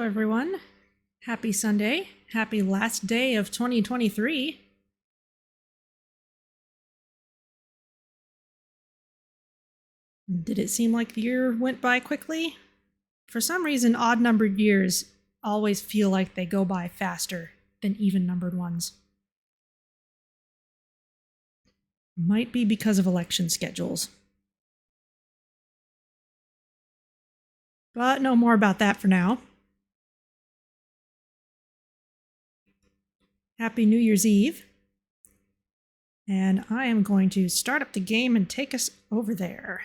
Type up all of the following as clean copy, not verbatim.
everyone. Happy Sunday. Happy last day of 2023. Did it seem like the year went by quickly? For some reason, odd-numbered years always feel like they go by faster than even-numbered ones. Might be because of election schedules. But no more about that for now. Happy New Year's Eve. And I am going to start up the game and take us over there.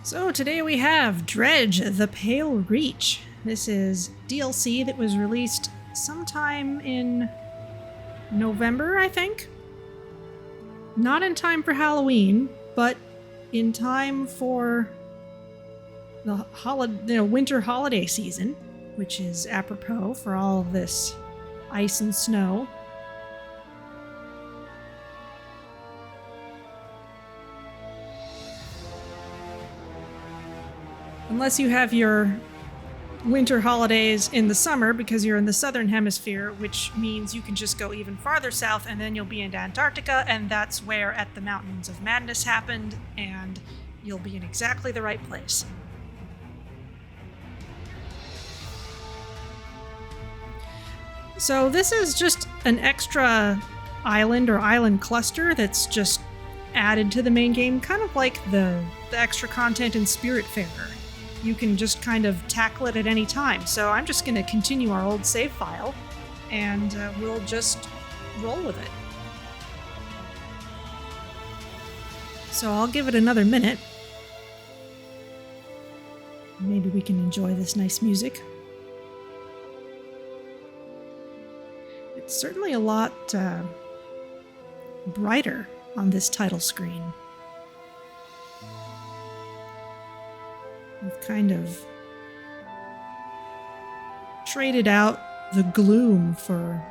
So today we have DREDGE, The Pale Reach. This is DLC that was released sometime in November, I think. Not in time for Halloween, but in time for the winter holiday season, which is apropos for all of this ice and snow. Unless you have your winter holidays in the summer because you're in the southern hemisphere, which means you can just go even farther south and then you'll be in Antarctica, and that's where At the Mountains of Madness happened, and you'll be in exactly the right place. So this is just an extra island or island cluster that's just added to the main game, kind of like the extra content in Spiritfarer. You can just kind of tackle it at any time. So I'm just going to continue our old save file, and we'll just roll with it. So I'll give it another minute. Maybe we can enjoy this nice music. It's certainly a lot brighter on this title screen. We've kind of traded out the gloom for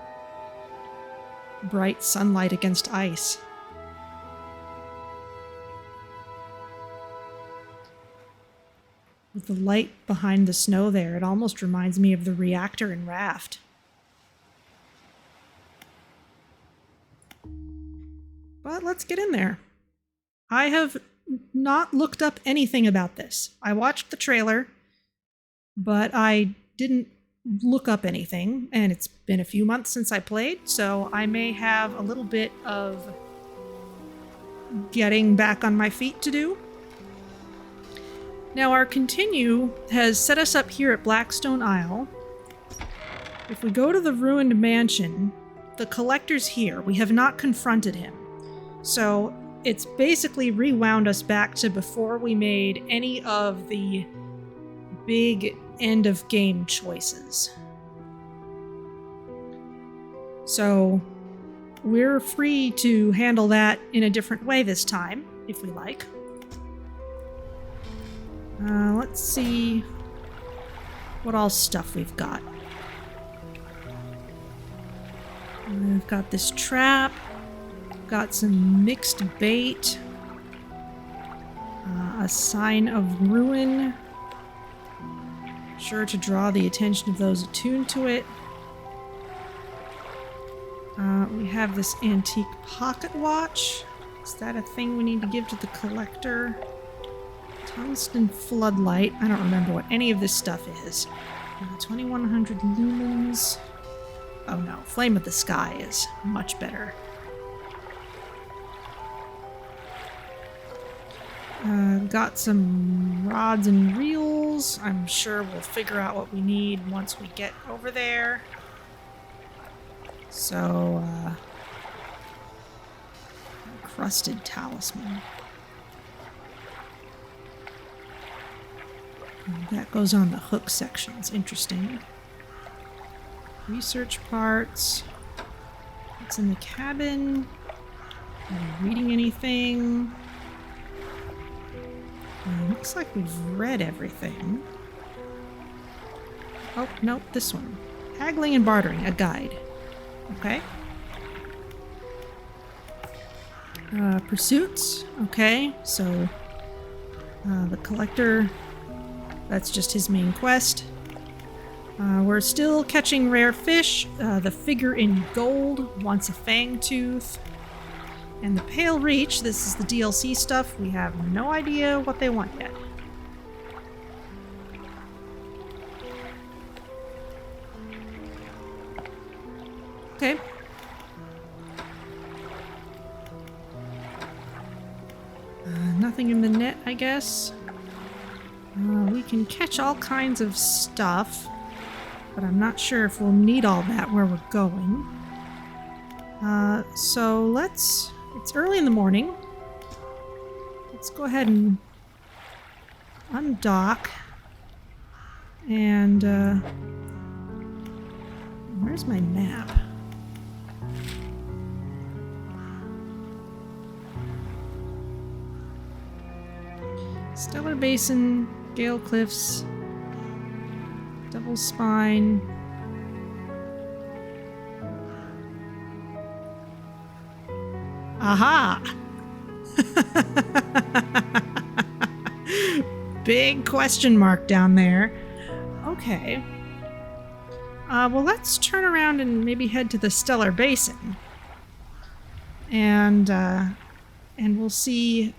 bright sunlight against ice. With the light behind the snow there, it almost reminds me of the reactor in Raft. But let's get in there. I have not looked up anything about this. I watched the trailer, but I didn't look up anything, and it's been a few months since I played, so I may have a little bit of getting back on my feet to do. Now, our continue has set us up here at Blackstone Isle. If we go to the ruined mansion, the collector's here. We have not confronted him. So it's basically rewound us back to before we made any of the big end-of-game choices. So we're free to handle that in a different way this time, if we like. Let's see what all stuff we've got. We've got this trap. Got some mixed bait, a sign of ruin, sure to draw the attention of those attuned to it. We have this antique pocket watch. Is that a thing we need to give to the collector? Tungsten floodlight. I don't remember what any of this stuff is. 2100 lumens. Oh no, Flame of the Sky is much better. Got some rods and reels. I'm sure we'll figure out what we need once we get over there. So, crusted talisman. That goes on the hook sections. Interesting. Research parts. What's in the cabin? Are we reading anything? Looks like we've read everything. Oh, nope, this one. Haggling and bartering, a guide. Okay. Pursuits. Okay, so the collector, that's just his main quest. We're still catching rare fish. The figure in gold wants a fang tooth. And the Pale Reach, this is the DLC stuff. We have no idea what they want yet. Okay. Nothing in the net, I guess. We can catch all kinds of stuff, but I'm not sure if we'll need all that where we're going. So let's... It's early in the morning. Let's go ahead and undock. And, where's my map? Stellar Basin, Gale Cliffs, Devil's Spine. Aha! Big question mark down there. Okay. Well, let's turn around and maybe head to the Stellar Basin. And we'll see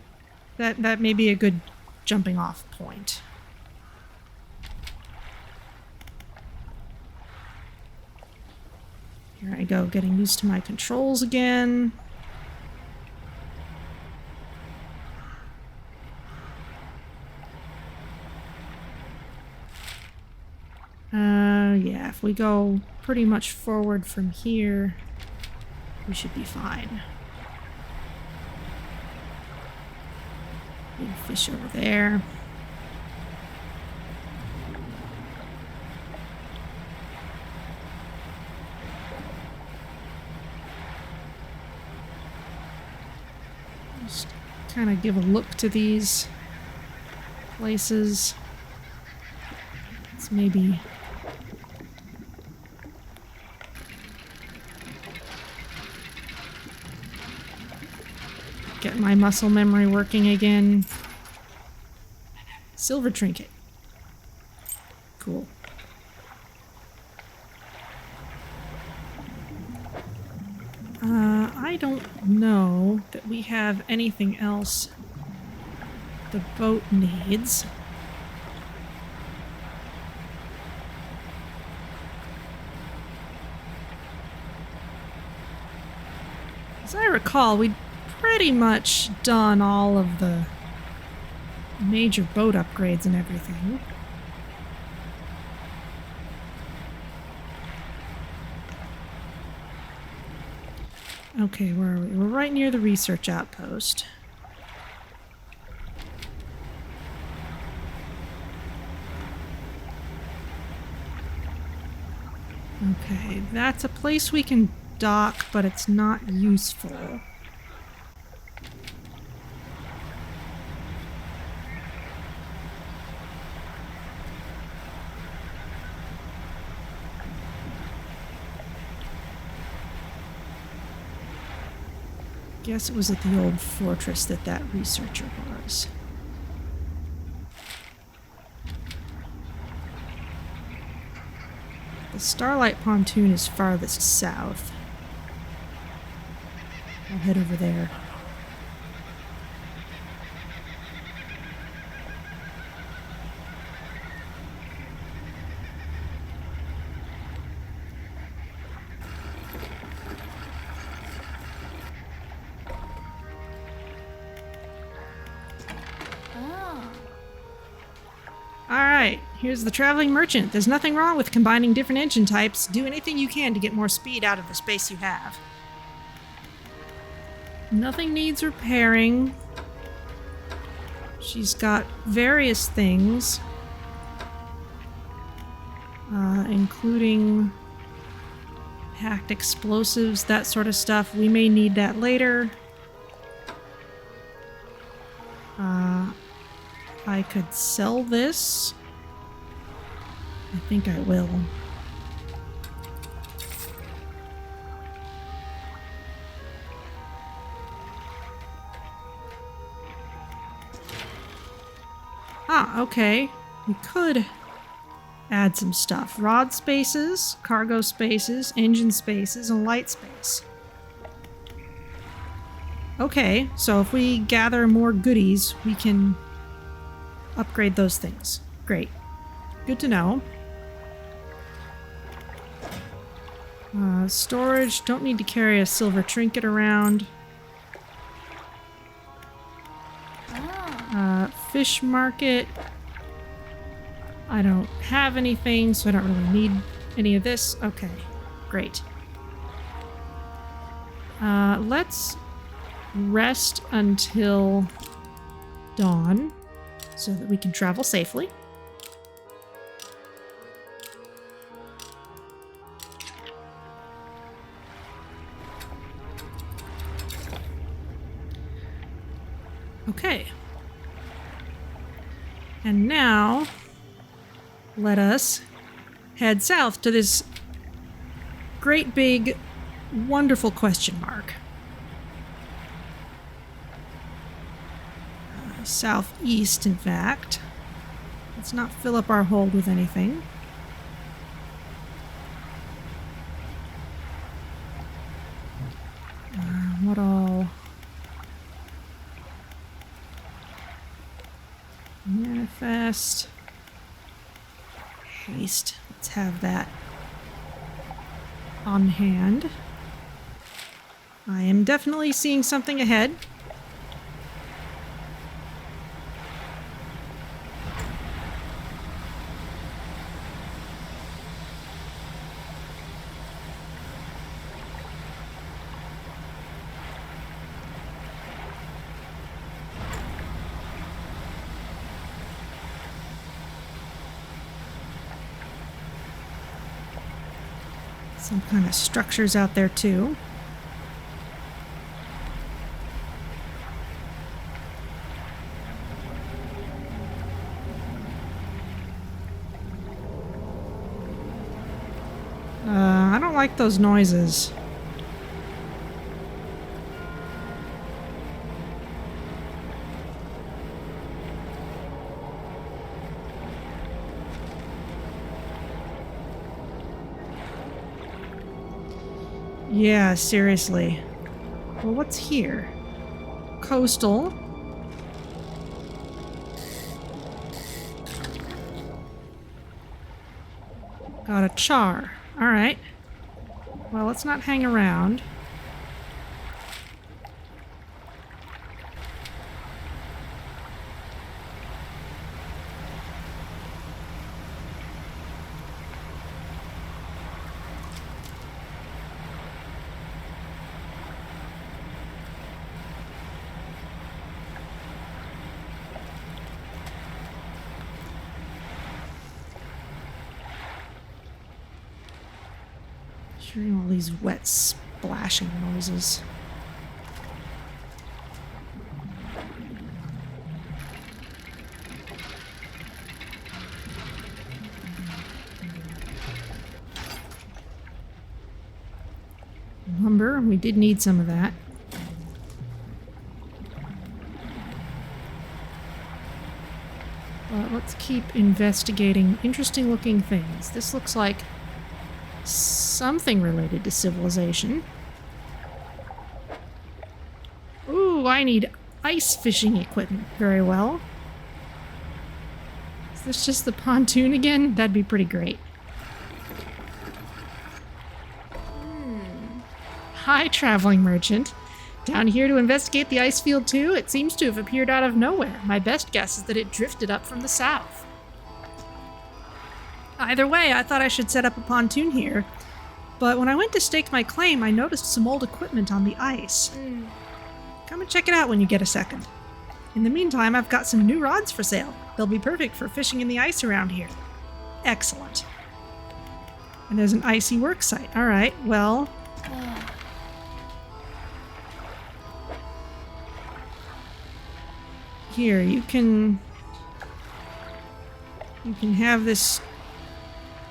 that may be a good jumping off point. Here I go, getting used to my controls again. Yeah, if we go pretty much forward from here, we should be fine. Big fish over there. Just kind of give a look to these places. It's maybe get my muscle memory working again. Silver trinket. Cool. I don't know that we have anything else the boat needs. As I recall, we'd pretty much done all of the major boat upgrades and everything. Okay, where are we? We're right near the research outpost. Okay, that's a place we can dock, but it's not useful. Guess it was at the old fortress that researcher was. The Starlight Pontoon is farthest south. I'll head over there. Alright, here's the traveling merchant. There's nothing wrong with combining different engine types. Do anything you can to get more speed out of the space you have. Nothing needs repairing. She's got various things. including packed explosives, that sort of stuff. We may need that later. I could sell this. I think I will. Ah, okay. We could add some stuff. Rod spaces, cargo spaces, engine spaces, and light space. Okay, so if we gather more goodies, we can upgrade those things. Great. Good to know. Storage. Don't need to carry a silver trinket around. Fish market. I don't have anything, so I don't really need any of this. Okay, great. Let's rest until dawn so that we can travel safely. Okay. And now, let us head south to this great big, wonderful question mark. Southeast, in fact. Let's not fill up our hold with anything. What all? Manifest. Haste. Let's have that on hand. I am definitely seeing something ahead. Some kind of structures out there too. I don't like those noises. Yeah, seriously. Well, what's here? Coastal. Got a char. Alright. Well, let's not hang around. Hearing all these wet splashing noises. Lumber, we did need some of that. But let's keep investigating interesting looking things. This looks like something related to civilization. Ooh, I need ice fishing equipment. Very well. Is this just the pontoon again? That'd be pretty great. Hi, traveling merchant. Down here to investigate the ice field too? It seems to have appeared out of nowhere. My best guess is that it drifted up from the south. Either way, I thought I should set up a pontoon here. But when I went to stake my claim, I noticed some old equipment on the ice. Come and check it out when you get a second. In the meantime, I've got some new rods for sale. They'll be perfect for fishing in the ice around here. Excellent. And there's an icy work site. All right, well. Here, you can have this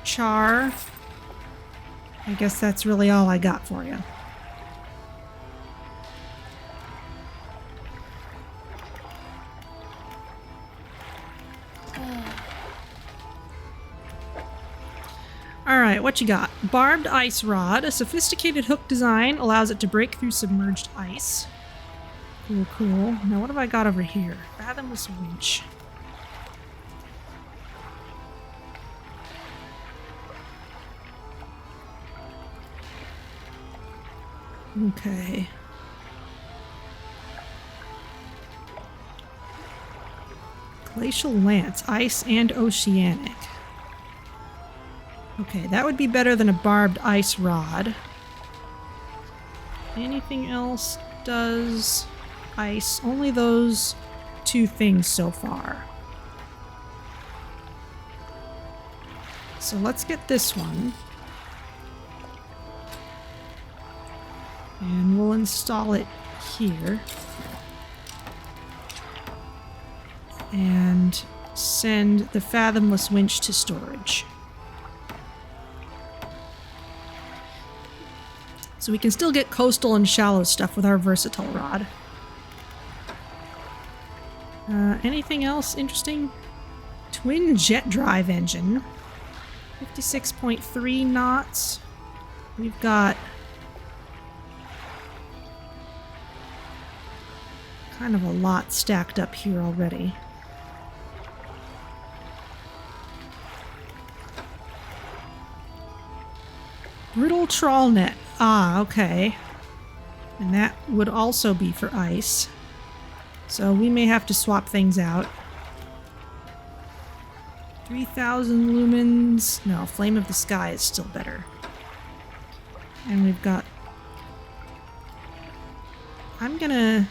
char. I guess that's really all I got for you. Alright, what you got? Barbed ice rod. A sophisticated hook design allows it to break through submerged ice. Cool, cool. Now what have I got over here? Fathomless winch. Okay. Glacial lance. Ice and oceanic. Okay, that would be better than a barbed ice rod. Anything else does ice? Only those two things so far. So let's get this one. And we'll install it here. And send the fathomless winch to storage. So we can still get coastal and shallow stuff with our versatile rod. Anything else interesting? Twin jet drive engine. 56.3 knots. We've got kind of a lot stacked up here already. Brittle trawl net. Ah, okay. And that would also be for ice. So we may have to swap things out. 3,000 lumens. No, Flame of the Sky is still better. And we've got... I'm gonna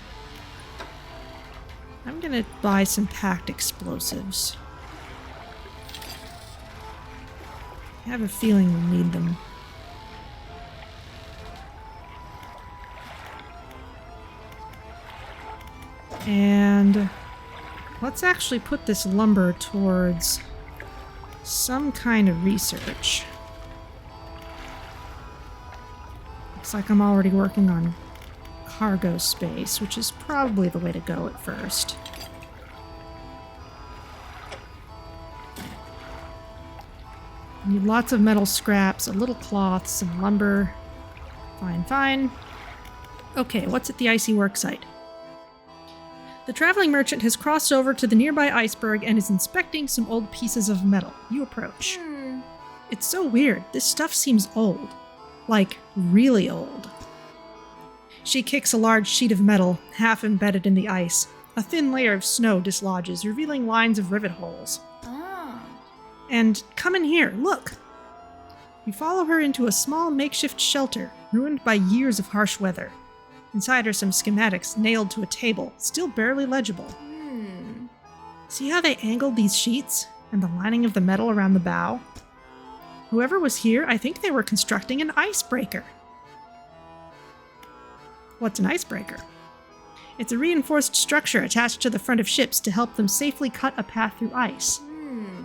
buy some packed explosives. I have a feeling we'll need them. And let's actually put this lumber towards some kind of research. Looks like I'm already working on cargo space, which is probably the way to go at first. Need lots of metal scraps, a little cloth, some lumber. Fine, fine. Okay, what's at the icy work site? The traveling merchant has crossed over to the nearby iceberg and is inspecting some old pieces of metal. You approach. It's so weird. This stuff seems old. Like, really old. She kicks a large sheet of metal, half embedded in the ice. A thin layer of snow dislodges, revealing lines of rivet holes. And come in here, look! You follow her into a small makeshift shelter, ruined by years of harsh weather. Inside are some schematics nailed to a table, still barely legible. See how they angled these sheets? And the lining of the metal around the bow? Whoever was here, I think they were constructing an icebreaker. What's an icebreaker? It's a reinforced structure attached to the front of ships to help them safely cut a path through ice.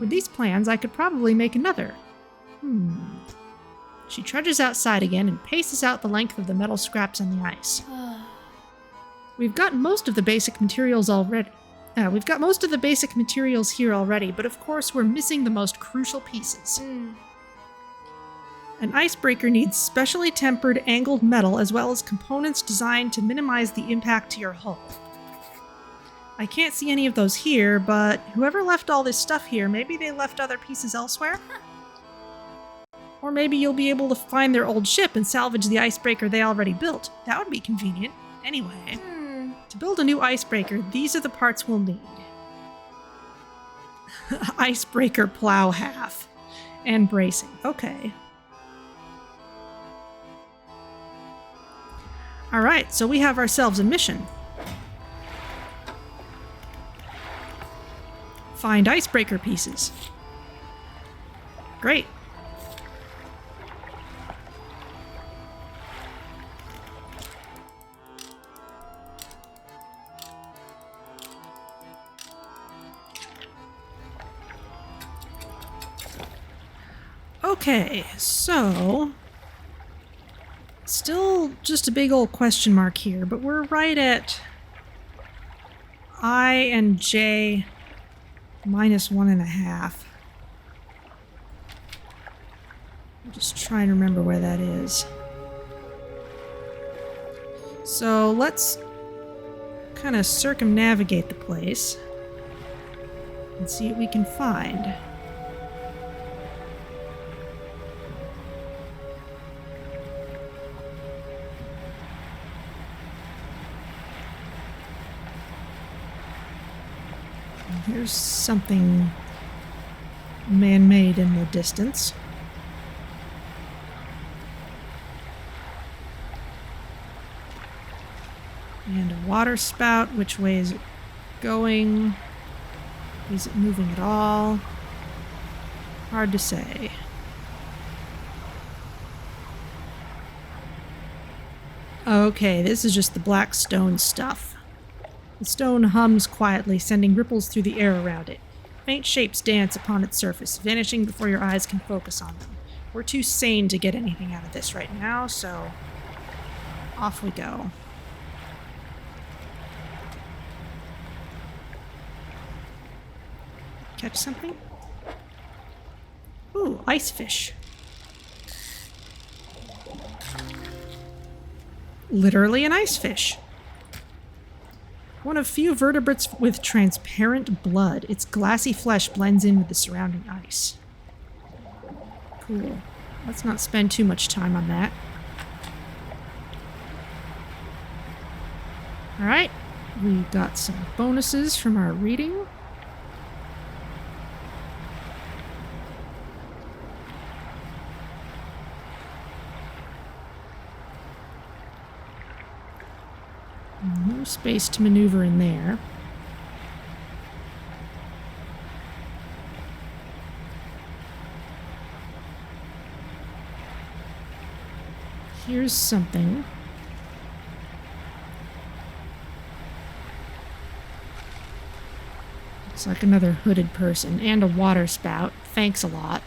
With these plans, I could probably make another. She trudges outside again and paces out the length of the metal scraps on the ice. We've got most of the basic materials already. We've got most of the basic materials here already, but of course we're missing the most crucial pieces. An icebreaker needs specially tempered, angled metal as well as components designed to minimize the impact to your hull. I can't see any of those here, but whoever left all this stuff here, maybe they left other pieces elsewhere? Or maybe you'll be able to find their old ship and salvage the icebreaker they already built. That would be convenient. Anyway, to build a new icebreaker, these are the parts we'll need. Icebreaker plow half. And bracing. Okay. Alright, so we have ourselves a mission. Find icebreaker pieces. Great. Okay, so still just a big old question mark here, but we're right at I and J minus 1.5. I'm just trying to remember where that is. So let's kind of circumnavigate the place and see what we can find. Here's something man-made in the distance. And a water spout. Which way is it going? Is it moving at all? Hard to say. Okay, this is just the black stone stuff. The stone hums quietly, sending ripples through the air around it. Faint shapes dance upon its surface, vanishing before your eyes can focus on them. We're too sane to get anything out of this right now, so off we go. Catch something? Ooh, ice fish. Literally an ice fish. One of few vertebrates with transparent blood. Its glassy flesh blends in with the surrounding ice. Cool. Let's not spend too much time on that. Alright, we got some bonuses from our reading. No space to maneuver in there. Here's something. Looks like another hooded person and a water spout. Thanks a lot.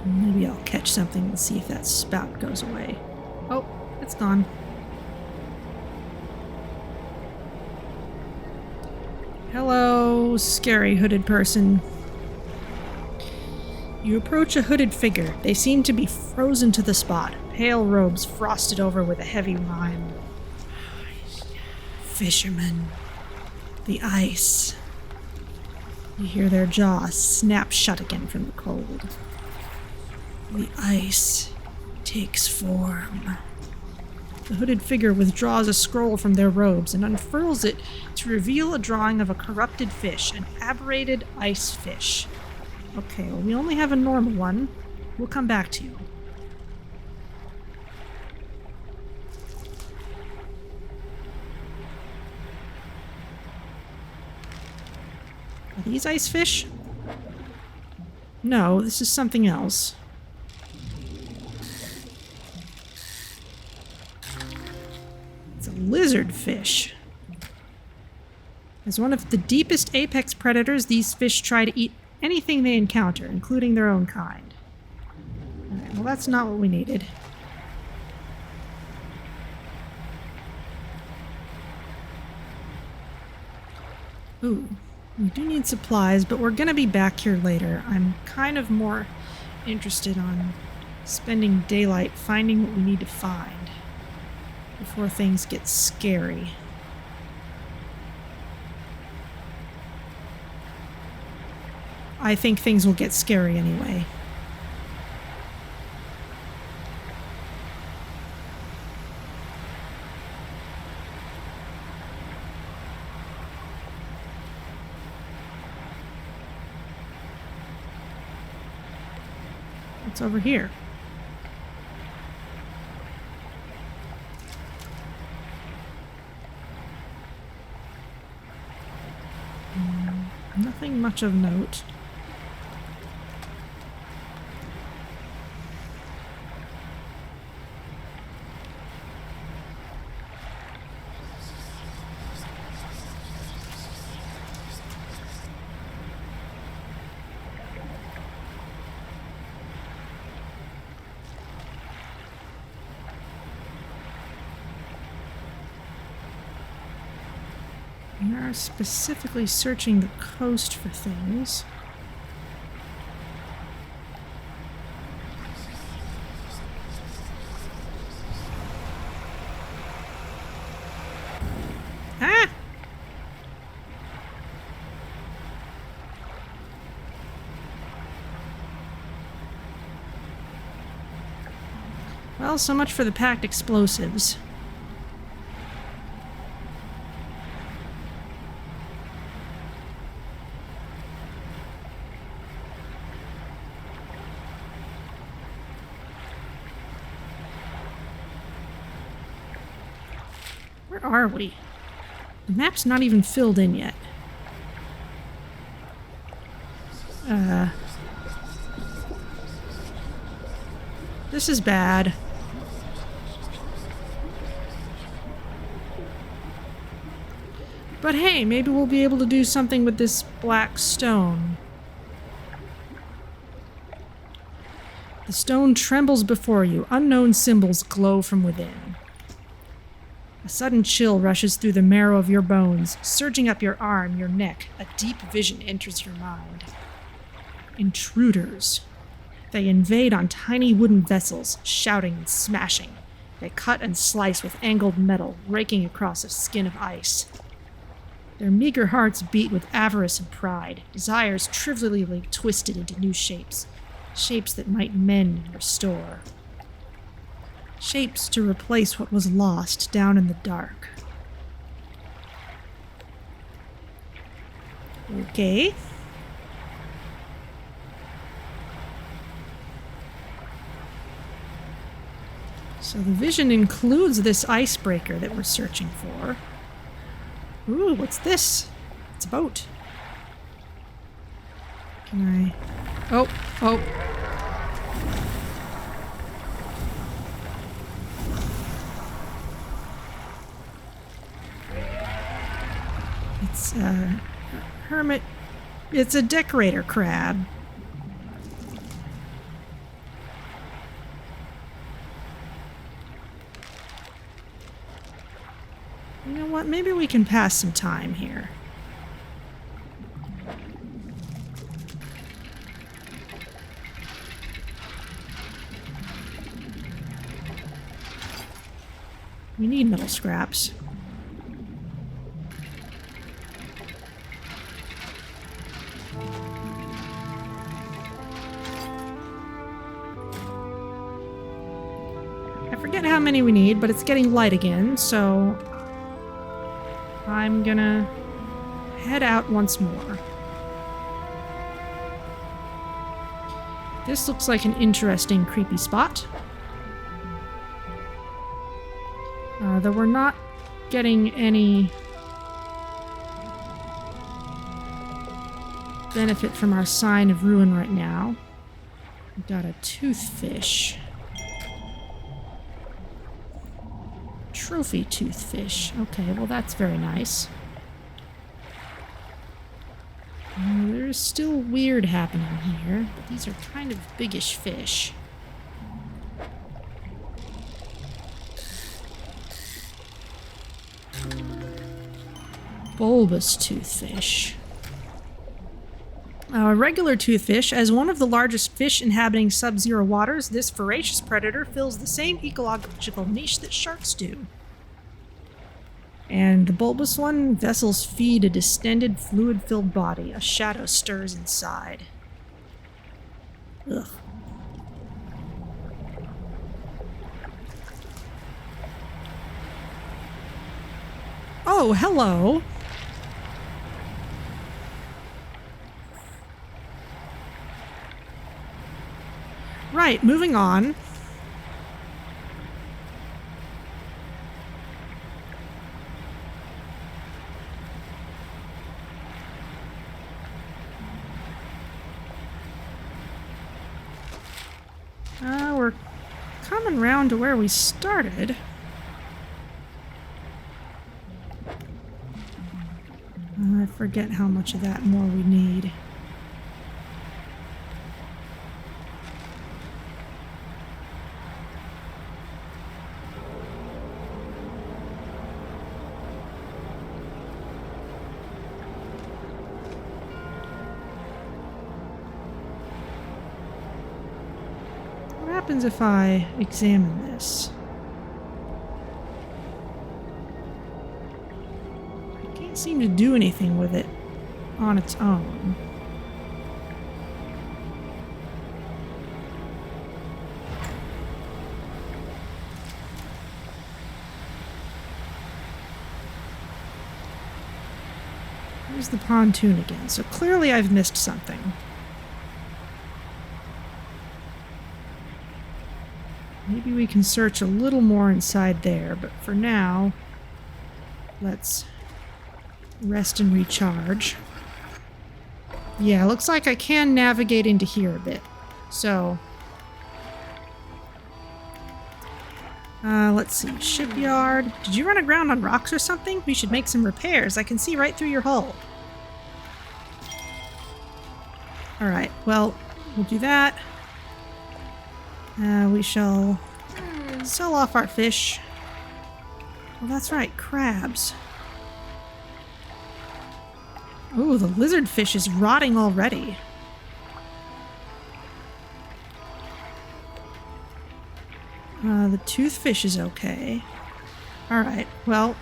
Maybe I'll catch something and see if that spout goes away. Oh, it's gone. Hello, scary hooded person. You approach a hooded figure. They seem to be frozen to the spot, pale robes frosted over with a heavy rime. Fishermen. The ice. You hear their jaws snap shut again from the cold. The ice takes form. The hooded figure withdraws a scroll from their robes and unfurls it to reveal a drawing of a corrupted fish, an aberrated ice fish. Okay, well, we only have a normal one. We'll come back to you. Are these ice fish? No, this is something else. It's a lizard fish. As one of the deepest apex predators, these fish try to eat anything they encounter, including their own kind. Alright, well, that's not what we needed. Ooh, we do need supplies, but we're gonna be back here later. I'm kind of more interested on spending daylight finding what we need to find before things get scary. I think things will get scary anyway. What's over here? Nothing much of note. are specifically searching the coast for things. Ah! Well, so much for the packed explosives. Where are we? The map's not even filled in yet. This is bad. But hey, maybe we'll be able to do something with this black stone. The stone trembles before you. Unknown symbols glow from within. A sudden chill rushes through the marrow of your bones, surging up your arm, your neck. A deep vision enters your mind. Intruders. They invade on tiny wooden vessels, shouting and smashing. They cut and slice with angled metal, raking across a skin of ice. Their meager hearts beat with avarice and pride, desires trivially twisted into new shapes, shapes that might mend and restore. Shapes to replace what was lost down in the dark. Okay. So the vision includes this icebreaker that we're searching for. Ooh, what's this? It's a boat. Can I... Oh. It's a hermit. It's a decorator crab. You know what? Maybe we can pass some time here. We need metal scraps. I forget how many we need, but it's getting light again, so I'm gonna head out once more. This looks like an interesting, creepy spot. Though we're not getting any benefit from our sign of ruin right now. We've got a toothfish. Trophy toothfish. Okay, well that's very nice. There's still weird happening here, but these are kind of biggish fish. Bulbous toothfish. A regular toothfish, as one of the largest fish inhabiting sub-zero waters, this voracious predator fills the same ecological niche that sharks do. And the bulbous one, vessels feed a distended, fluid-filled body. A shadow stirs inside. Ugh. Oh, hello. Right, moving on. We're coming round to where we started. I forget how much of that more we need. happens if I examine this? I can't seem to do anything with it on its own. Here's the pontoon again, so clearly I've missed something. Maybe we can search a little more inside there, but for now, let's rest and recharge. Yeah, looks like I can navigate into here a bit. So, let's see. Shipyard. Did you run aground on rocks or something? We should make some repairs. I can see right through your hull. Alright, well, we'll do that. We shall sell off our fish. Well, that's right, crabs. Oh, the lizard fish is rotting already. The toothfish is okay. Alright, well.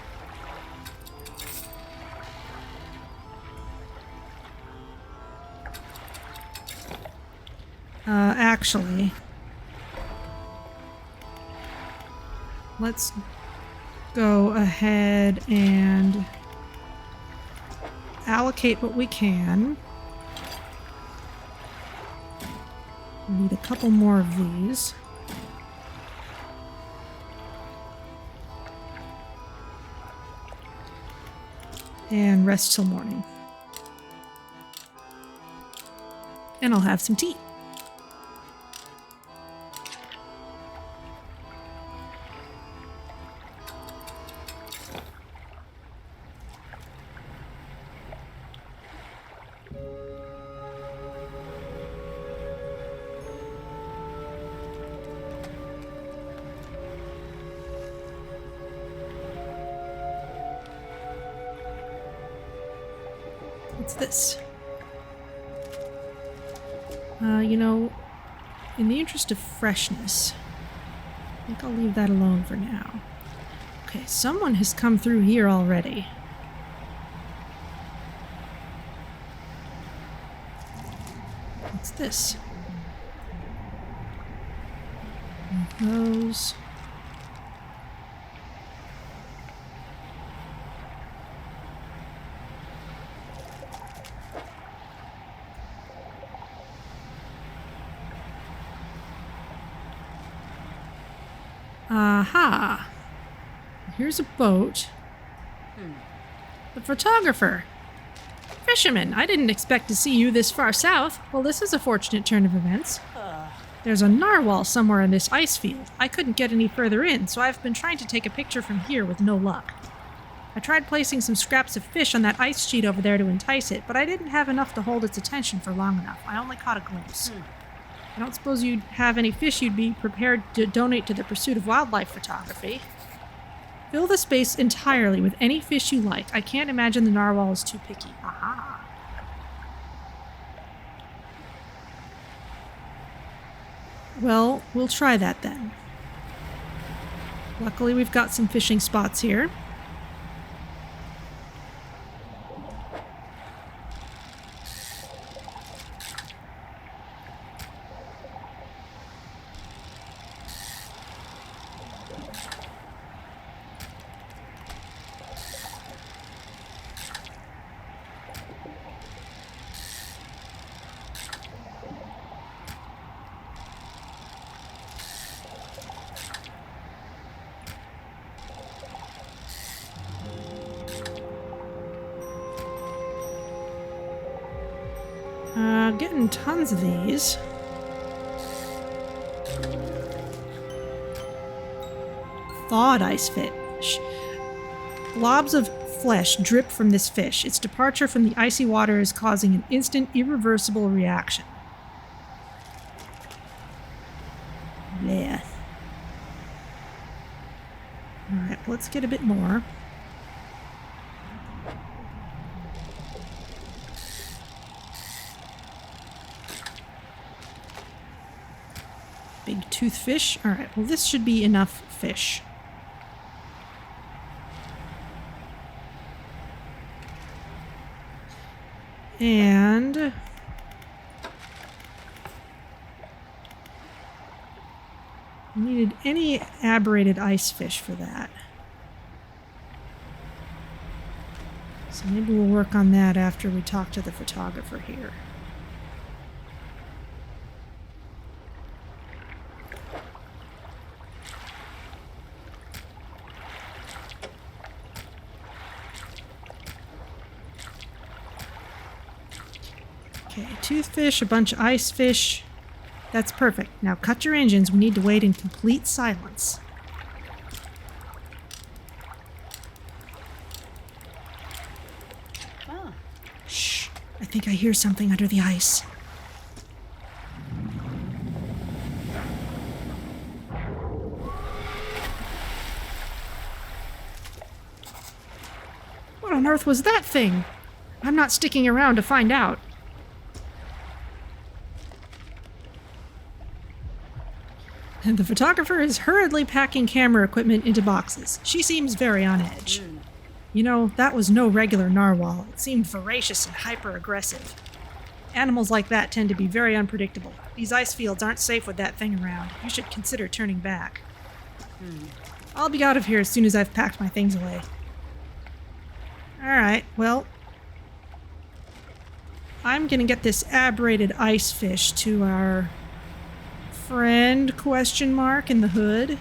Actually, let's go ahead and allocate what we can. We need a couple more of these. And rest till morning. And I'll have some tea. What's this? You know, in the interest of freshness, I think I'll leave that alone for now. Okay, someone has come through here already. What's this? Those. Aha! Here's a boat. The photographer. Fisherman, I didn't expect to see you this far south. Well, this is a fortunate turn of events. There's a narwhal somewhere in this ice field. I couldn't get any further in, so I've been trying to take a picture from here with no luck. I tried placing some scraps of fish on that ice sheet over there to entice it, but I didn't have enough to hold its attention for long enough. I only caught a glimpse. I don't suppose you'd have any fish you'd be prepared to donate to the pursuit of wildlife photography. Fill the space entirely with any fish you like. I can't imagine the narwhal is too picky. Aha. Well, we'll try that then. Luckily, we've got some fishing spots here. Getting tons of these. Thawed ice fish. Blobs of flesh drip from this fish. Its departure from the icy water is causing an instant, irreversible reaction. Blech. Alright, let's get a bit more. Big toothfish. Alright, well this should be enough fish. And we needed any aberrated ice fish for that. So maybe we'll work on that after we talk to the photographer here. Okay, toothfish, a bunch of ice fish. That's perfect. Now cut your engines. We need to wait in complete silence. Ah. Shh. I think I hear something under the ice. What on earth was that thing? I'm not sticking around to find out. And the photographer is hurriedly packing camera equipment into boxes. She seems very on edge. You know, that was no regular narwhal. It seemed voracious and hyper-aggressive. Animals like that tend to be very unpredictable. These ice fields aren't safe with that thing around. You should consider turning back. I'll be out of here as soon as I've packed my things away. Alright, well, I'm gonna get this aberrated ice fish to our friend, question mark, in the hood.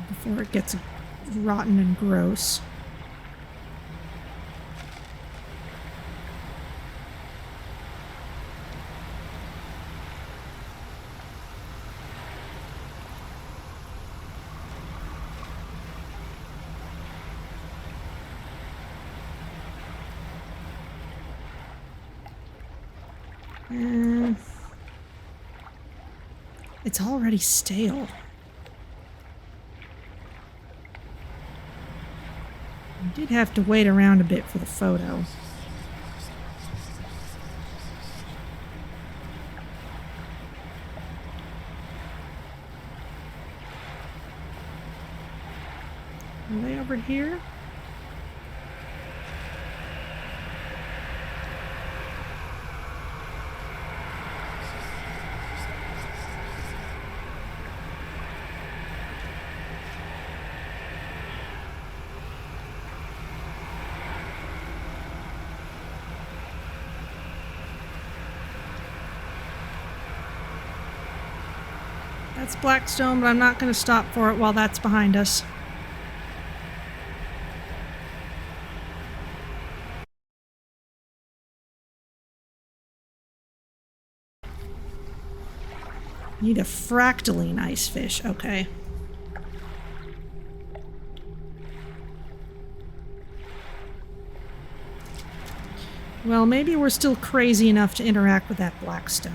Before it gets rotten and gross. It's already stale. I did have to wait around a bit for the photo. Are they over here? That's Blackstone, but I'm not going to stop for it while that's behind us. Need a fractaline ice fish. Okay. Well, maybe we're still crazy enough to interact with that Blackstone.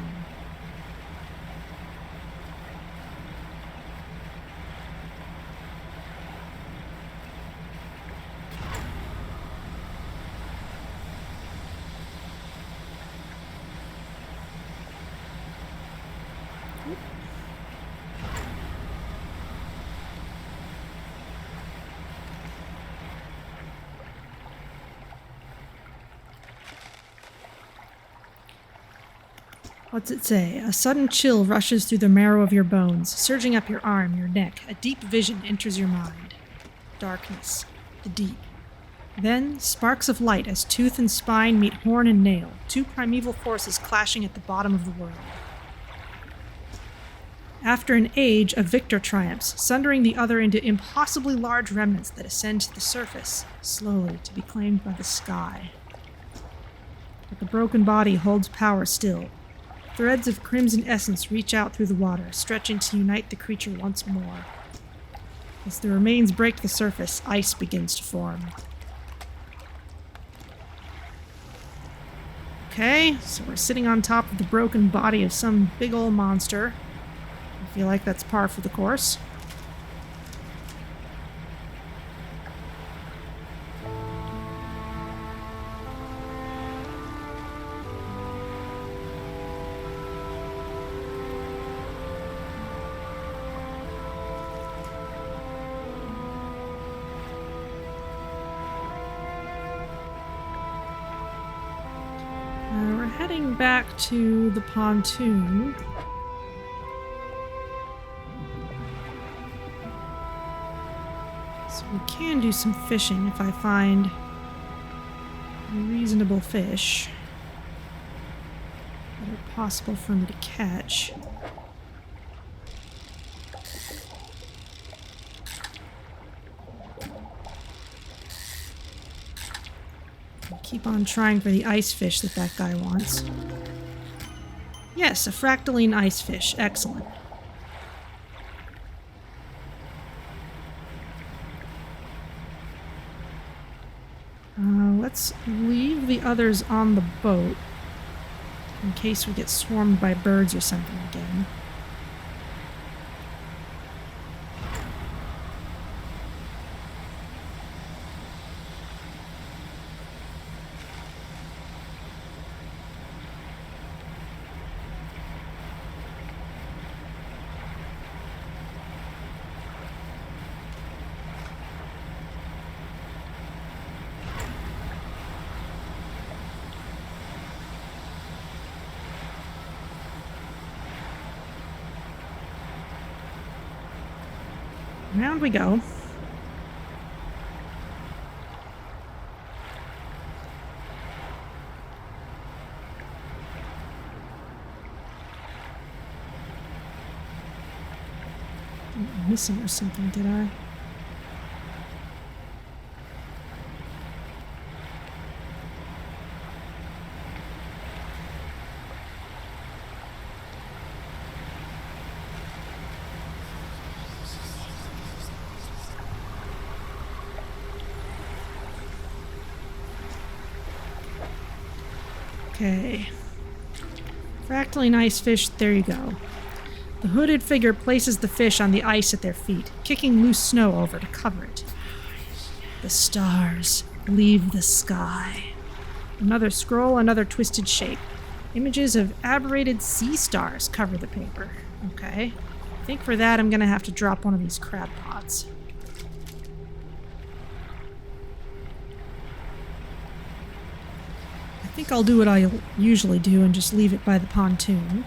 What's it say? A sudden chill rushes through the marrow of your bones, surging up your arm, your neck. A deep vision enters your mind. Darkness. The deep. Then, sparks of light as tooth and spine meet horn and nail, two primeval forces clashing at the bottom of the world. After an age, a victor triumphs, sundering the other into impossibly large remnants that ascend to the surface, slowly to be claimed by the sky. But the broken body holds power still. Threads of crimson essence reach out through the water, stretching to unite the creature once more. As the remains break the surface, ice begins to form. Okay, so we're sitting on top of the broken body of some big ol' monster. I feel like that's par for the course. heading back to the pontoon. So we can do some fishing if I find a reasonable fish that are possible for me to catch. Keep on trying for the ice fish that guy wants. Yes, a fractaline ice fish. Excellent. Let's leave the others on the boat in case we get swarmed by birds or something again. Round we go. I'm missing or something, did I? Okay. Fractaline ice fish, there you go. The hooded figure places the fish on the ice at their feet, kicking loose snow over to cover it. The stars leave the sky. Another scroll, another twisted shape. Images of aberrated sea stars cover the paper. Okay. I think for that I'm gonna have to drop one of these crab pots. I think I'll do what I usually do and just leave it by the pontoon.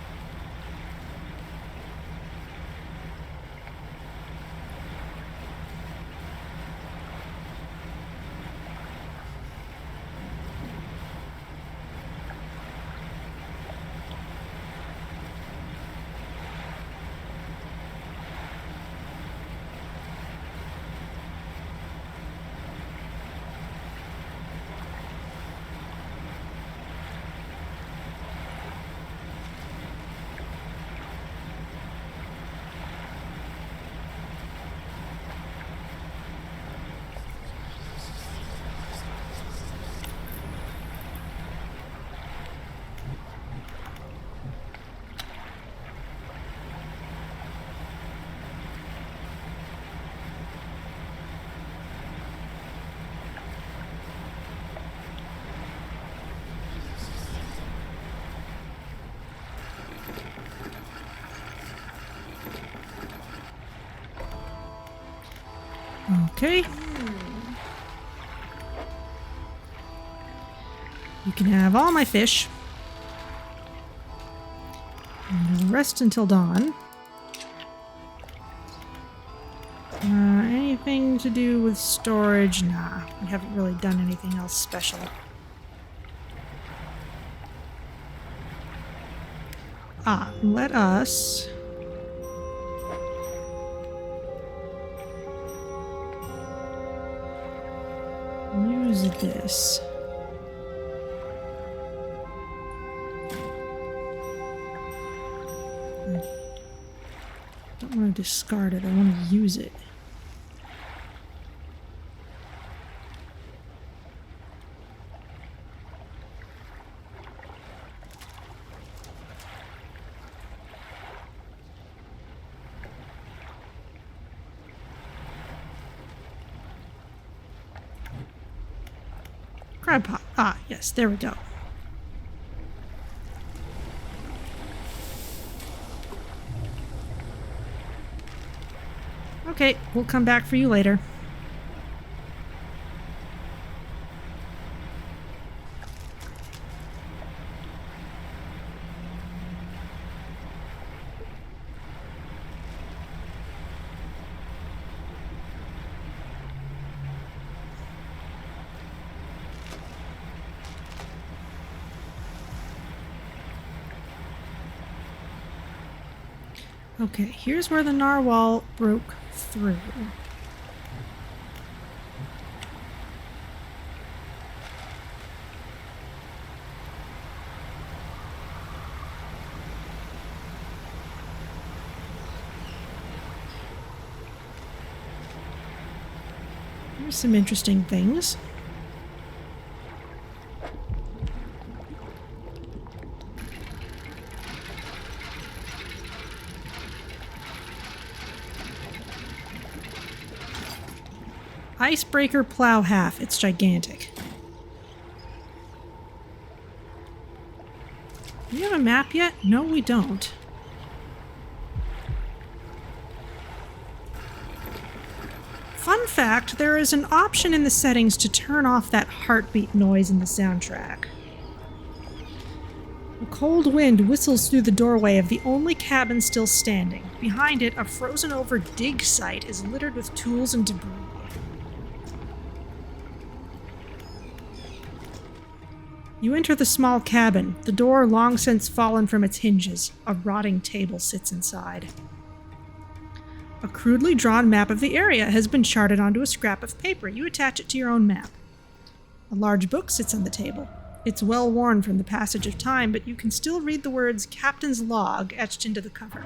Okay. You can have all my fish. And rest until dawn. Anything to do with storage? Nah, we haven't really done anything else special. Let us... use this. I don't want to discard it, I want to use it. Crab pot. Ah, yes, there we go. Okay, we'll come back for you later. Okay, here's where the narwhal broke through. Here's some interesting things. Icebreaker plow half. It's gigantic. Do we have a map yet? No, we don't. Fun fact, there is an option in the settings to turn off that heartbeat noise in the soundtrack. A cold wind whistles through the doorway of the only cabin still standing. Behind it, a frozen-over dig site is littered with tools and debris. You enter the small cabin, the door long since fallen from its hinges. A rotting table sits inside. A crudely drawn map of the area has been charted onto a scrap of paper. You attach it to your own map. A large book sits on the table. It's well worn from the passage of time, but you can still read the words Captain's Log etched into the cover.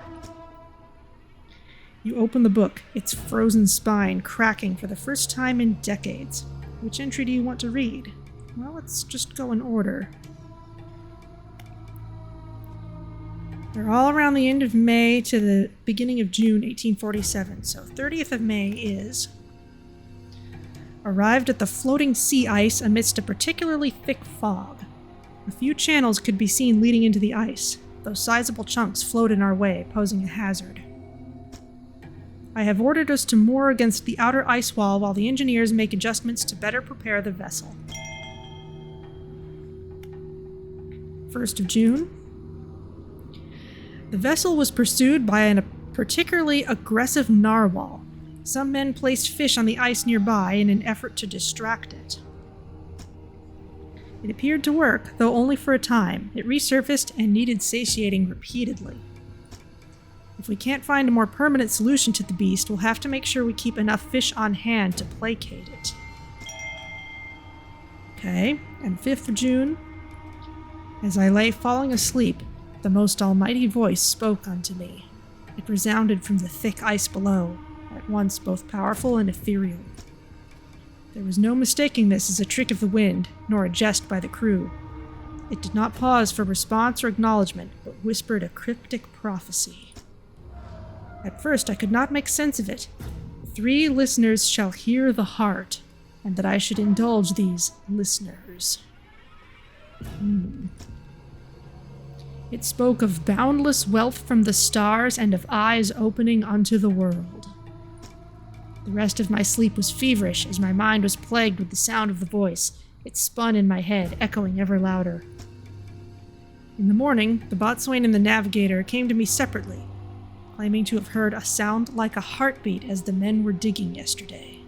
You open the book, its frozen spine cracking for the first time in decades. Which entry do you want to read? Well, let's just go in order. They're all around the end of May to the beginning of June 1847, so 30th of May is... Arrived at the floating sea ice amidst a particularly thick fog. A few channels could be seen leading into the ice, though sizable chunks flowed in our way, posing a hazard. I have ordered us to moor against the outer ice wall while the engineers make adjustments to better prepare the vessel. 1st of June. The vessel was pursued by a particularly aggressive narwhal. Some men placed fish on the ice nearby in an effort to distract it. It appeared to work, though only for a time. It resurfaced and needed satiating repeatedly. If we can't find a more permanent solution to the beast, we'll have to make sure we keep enough fish on hand to placate it. Okay, and 5th of June. As I lay falling asleep, the most almighty voice spoke unto me. It resounded from the thick ice below, at once both powerful and ethereal. There was no mistaking this as a trick of the wind, nor a jest by the crew. It did not pause for response or acknowledgement, but whispered a cryptic prophecy. At first I could not make sense of it. 3 listeners shall hear the heart, and that I should indulge these listeners. It spoke of boundless wealth from the stars and of eyes opening unto the world. The rest of my sleep was feverish as my mind was plagued with the sound of the voice. It spun in my head, echoing ever louder. In the morning, the boatswain and the navigator came to me separately, claiming to have heard a sound like a heartbeat as the men were digging yesterday.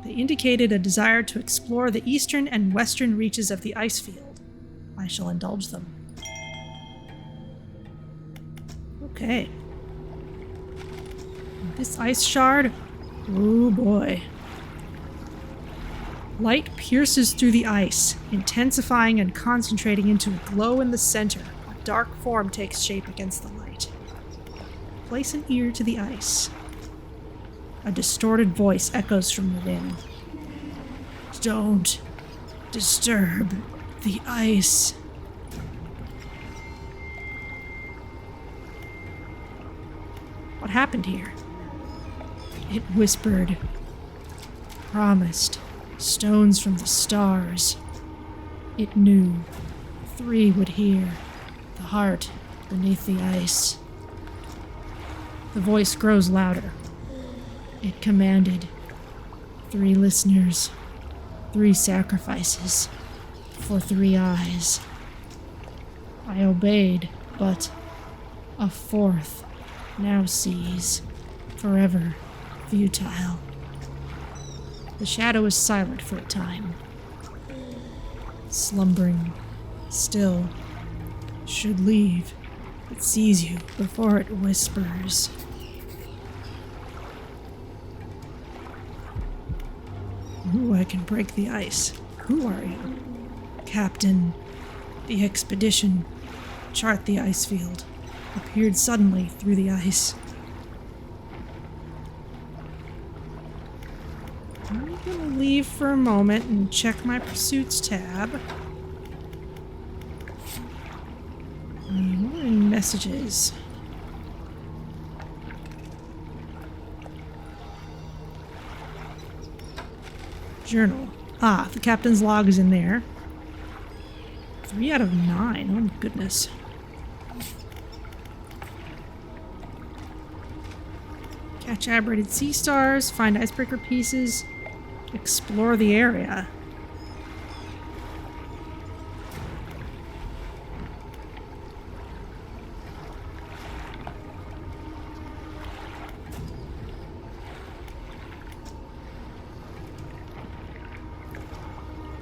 They indicated a desire to explore the eastern and western reaches of the ice field. I shall indulge them. Okay. This ice shard, oh boy. Light pierces through the ice, intensifying and concentrating into a glow in the center. A dark form takes shape against the light. Place an ear to the ice. A distorted voice echoes from within. Don't disturb the ice. What happened here? It whispered, promised, stones from the stars. It knew 3 would hear, the heart beneath the ice. The voice grows louder. It commanded 3 listeners, 3 sacrifices, for 3 eyes. I obeyed, but a 4th now sees, forever futile. The shadow is silent for a time, slumbering, still, should leave It sees you before it whispers. Ooh, I can break the ice. Who are you? Captain. The expedition. Chart the ice field. Appeared suddenly through the ice. I'm gonna leave for a moment and check my pursuits tab. What are any messages? Journal. Ah, the captain's log is in there. 3 out of 9. Oh my goodness. Catch aberrated sea stars, find icebreaker pieces, explore the area.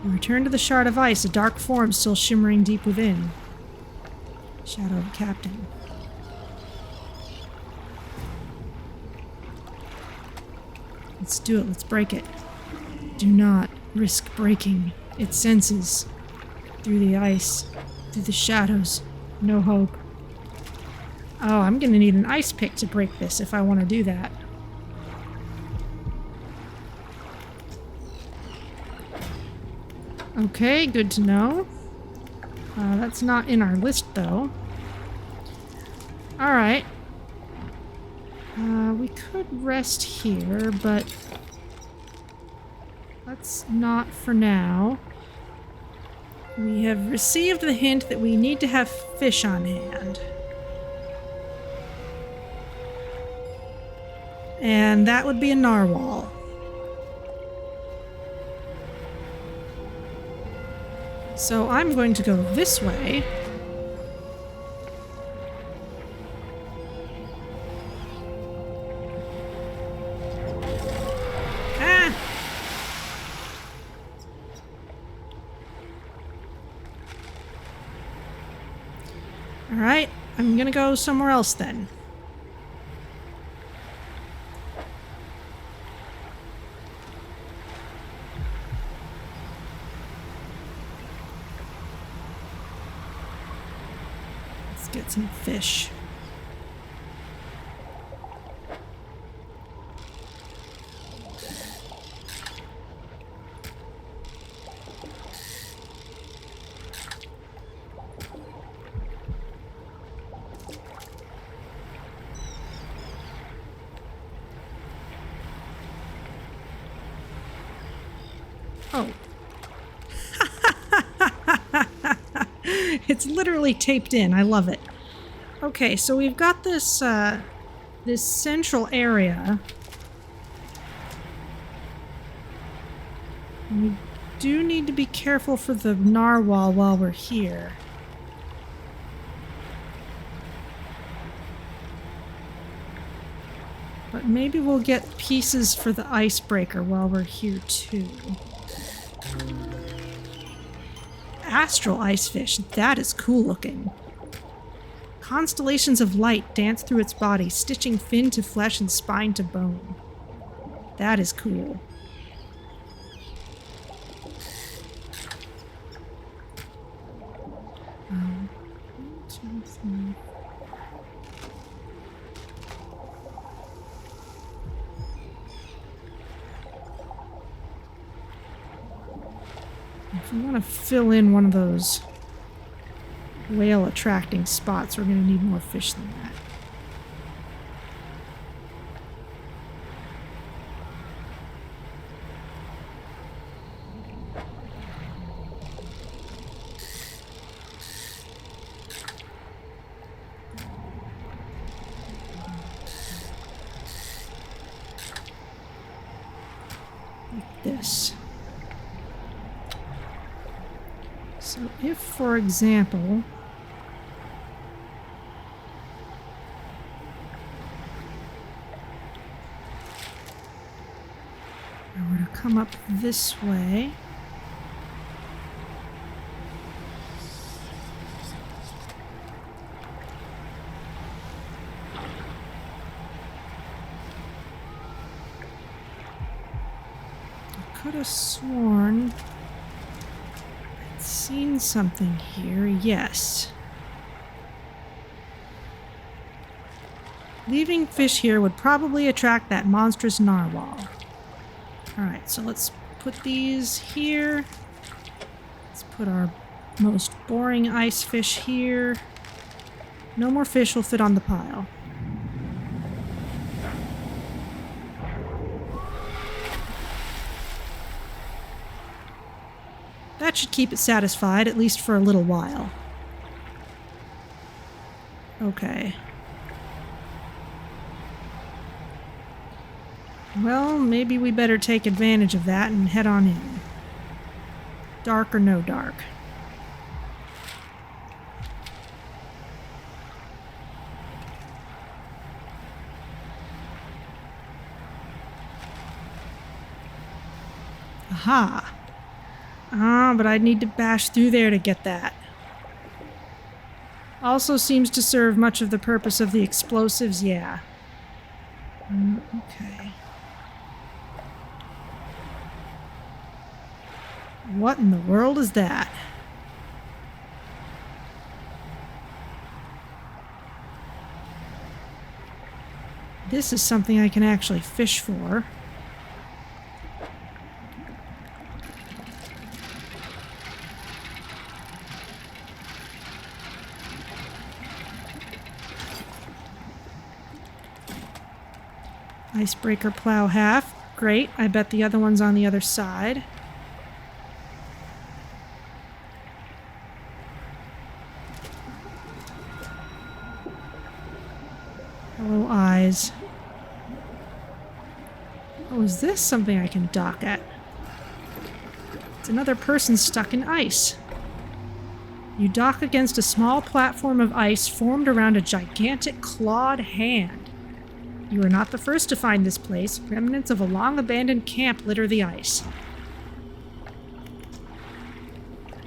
We return to the shard of ice, a dark form still shimmering deep within. Shadow of Captain. Let's do it. Let's break it. Do not risk breaking its senses. Through the ice. Through the shadows. No hope. Oh, I'm gonna need an ice pick to break this if I want to do that. Okay, good to know. That's not in our list, though. Alright. We could rest here, but let's not for now. We have received the hint that we need to have fish on hand. And that would be a narwhal. So I'm going to go this way. Ah! Alright, I'm gonna go somewhere else then. Get some fish. Oh. It's literally taped in. I love it. Okay, so we've got this, this central area. And we do need to be careful for the narwhal while we're here. But maybe we'll get pieces for the icebreaker while we're here, too. Astral icefish. That is cool looking. Constellations of light dance through its body, stitching fin to flesh and spine to bone. That is cool. One, two, three. If we want to fill in one of those whale attracting spots, we're going to need more fish than that. Like this. So if, for example, I were to come up this way, could have sworn I'd seen something here. Yes. Leaving fish here would probably attract that monstrous narwhal. Alright, so let's put these here. Let's put our most boring ice fish here. No more fish will fit on the pile. That should keep it satisfied, at least for a little while. Okay. Well, maybe we better take advantage of that and head on in. Dark or no dark. Aha! But I'd need to bash through there to get that. Also seems to serve much of the purpose of the explosives, yeah. Okay. What in the world is that? This is something I can actually fish for. Icebreaker plow half. Great. I bet the other one's on the other side. Hello, eyes. Oh, is this something I can dock at? It's another person stuck in ice. You dock against a small platform of ice formed around a gigantic clawed hand. You are not the first to find this place. Remnants of a long-abandoned camp litter the ice.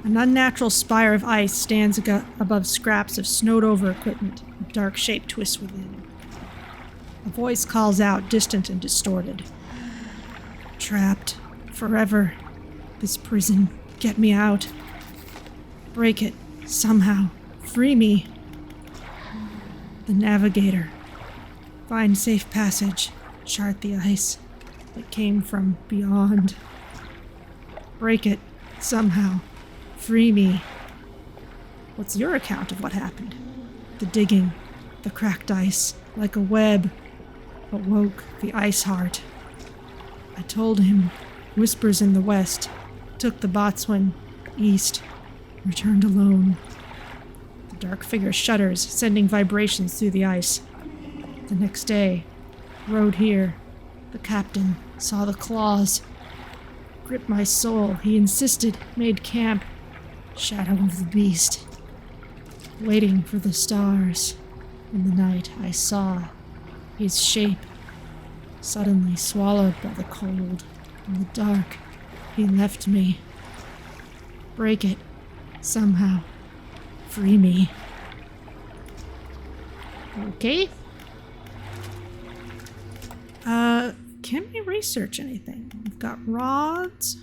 An unnatural spire of ice stands above scraps of snowed-over equipment. A dark shape twists within. A voice calls out, distant and distorted. Trapped. Forever. This prison. Get me out. Break it. Somehow. Free me. The navigator. Find safe passage. Chart the ice. It came from beyond. Break it. Somehow. Free me. What's your account of what happened? The digging. The cracked ice. Like a web. Awoke the ice heart. I told him. Whispers in the west. Took the boatswain. East. Returned alone. The dark figure shudders, sending vibrations through the ice. The next day, rode here. The captain saw the claws. Gripped my soul. He insisted, made camp. Shadow of the beast. Waiting for the stars. In the night, I saw his shape. Suddenly swallowed by the cold. In the dark, he left me. Break it. Somehow. Free me. Okay. Can we research anything? We've got rods.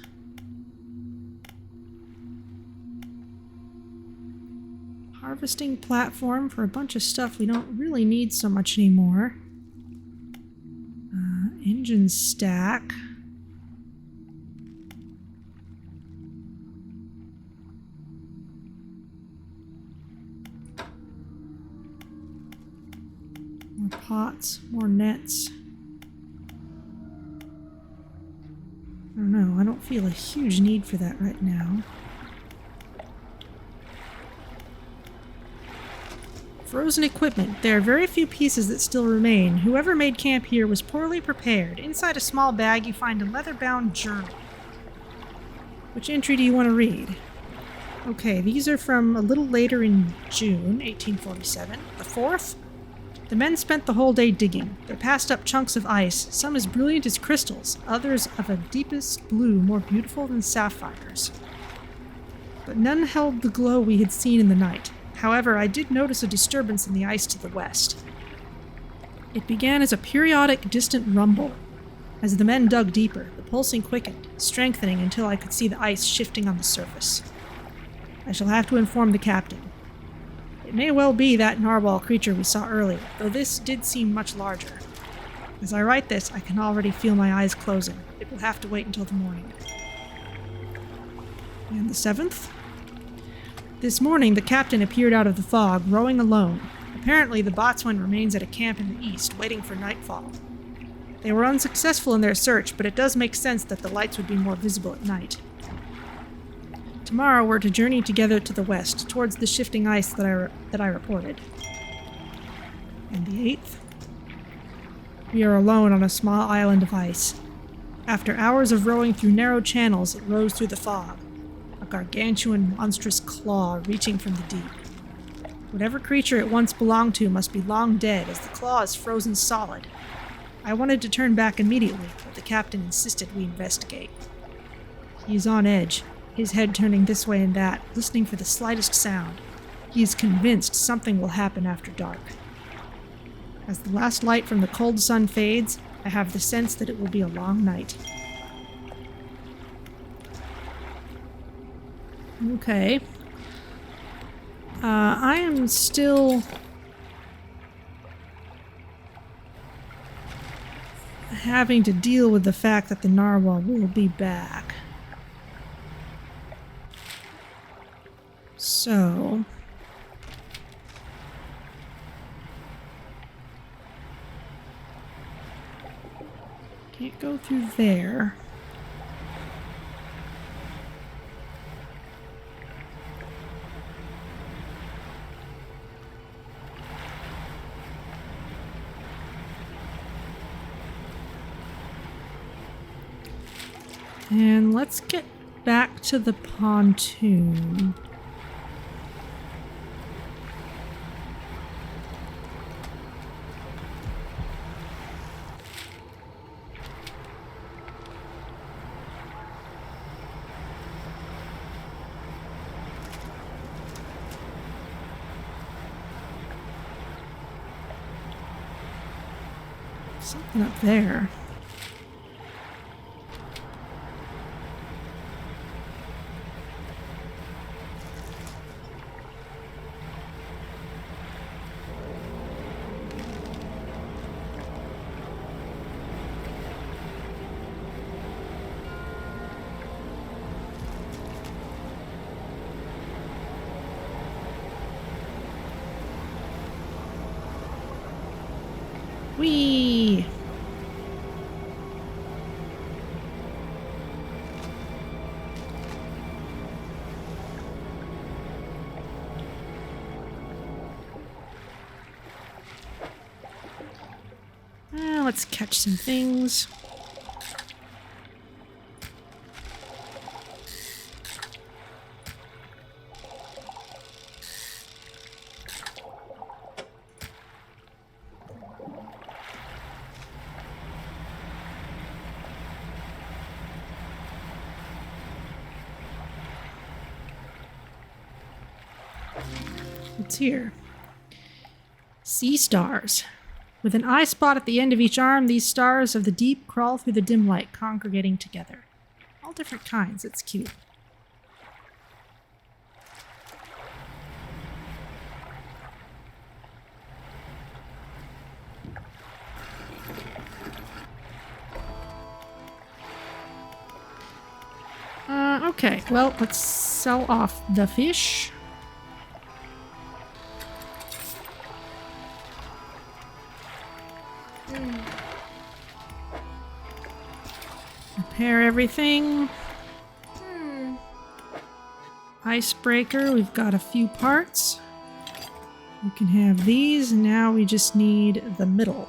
Harvesting platform for a bunch of stuff we don't really need so much anymore. Engine stack. More pots, more nets. I don't know, I don't feel a huge need for that right now. Frozen equipment. There are very few pieces that still remain. Whoever made camp here was poorly prepared. Inside a small bag you find a leather-bound journal. Which entry do you want to read? Okay, these are from a little later in June, 1847. The 4th? The men spent the whole day digging. They passed up chunks of ice, some as brilliant as crystals, others of a deepest blue more beautiful than sapphires. But none held the glow we had seen in the night. However, I did notice a disturbance in the ice to the west. It began as a periodic, distant rumble. As the men dug deeper, the pulsing quickened, strengthening until I could see the ice shifting on the surface. I shall have to inform the captain. It may well be that narwhal creature we saw earlier, though this did seem much larger. As I write this, I can already feel my eyes closing. It will have to wait until the morning. And the 7th? This morning, the captain appeared out of the fog, rowing alone. Apparently, the boatswain remains at a camp in the east, waiting for nightfall. They were unsuccessful in their search, but it does make sense that the lights would be more visible at night. Tomorrow, we're to journey together to the west, towards the shifting ice that I reported. And the 8th? We are alone on a small island of ice. After hours of rowing through narrow channels, it rose through the fog. A gargantuan, monstrous claw reaching from the deep. Whatever creature it once belonged to must be long dead, as the claw is frozen solid. I wanted to turn back immediately, but the captain insisted we investigate. He is on edge, his head turning this way and that, listening for the slightest sound. He is convinced something will happen after dark. As the last light from the cold sun fades, I have the sense that it will be a long night. Okay. I am still having to deal with the fact that the narwhal will be back. So... can't go through there. And let's get back to the pontoon. Something up there. Whee! Let's catch some things. What's here? Sea stars. With an eye spot at the end of each arm, these stars of the deep crawl through the dim light, congregating together. All different kinds. It's cute. Okay, well, let's sell off the fish. Repair everything. Icebreaker, we've got a few parts. We can have these, and now we just need the middle.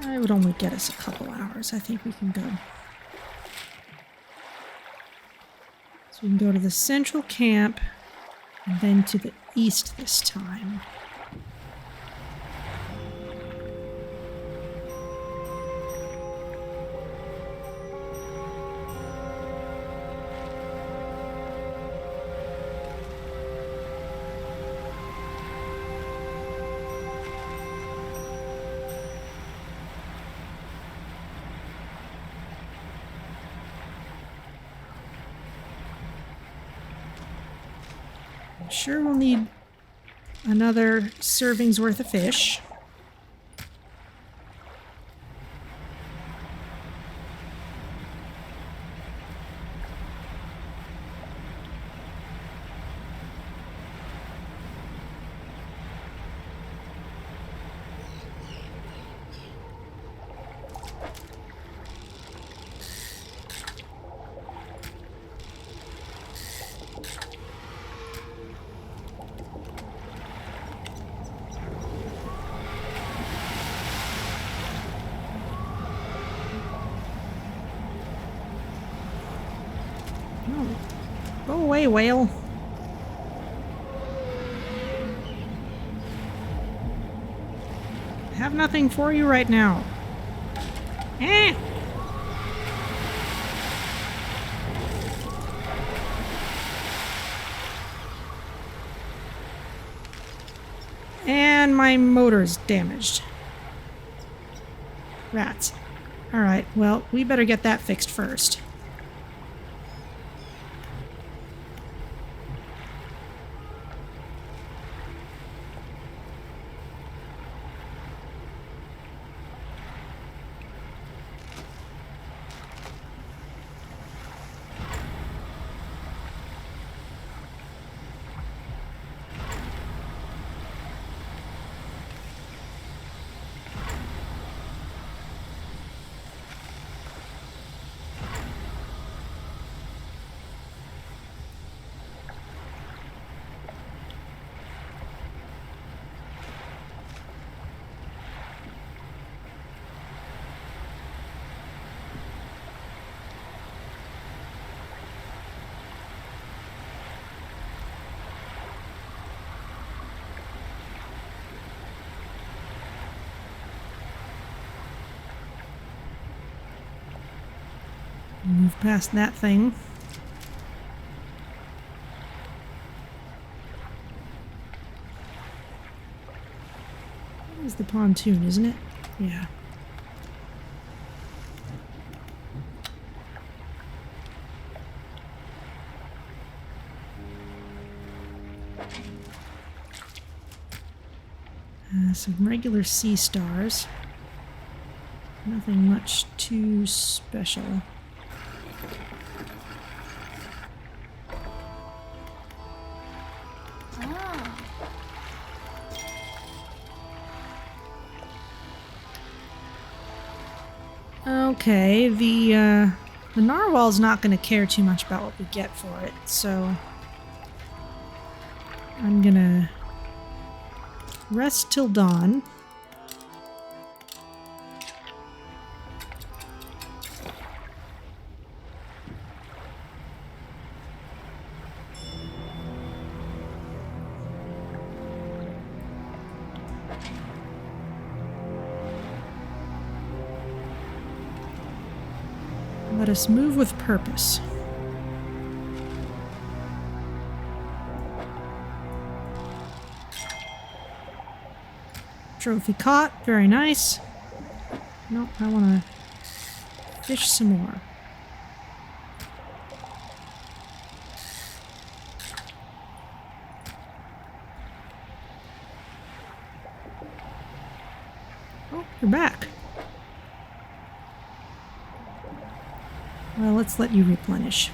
It would only get us a couple hours. I think we can go. So we can go to the central camp and then to the east this time. I'm sure we'll need another serving's worth of fish. Go away, whale. I have nothing for you right now. Eh! And my motor's damaged. Rats. Alright, well, we better get that fixed first. Move past that thing. That is the pontoon, isn't it? Yeah. Some regular sea stars. Nothing much too special. Okay, the narwhal's not going to care too much about what we get for it, so I'm gonna rest till dawn. Let us move with purpose. Trophy caught. Very nice. No, I want to fish some more. Oh, you're back. Well, let's let you replenish.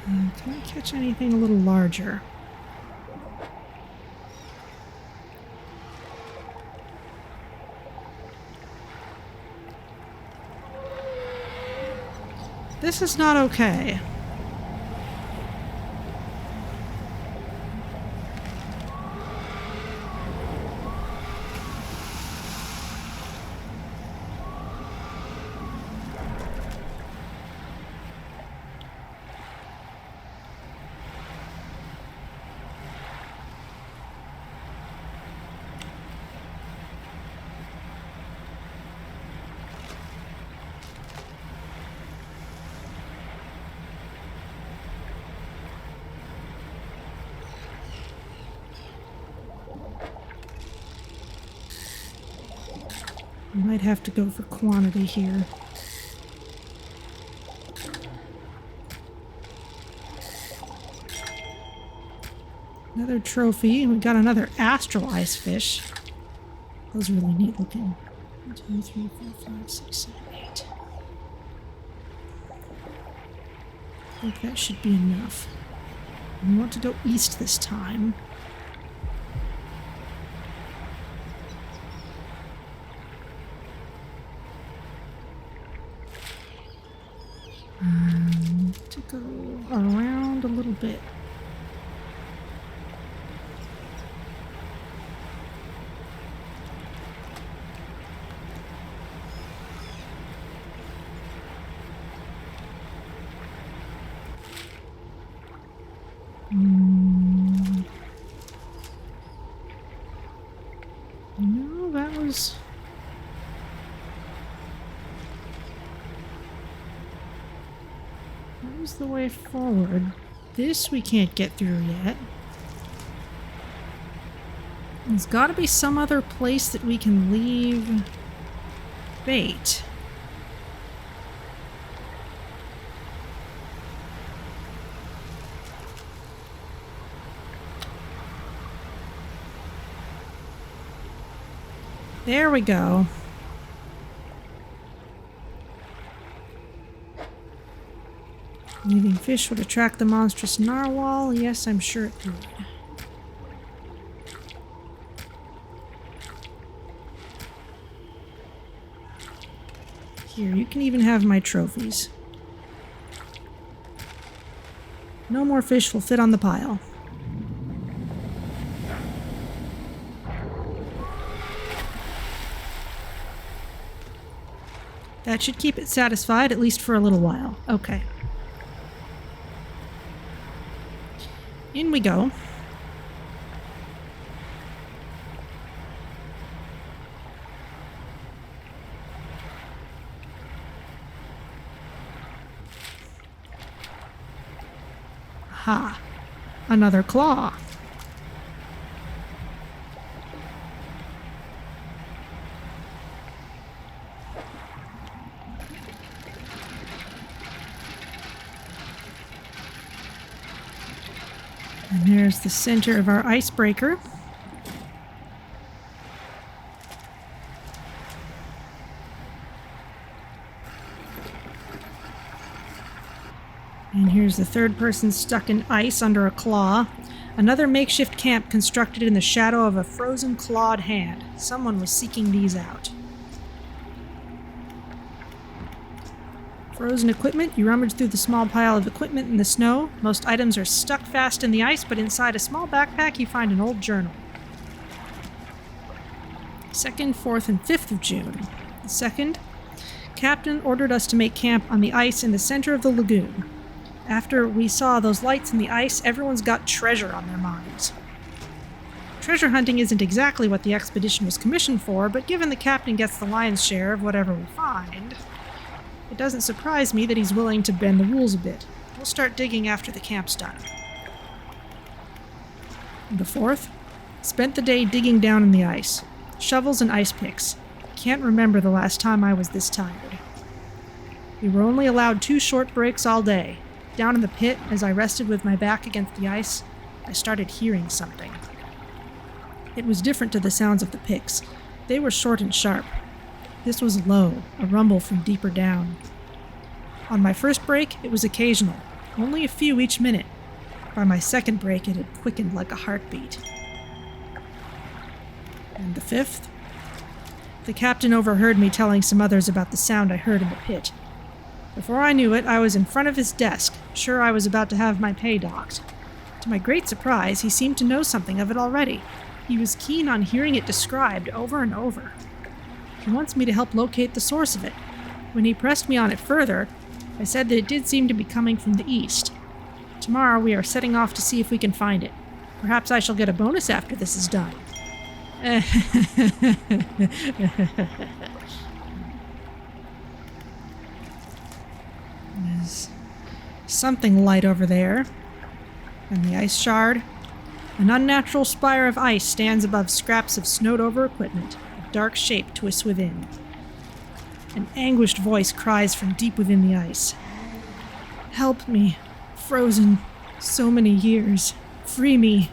Can I catch anything a little larger? This is not okay. We might have to go for quantity here. Another trophy. We got another Astral ice fish. Those are really neat looking. 1, 2, 3, 4, 5, 6, 7, 8. I think that should be enough. We want to go east this time. To go around a little bit. No, that was... That was the way forward. This we can't get through yet. There's got to be some other place that we can leave bait. There we go. Leaving fish would attract the monstrous narwhal. Yes, I'm sure it would. Here, you can even have my trophies. No more fish will fit on the pile. That should keep it satisfied, at least for a little while. Okay. In we go. Ha! Another claw. And there's the center of our icebreaker. And here's the third person stuck in ice under a claw. Another makeshift camp constructed in the shadow of a frozen clawed hand. Someone was seeking these out. Frozen equipment. You rummage through the small pile of equipment in the snow. Most items are stuck fast in the ice, but inside a small backpack you find an old journal. 2nd, 4th, and 5th of June. The 2nd, Captain ordered us to make camp on the ice in the center of the lagoon. After we saw those lights in the ice, everyone's got treasure on their minds. Treasure hunting isn't exactly what the expedition was commissioned for, but given the captain gets the lion's share of whatever we find, it doesn't surprise me that he's willing to bend the rules a bit. We'll start digging after the camp's done. The 4th, spent the day digging down in the ice. Shovels and ice picks. Can't remember the last time I was this tired. We were only allowed 2 short breaks all day. Down in the pit, as I rested with my back against the ice, I started hearing something. It was different to the sounds of the picks. They were short and sharp. This was low, a rumble from deeper down. On my first break, it was occasional, only a few each minute. By my second break, it had quickened like a heartbeat. And the 5th? The captain overheard me telling some others about the sound I heard in the pit. Before I knew it, I was in front of his desk, sure I was about to have my pay docked. To my great surprise, he seemed to know something of it already. He was keen on hearing it described over and over. He wants me to help locate the source of it. When he pressed me on it further, I said that it did seem to be coming from the east. Tomorrow we are setting off to see if we can find it. Perhaps I shall get a bonus after this is done. There's something light over there. And the ice shard. An unnatural spire of ice stands above scraps of snowed-over equipment. A dark shape twists within. An anguished voice cries from deep within the ice. Help me. Frozen. So many years. Free me.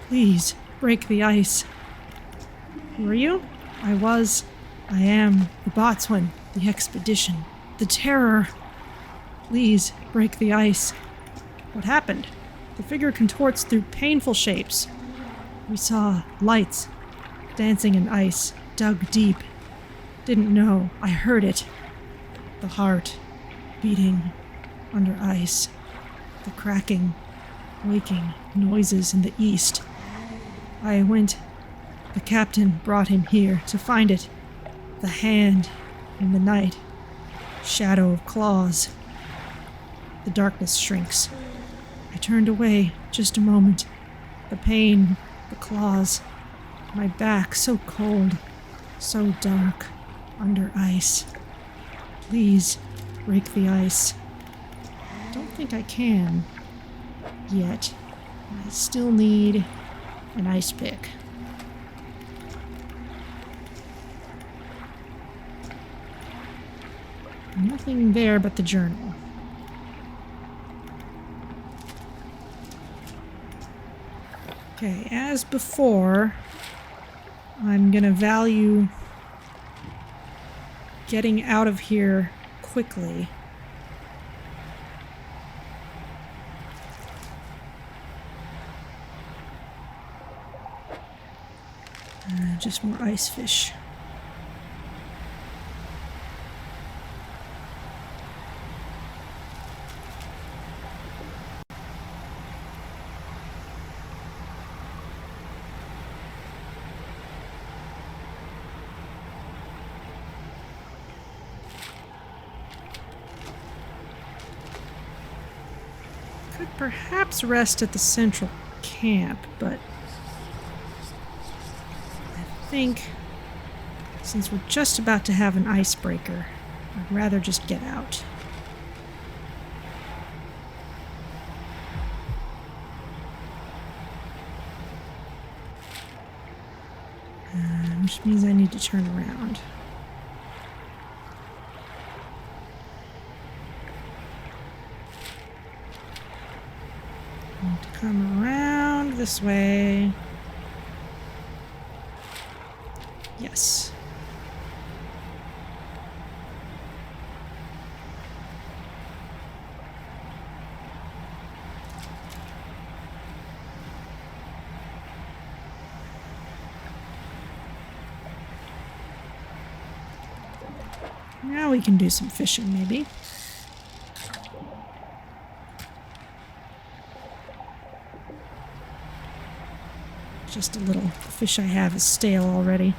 Please, break the ice. Who are you? I am the boatswain, the expedition, the terror. Please, break the ice. What happened? The figure contorts through painful shapes. We saw lights, dancing in ice, dug deep. Didn't know. I heard it. The heart, beating under ice. The cracking, waking noises in the east. I went. The captain brought him here to find it. The hand in the night. Shadow of claws. The darkness shrinks. I turned away just a moment. The pain, the claws. My back so cold, so dark, under ice. Please, break the ice. Don't think I can. Yet. I still need an ice pick. Nothing there but the journal. Okay, as before, I'm gonna value getting out of here quickly. Just more ice fish. Could perhaps rest at the central camp, but I think since we're just about to have an icebreaker, I'd rather just get out. Which means I need to turn around. I need to come around this way. Yes. Now we can do some fishing, maybe. Just a little. The fish I have is stale already.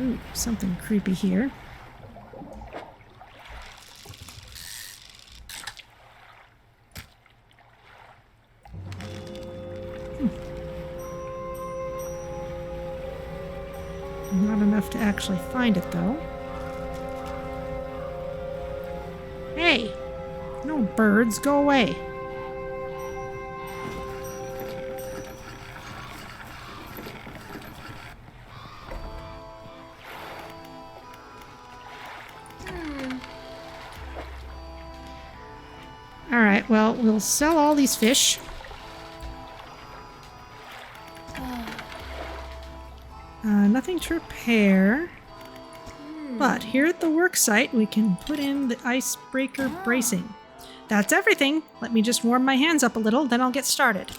Ooh, something creepy here. Not enough to actually find it, though. Hey! No birds, go away! Alright, well, we'll sell all these fish. Nothing to repair. But here at the worksite, we can put in the icebreaker bracing. That's everything. Let me just warm my hands up a little, then I'll get started.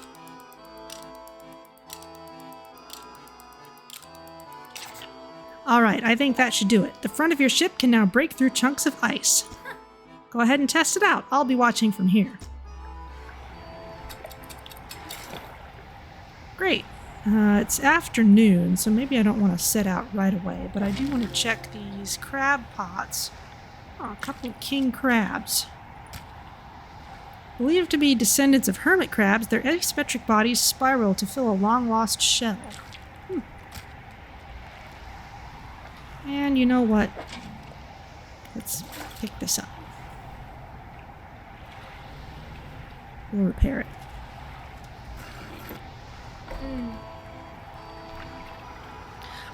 Alright, I think that should do it. The front of your ship can now break through chunks of ice. Go ahead and test it out. I'll be watching from here. Great. It's afternoon, so maybe I don't want to set out right away, but I do want to check these crab pots. Oh, a couple of king crabs. Believed to be descendants of hermit crabs, their asymmetric bodies spiral to fill a long-lost shell. And you know what? Let's pick this up. We'll repair it.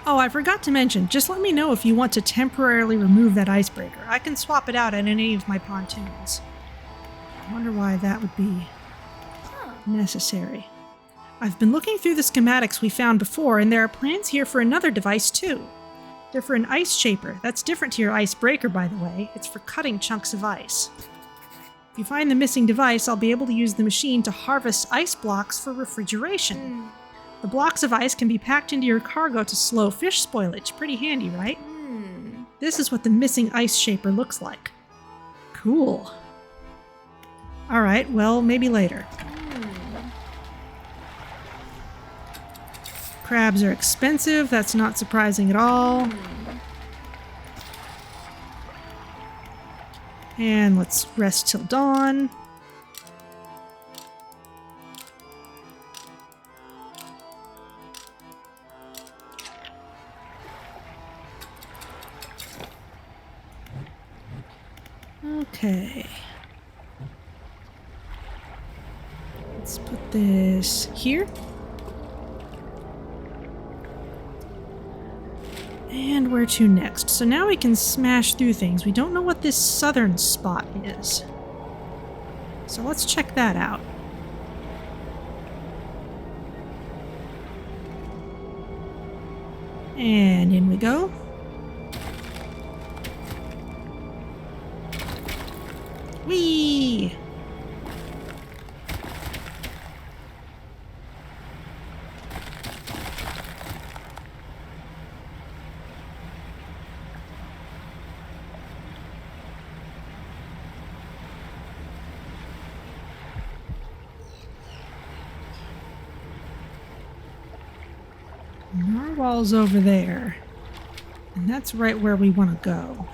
Oh, I forgot to mention, just let me know if you want to temporarily remove that icebreaker. I can swap it out at any of my pontoons. I wonder why that would be necessary. I've been looking through the schematics we found before, and there are plans here for another device too. They're for an ice shaper. That's different to your icebreaker, by the way. It's for cutting chunks of ice. If you find the missing device, I'll be able to use the machine to harvest ice blocks for refrigeration. The blocks of ice can be packed into your cargo to slow fish spoilage. Pretty handy, right? This is what the missing ice shaper looks like. Cool. Alright, well, maybe later. Crabs are expensive. That's not surprising at all. And let's rest till dawn. Okay. Let's put this here. And where to next? So now we can smash through things. We don't know what this southern spot is. So let's check that out. And in we go. Whee! Narwhal's over there. And that's right where we want to go.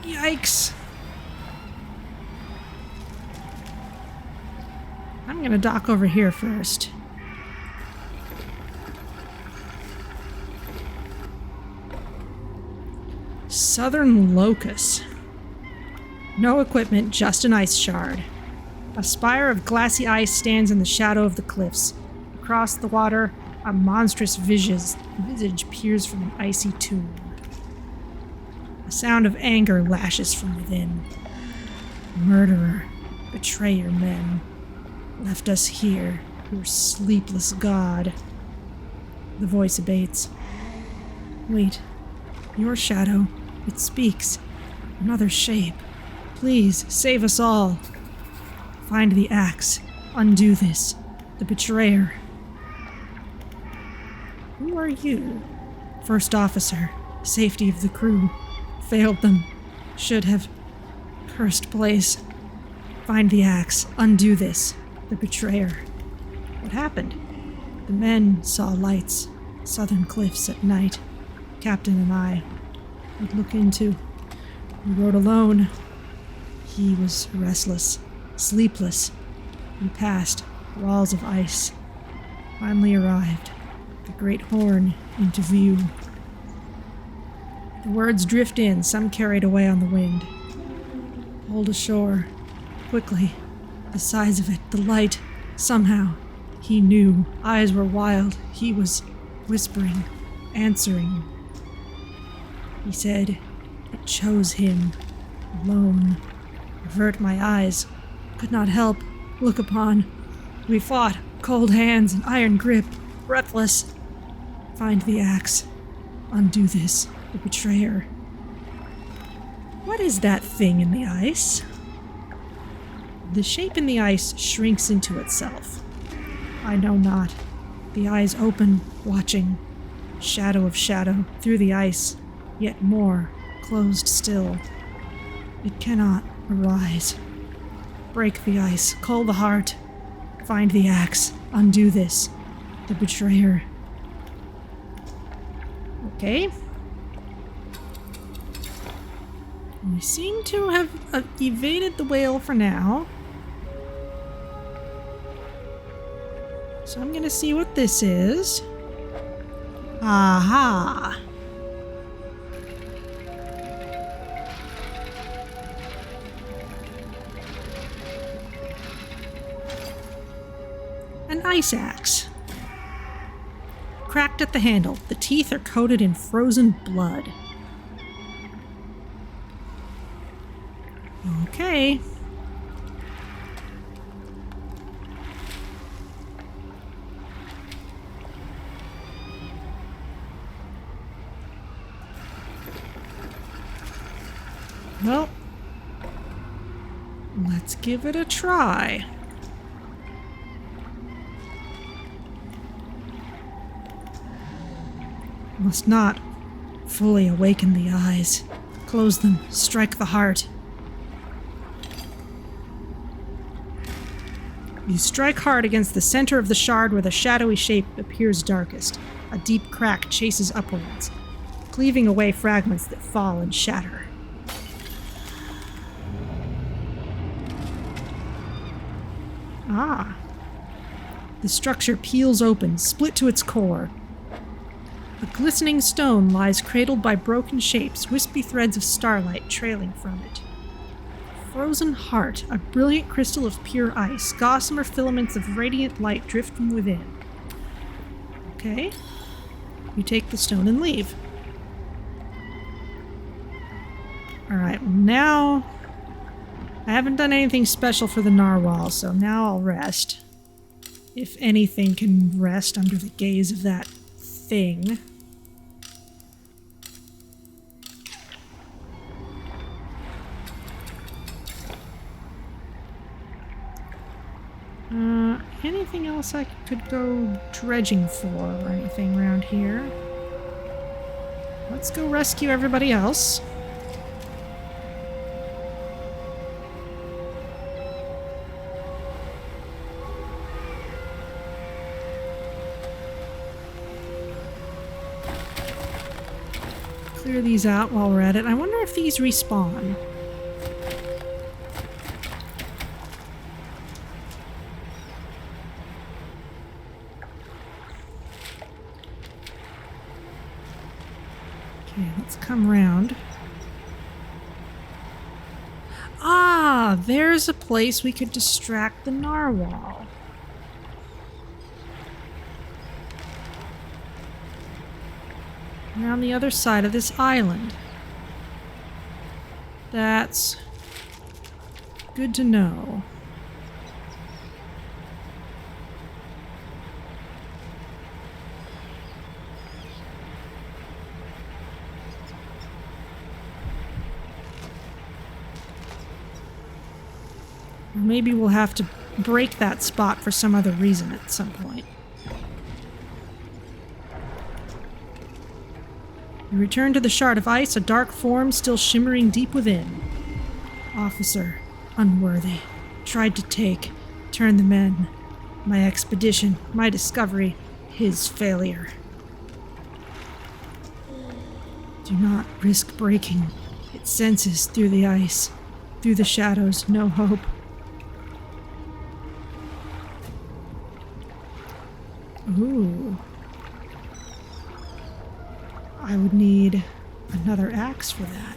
Yikes. I'm gonna dock over here first. Southern Locus. No equipment, just an ice shard. A spire of glassy ice stands in the shadow of the cliffs. Across the water, a monstrous visage peers from an icy tomb. A sound of anger lashes from within. Murderer, betrayer men, left us here, your sleepless god. The voice abates. Wait, your shadow, it speaks. Another shape. Please, save us all. Find the axe. Undo this. The betrayer. Who are you? First officer. Safety of the crew. Failed them. Should have. Cursed place. Find the axe. Undo this. The betrayer. What happened? The men saw lights. Southern cliffs at night. Captain and I would look into. We rode alone. He was restless. Sleepless. We passed walls of ice. Finally arrived. The great horn into view. The words drift in, some carried away on the wind. Pulled ashore. Quickly. The size of it, the light. Somehow. He knew. Eyes were wild. He was whispering. Answering. He said, it chose him. Alone. Avert my eyes. Could not help. Look upon. We fought. Cold hands, an iron grip. Breathless. Find the axe. Undo this. The betrayer. What is that thing in the ice? The shape in the ice shrinks into itself. I know not. The eyes open, watching. Shadow of shadow, through the ice, yet more, closed still. It cannot arise. Break the ice, cull the heart. Find the axe, undo this. The betrayer. Okay. We seem to have evaded the whale for now. So I'm gonna see what this is. Aha! An ice axe. Cracked at the handle, the teeth are coated in frozen blood. Okay. Well, let's give it a try. Must not fully awaken the eyes. Close them, strike the heart. You strike hard against the center of the shard where the shadowy shape appears darkest. A deep crack chases upwards, cleaving away fragments that fall and shatter. Ah. The structure peels open, split to its core. A glistening stone lies cradled by broken shapes, wispy threads of starlight trailing from it. Frozen heart, a brilliant crystal of pure ice. Gossamer filaments of radiant light drift from within. Okay. You take the stone and leave. Alright, well now... I haven't done anything special for the Narwhal, so now I'll rest. If anything can rest under the gaze of that thing. Anything else I could go dredging for or anything around here? Let's go rescue everybody else. Clear these out while we're at it. I wonder if these respawn. Okay, let's come round. Ah, there's a place we could distract the Narwhal. Around the other side of this island. That's good to know. Or maybe we'll have to break that spot for some other reason at some point. You return to the shard of ice, a dark form still shimmering deep within. Officer, unworthy, tried to take, turn the men. My expedition, my discovery, his failure. Do not risk breaking. It senses through the ice, through the shadows, no hope. Ooh. I would need another axe for that.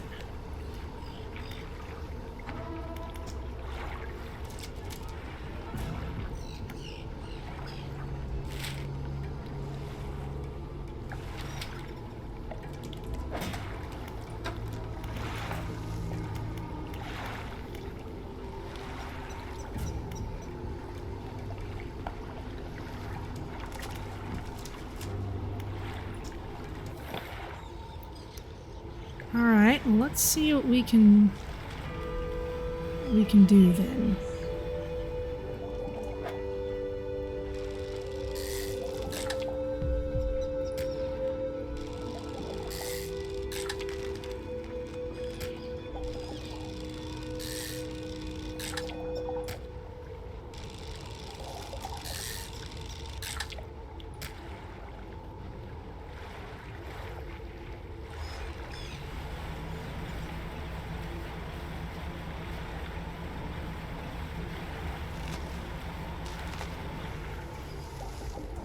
Alright, well, let's see what we can do then.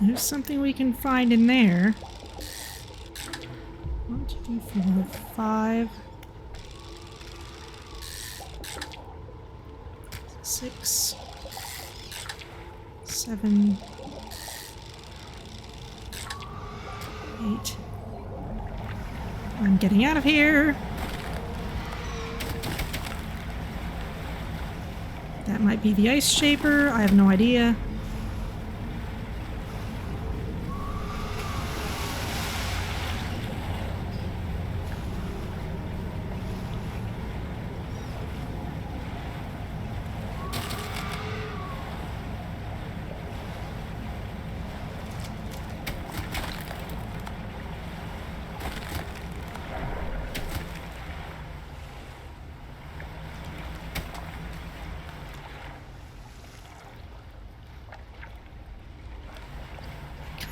There's something we can find in there. 1, 2, 3, 4, 5. 6. 7. 8. I'm getting out of here. That might be the ice shaper. I have no idea.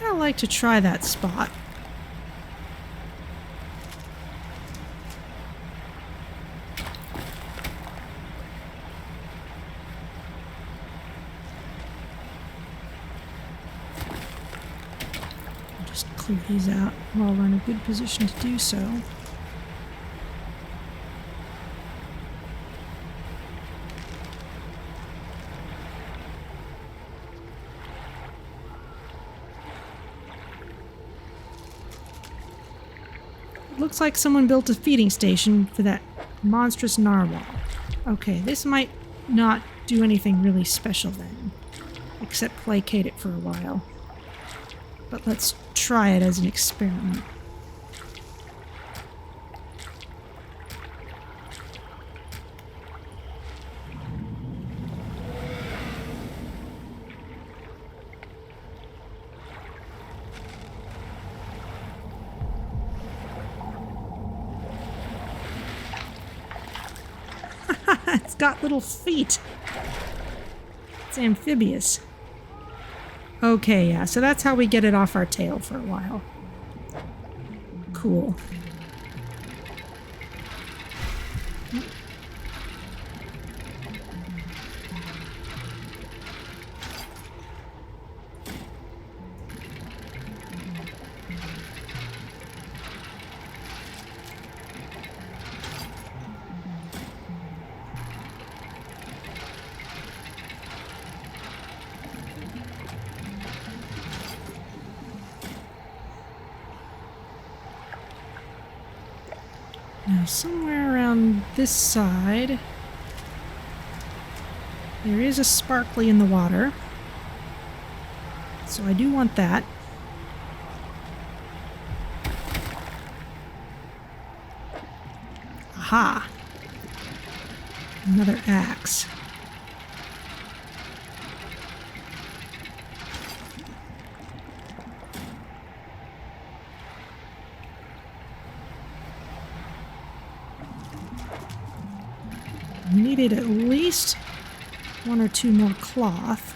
I'd like to try that spot. I'll just clear these out while we're in a good position to do so. Looks like someone built a feeding station for that monstrous narwhal. Okay, this might not do anything really special then, except placate it for a while. But let's try it as an experiment. It's got little feet. It's amphibious. Okay, yeah, so that's how we get it off our tail for a while. Cool. Now, somewhere around this side, there is a sparkly in the water. So I do want that. Aha! Another axe. We needed at least 1 or 2 more cloth.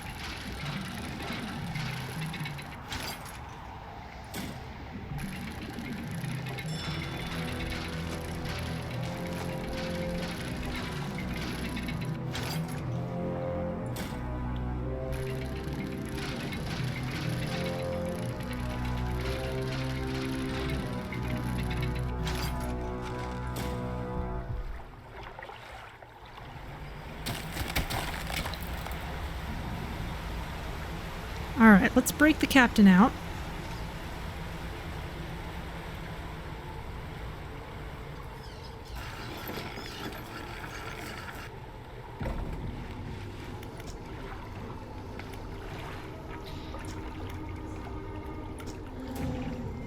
Alright, let's break the captain out.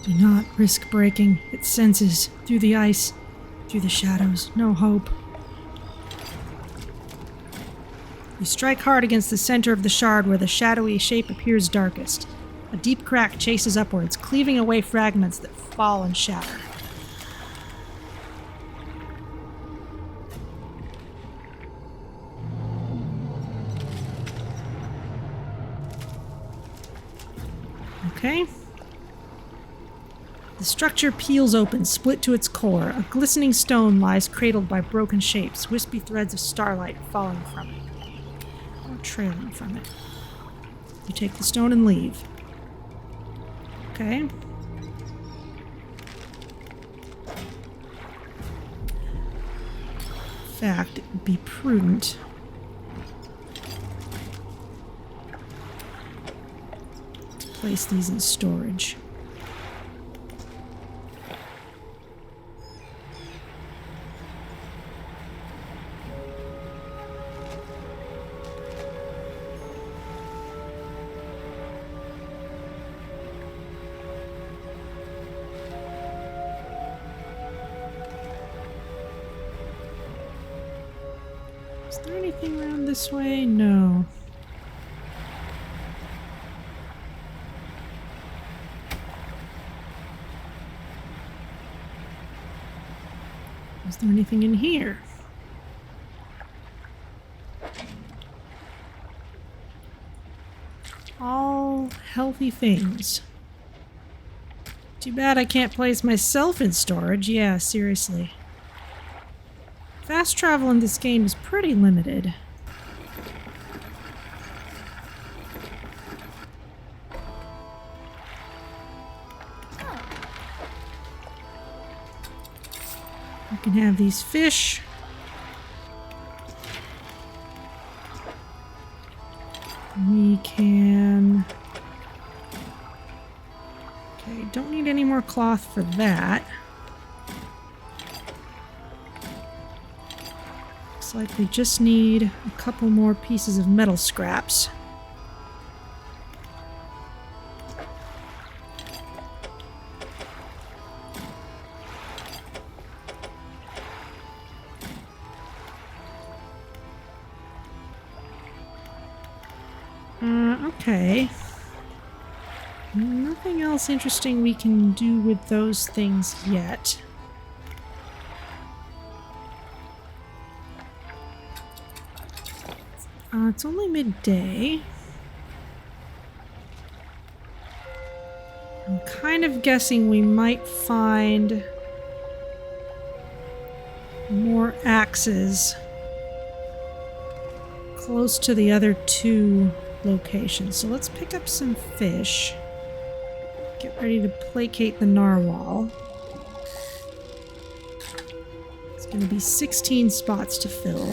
Do not risk breaking. It senses through the ice, through the shadows. No hope. You strike hard against the center of the shard where the shadowy shape appears darkest. A deep crack chases upwards, cleaving away fragments that fall and shatter. Okay. The structure peels open, split to its core. A glistening stone lies cradled by broken shapes, wispy threads of starlight falling from it. Trailing from it. You take the stone and leave. Okay. In fact, it would be prudent to place these in storage. Is there anything around this way? No. Is there anything in here? All healthy things. Too bad I can't place myself in storage. Yeah, seriously. Fast travel in this game is pretty limited. We can have these fish. We can... Okay, don't need any more cloth for that. Looks like we just need a couple more pieces of metal scraps. Okay. Nothing else interesting we can do with those things yet. It's only midday. I'm kind of guessing we might find more axes close to the other two locations. So let's pick up some fish. Get ready to placate the narwhal. It's going to be 16 spots to fill.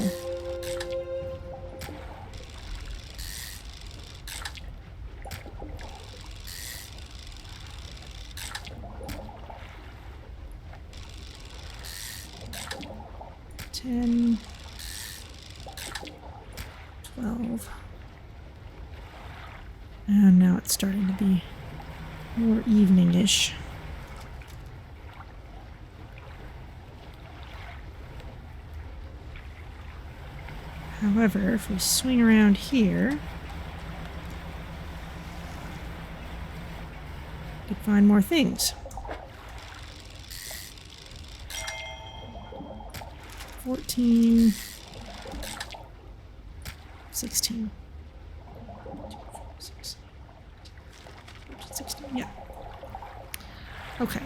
And now it's starting to be more evening-ish. However, if we swing around here, we could find more things. 14, 16. 16, yeah. Okay.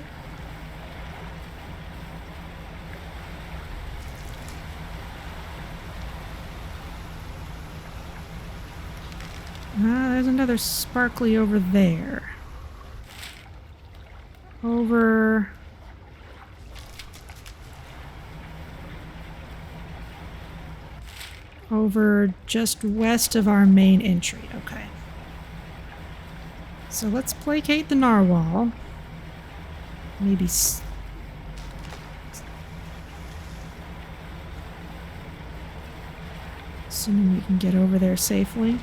There's another sparkly over there. Over just west of our main entry. Okay. So let's placate the narwhal. Maybe assuming we can get over there safely.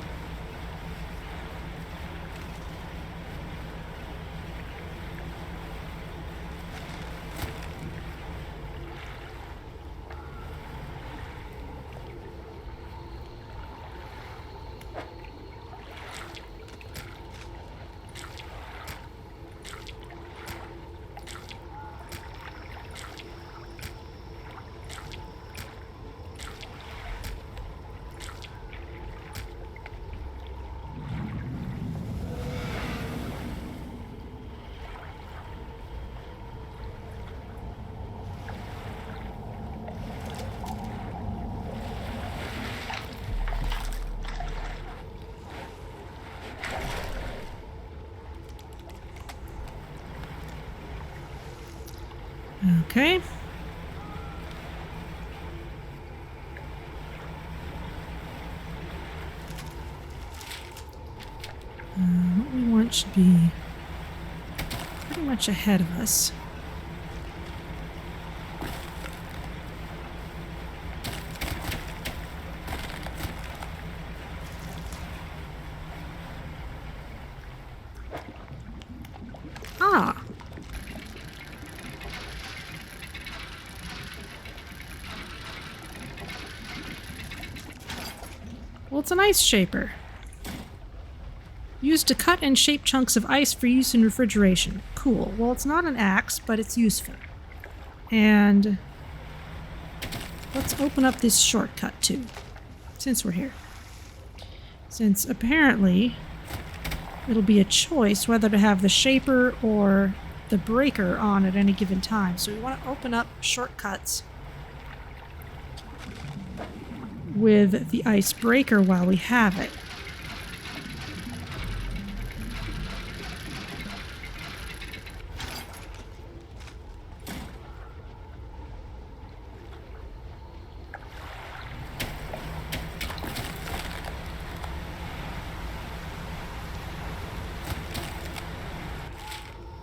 Okay. What we want should be pretty much ahead of us. Ah. Well, it's an ice shaper. Used to cut and shape chunks of ice for use in refrigeration. Cool. Well, it's not an axe, but it's useful. And let's open up this shortcut too, since we're here. Since apparently it'll be a choice whether to have the shaper or the breaker on at any given time. So we want to open up shortcuts with the icebreaker while we have it.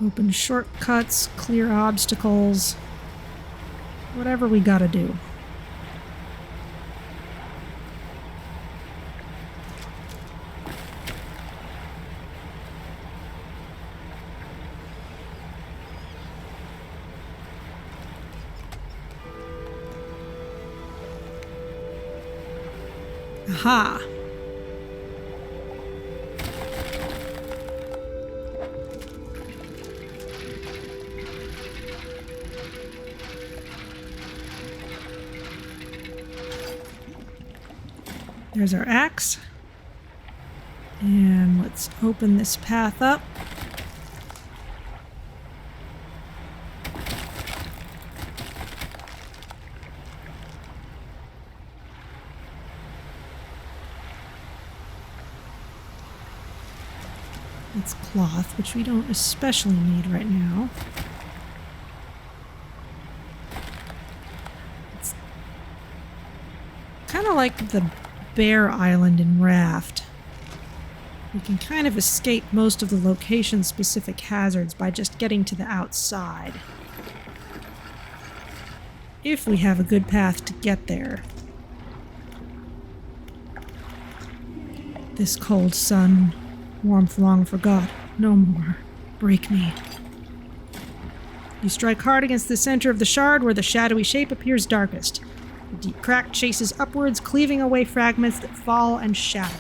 Open shortcuts, clear obstacles, whatever we gotta do. Aha! There's our axe. And let's open this path up. It's cloth, which we don't especially need right now. It's kind of like the Bear Island in Raft. We can kind of escape most of the location-specific hazards by just getting to the outside. If we have a good path to get there. This cold sun, warmth long forgot, no more. Break me. You strike hard against the center of the shard where the shadowy shape appears darkest. The deep crack chases upwards, cleaving away fragments that fall and shatter.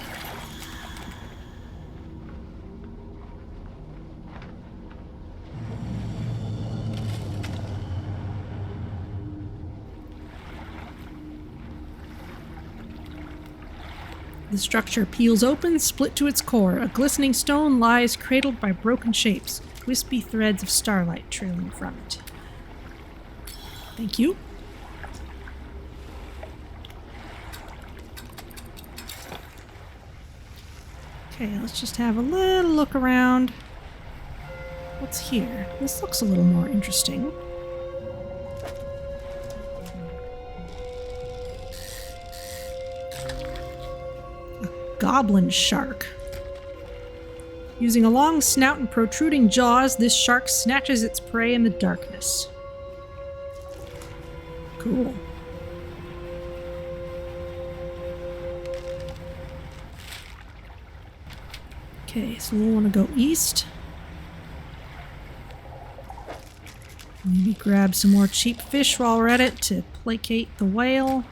The structure peels open, split to its core. A glistening stone lies cradled by broken shapes, wispy threads of starlight trailing from it. Thank you. Okay, let's just have a little look around. What's here? This looks a little more interesting. A goblin shark. Using a long snout and protruding jaws, this shark snatches its prey in the darkness. Cool. Okay, so we'll want to go east. Maybe grab some more cheap fish while we're at it to placate the whale.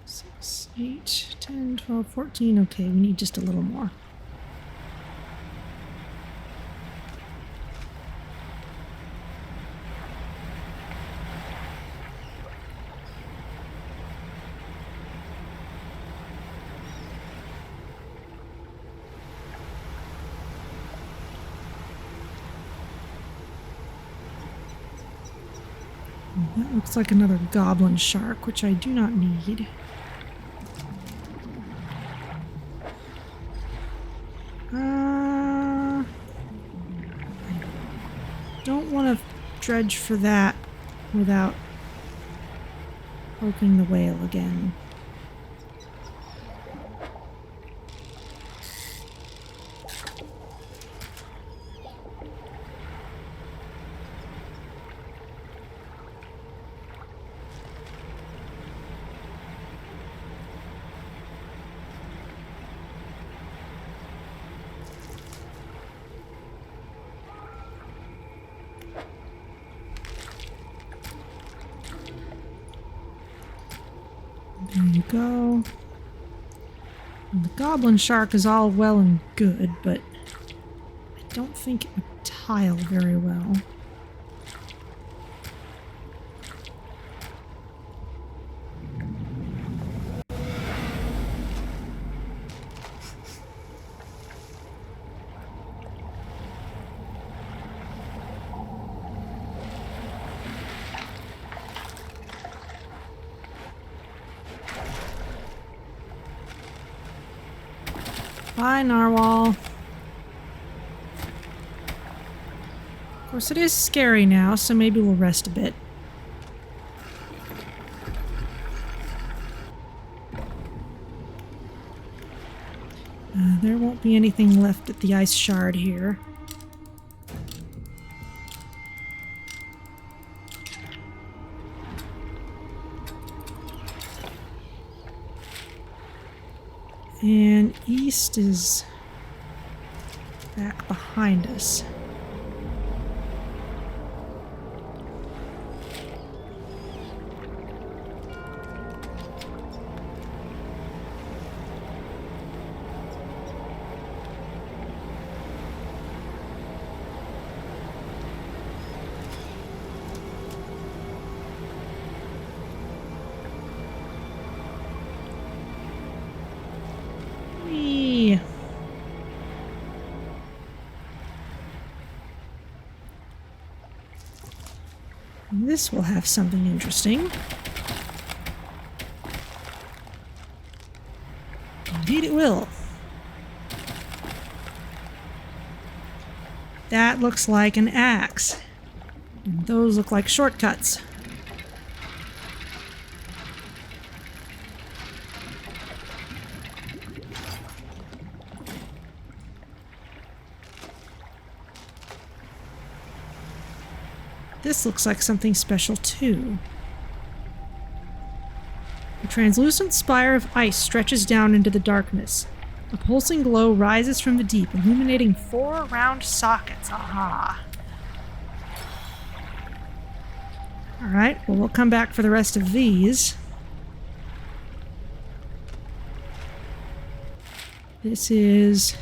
Six, 8, 10, 12, 14. Okay, we need just a little more. That looks like another goblin shark, which I do not need. I don't want to dredge for that without poking the whale again. There you go. And the goblin shark is all well and good, but I don't think it would tile very well. Bye, Narwhal. Of course, it is scary now, so maybe we'll rest a bit. There won't be anything left at the ice shard here. And east is back behind us. This will have something interesting. Indeed it will. That looks like an axe. And those look like shortcuts. This looks like something special too. A translucent spire of ice stretches down into the darkness. A pulsing glow rises from the deep, illuminating 4 round sockets. Aha! Alright, well, we'll come back for the rest of these. This is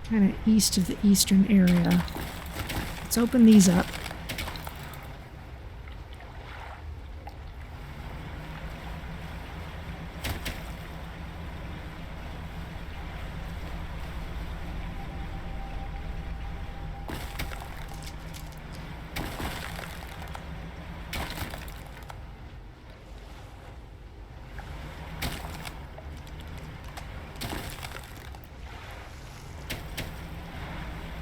kind of east of the eastern area. Let's open these up.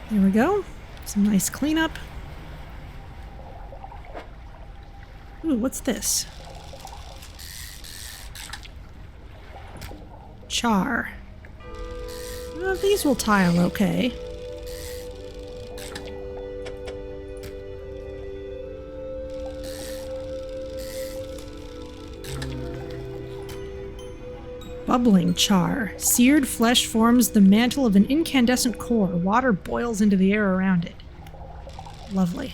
There we go. Some nice cleanup. Ooh, what's this? Char. Well, these will tile okay. Bubbling char. Seared flesh forms the mantle of an incandescent core. Water boils into the air around it. Lovely.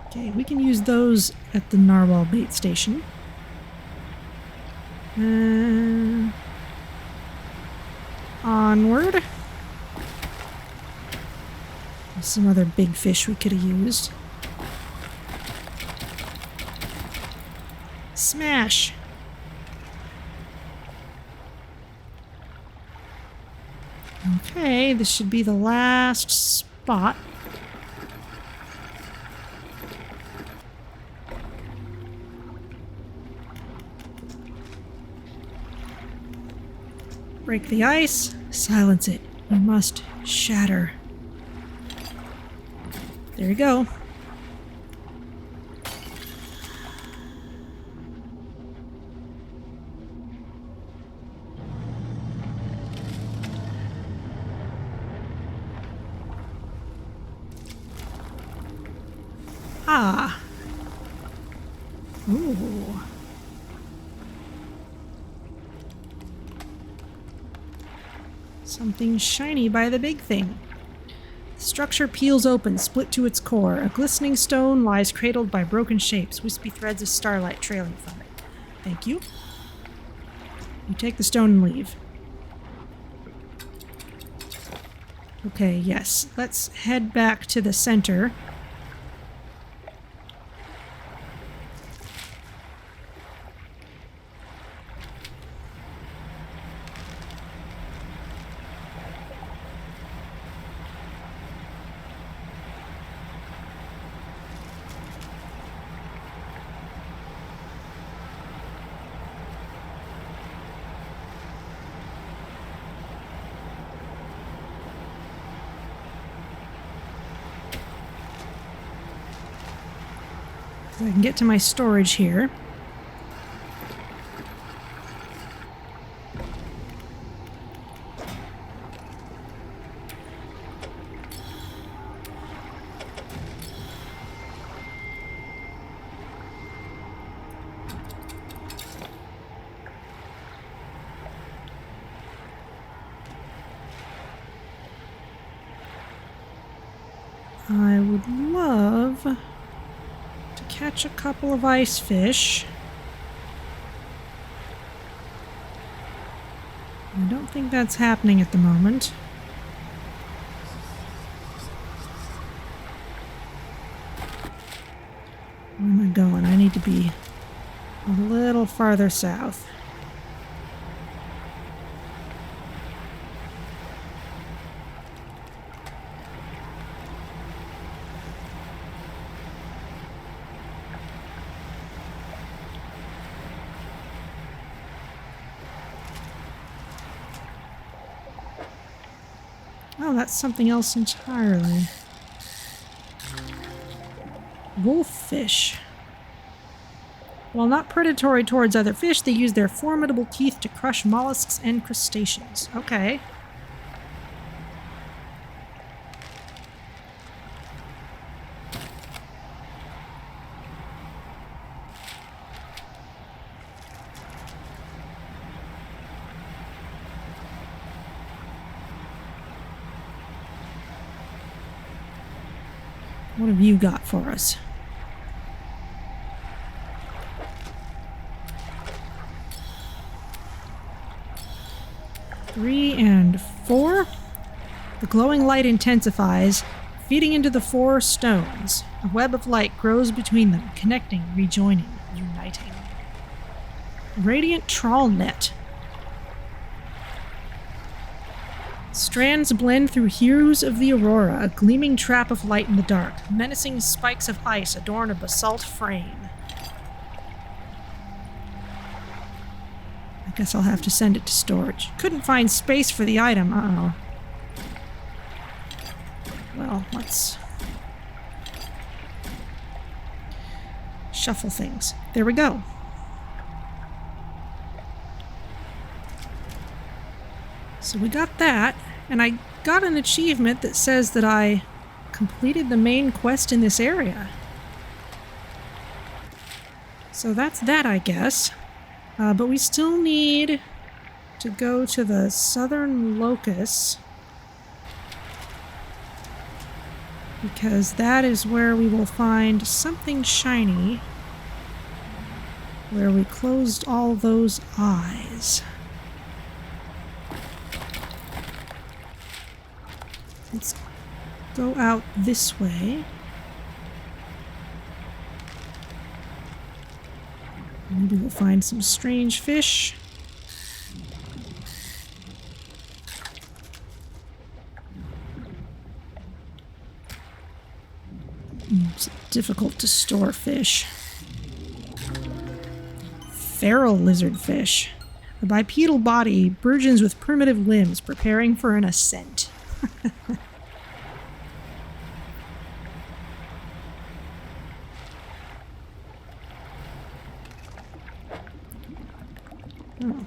Okay, we can use those at the Narwhal bait station. Onward. There's some other big fish we could have used. Smash! Okay, this should be the last spot. Break the ice. Silence it. We must shatter. There you go. Ah. Ooh. Something shiny by the big thing. The structure peels open, split to its core. A glistening stone lies cradled by broken shapes, wispy threads of starlight trailing from it. Thank you. You take the stone and leave. Okay, yes. Let's head back to the center. So I can get to my storage here. I would love to catch a couple of ice fish. I don't think that's happening at the moment. Where am I going? I need to be a little farther south. Oh, that's something else entirely. Wolffish. While not predatory towards other fish, they use their formidable teeth to crush mollusks and crustaceans. Okay. What have you got for us? Three and four. The glowing light intensifies, feeding into the four stones. A web of light grows between them, connecting, rejoining, uniting. Radiant trawl net. Strands blend through hues of the aurora, a gleaming trap of light in the dark. Menacing spikes of ice adorn a basalt frame. I guess I'll have to send it to storage. Couldn't find space for the item. Uh-oh. Well, let's shuffle things. There we go. So we got that, and I got an achievement that says that I completed the main quest in this area. So that's that, I guess. But we still need to go to the southern Locus, because that is where we will find something shiny, where we closed all those eyes. Let's go out this way. Maybe we'll find some strange fish. It's difficult to store fish. Feral lizardfish. A bipedal body, burgeons with primitive limbs, preparing for an ascent. Oh,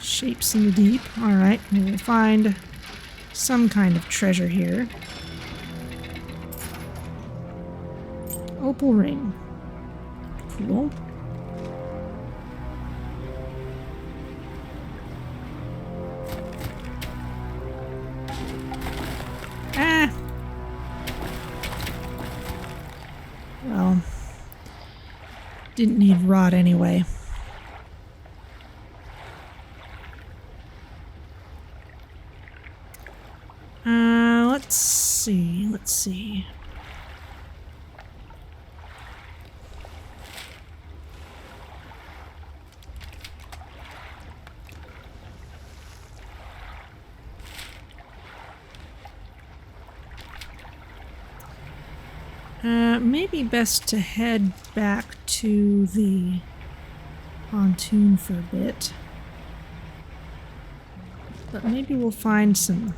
shapes in the deep. Alright, maybe we'll find some kind of treasure here. Opal ring. Cool. Ah! Well, didn't need rod anyway. Let's see. Maybe best to head back to the pontoon for a bit. But maybe we'll find some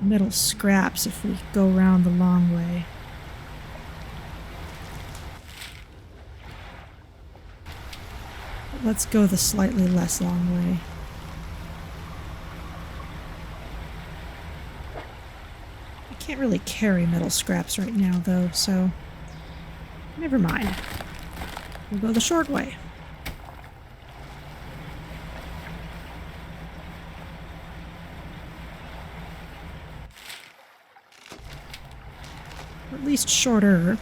metal scraps if we go around the long way. But let's go the slightly less long way. I can't really carry metal scraps right now, though, so never mind. We'll go the short way. Or at least shorter.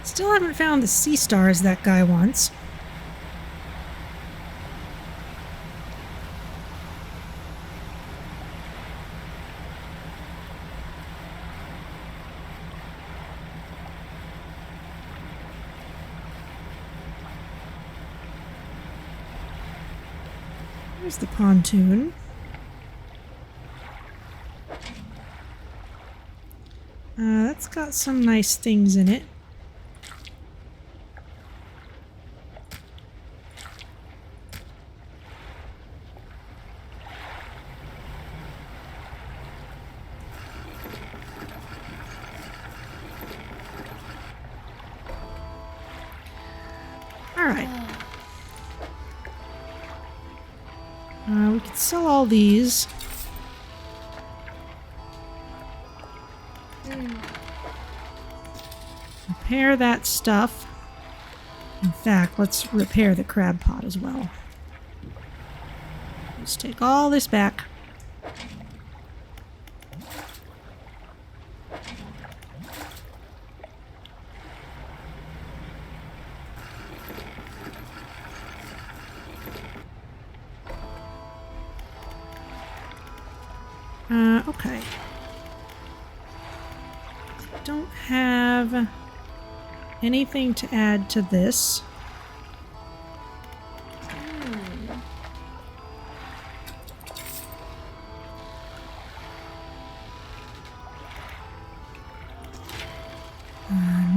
Still haven't found the sea stars that guy wants. Here's the pontoon. That's got some nice things in it. Alright. We could sell all these. Repair that stuff. In fact, let's repair the crab pot as well. Let's take all this back. Okay. Don't have anything to add to this.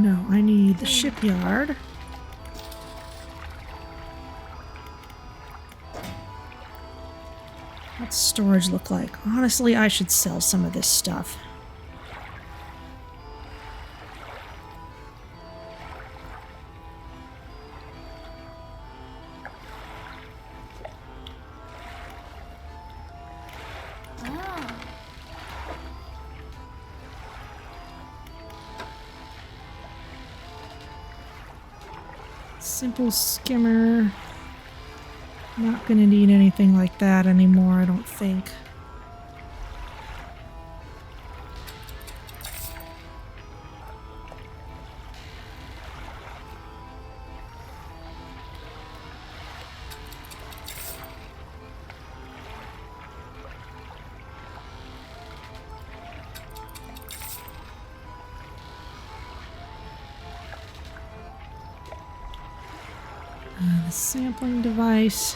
No, I need the shipyard. What's storage look like? Honestly, I should sell some of this stuff. Simple skimmer. Not gonna need anything like that anymore, I don't think. A sampling device.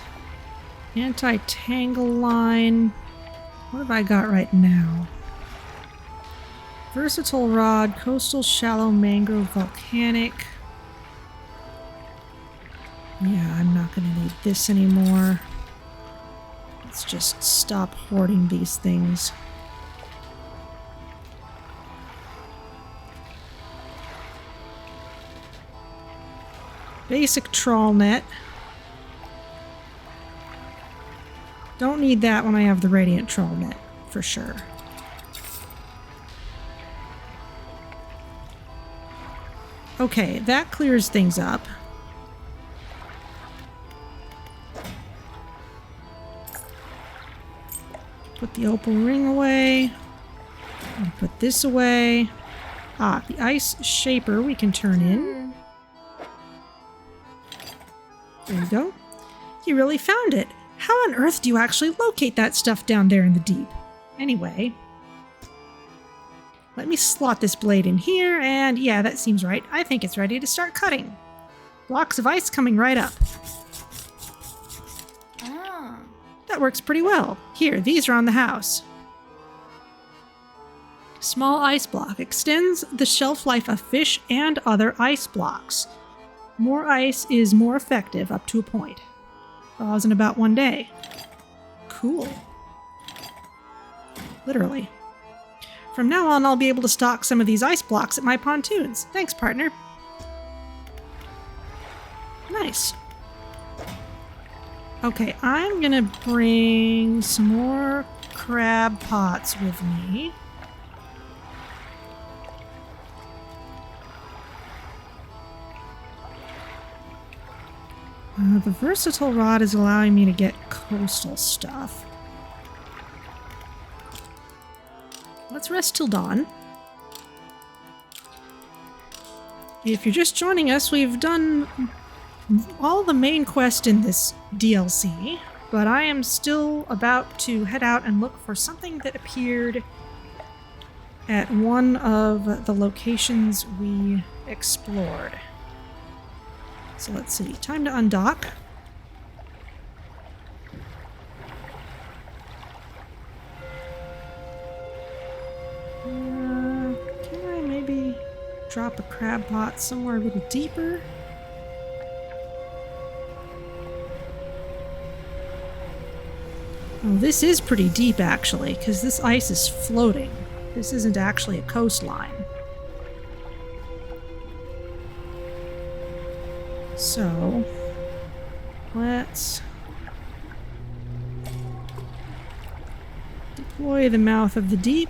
Anti-tangle line. What have I got right now? Versatile rod, coastal shallow mangrove volcanic. Yeah, I'm not going to need this anymore. Let's just stop hoarding these things. Basic trawl net. Don't need that when I have the radiant trawl net, for sure. Okay, that clears things up. Put the opal ring away. And put this away. Ah, the ice shaper we can turn in. There you go. You really found it. How on earth do you actually locate that stuff down there in the deep? Anyway. Let me slot this blade in here, and yeah, that seems right. I think it's ready to start cutting. Blocks of ice coming right up. Ah. That works pretty well. Here, these are on the house. Small ice block extends the shelf life of fish and other ice blocks. More ice is more effective up to a point. Thaws in about 1 day. Cool. Literally. From now on, I'll be able to stock some of these ice blocks at my pontoons. Thanks, partner. Nice. Okay, I'm gonna bring some more crab pots with me. The versatile rod is allowing me to get coastal stuff. Let's rest till dawn. If you're just joining us, we've done all the main quest in this DLC, but I am still about to head out and look for something that appeared at one of the locations we explored. So let's see, time to undock. Can I maybe drop a crab pot somewhere a little deeper? Oh, this is pretty deep actually, because this ice is floating. This isn't actually a coastline. So, let's deploy the mouth of the deep,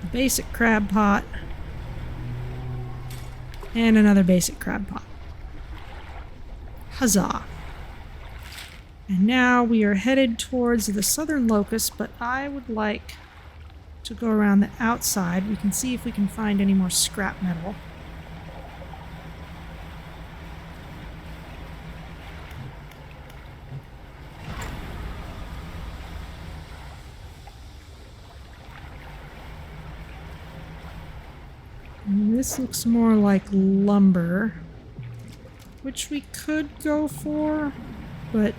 the basic crab pot, and another basic crab pot. Huzzah! And now we are headed towards the southern Locus, but I would like to go around the outside. We can see if we can find any more scrap metal. This looks more like lumber, which we could go for, but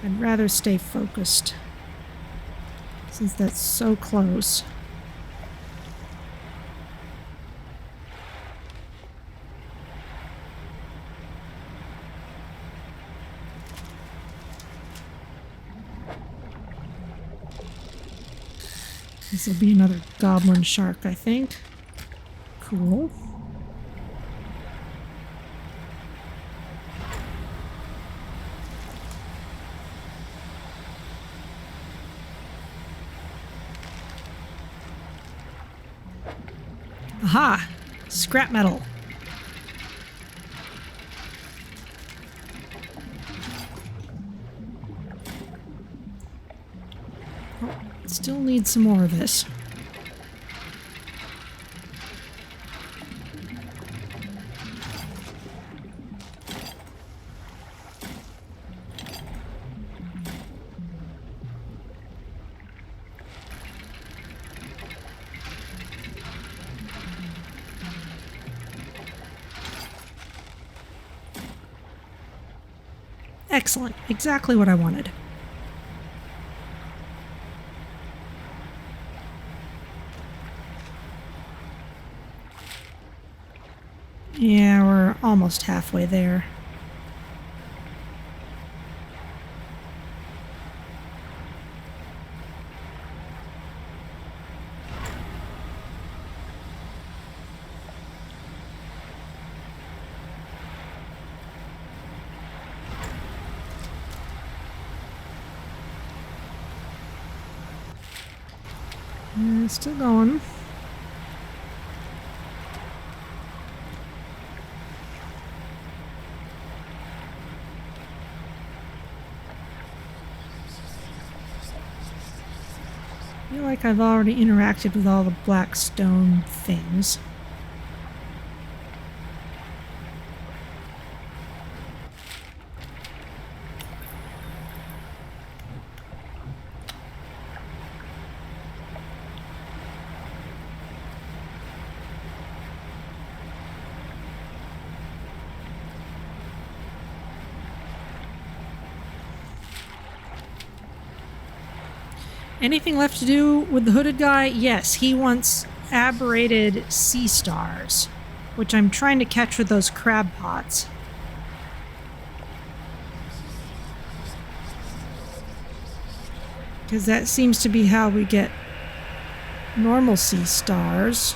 I'd rather stay focused since that's so close. This will be another goblin shark, I think. Cool. Aha! Scrap metal. Oh, still need some more of this. Excellent. Exactly what I wanted. Yeah, we're almost halfway there. Still going. I feel like I've already interacted with all the black stone things. Anything left to do with the hooded guy? Yes, he wants aberrated sea stars, which I'm trying to catch with those crab pots. Because that seems to be how we get normal sea stars.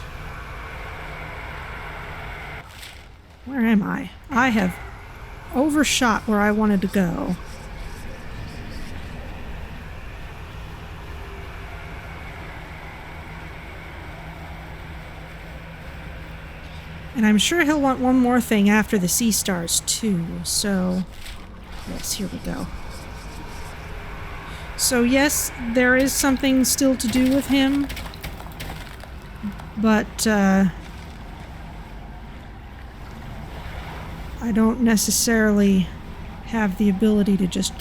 Where am I? I have overshot where I wanted to go. And I'm sure he'll want one more thing after the sea stars too, so yes, here we go. So yes, there is something still to do with him, but I don't necessarily have the ability to just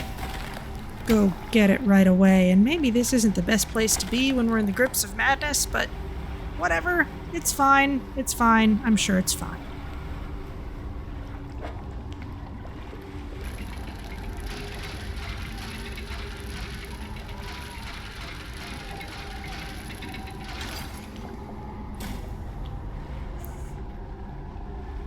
go get it right away, and maybe this isn't the best place to be when we're in the grips of madness, but whatever. It's fine. It's fine. I'm sure it's fine.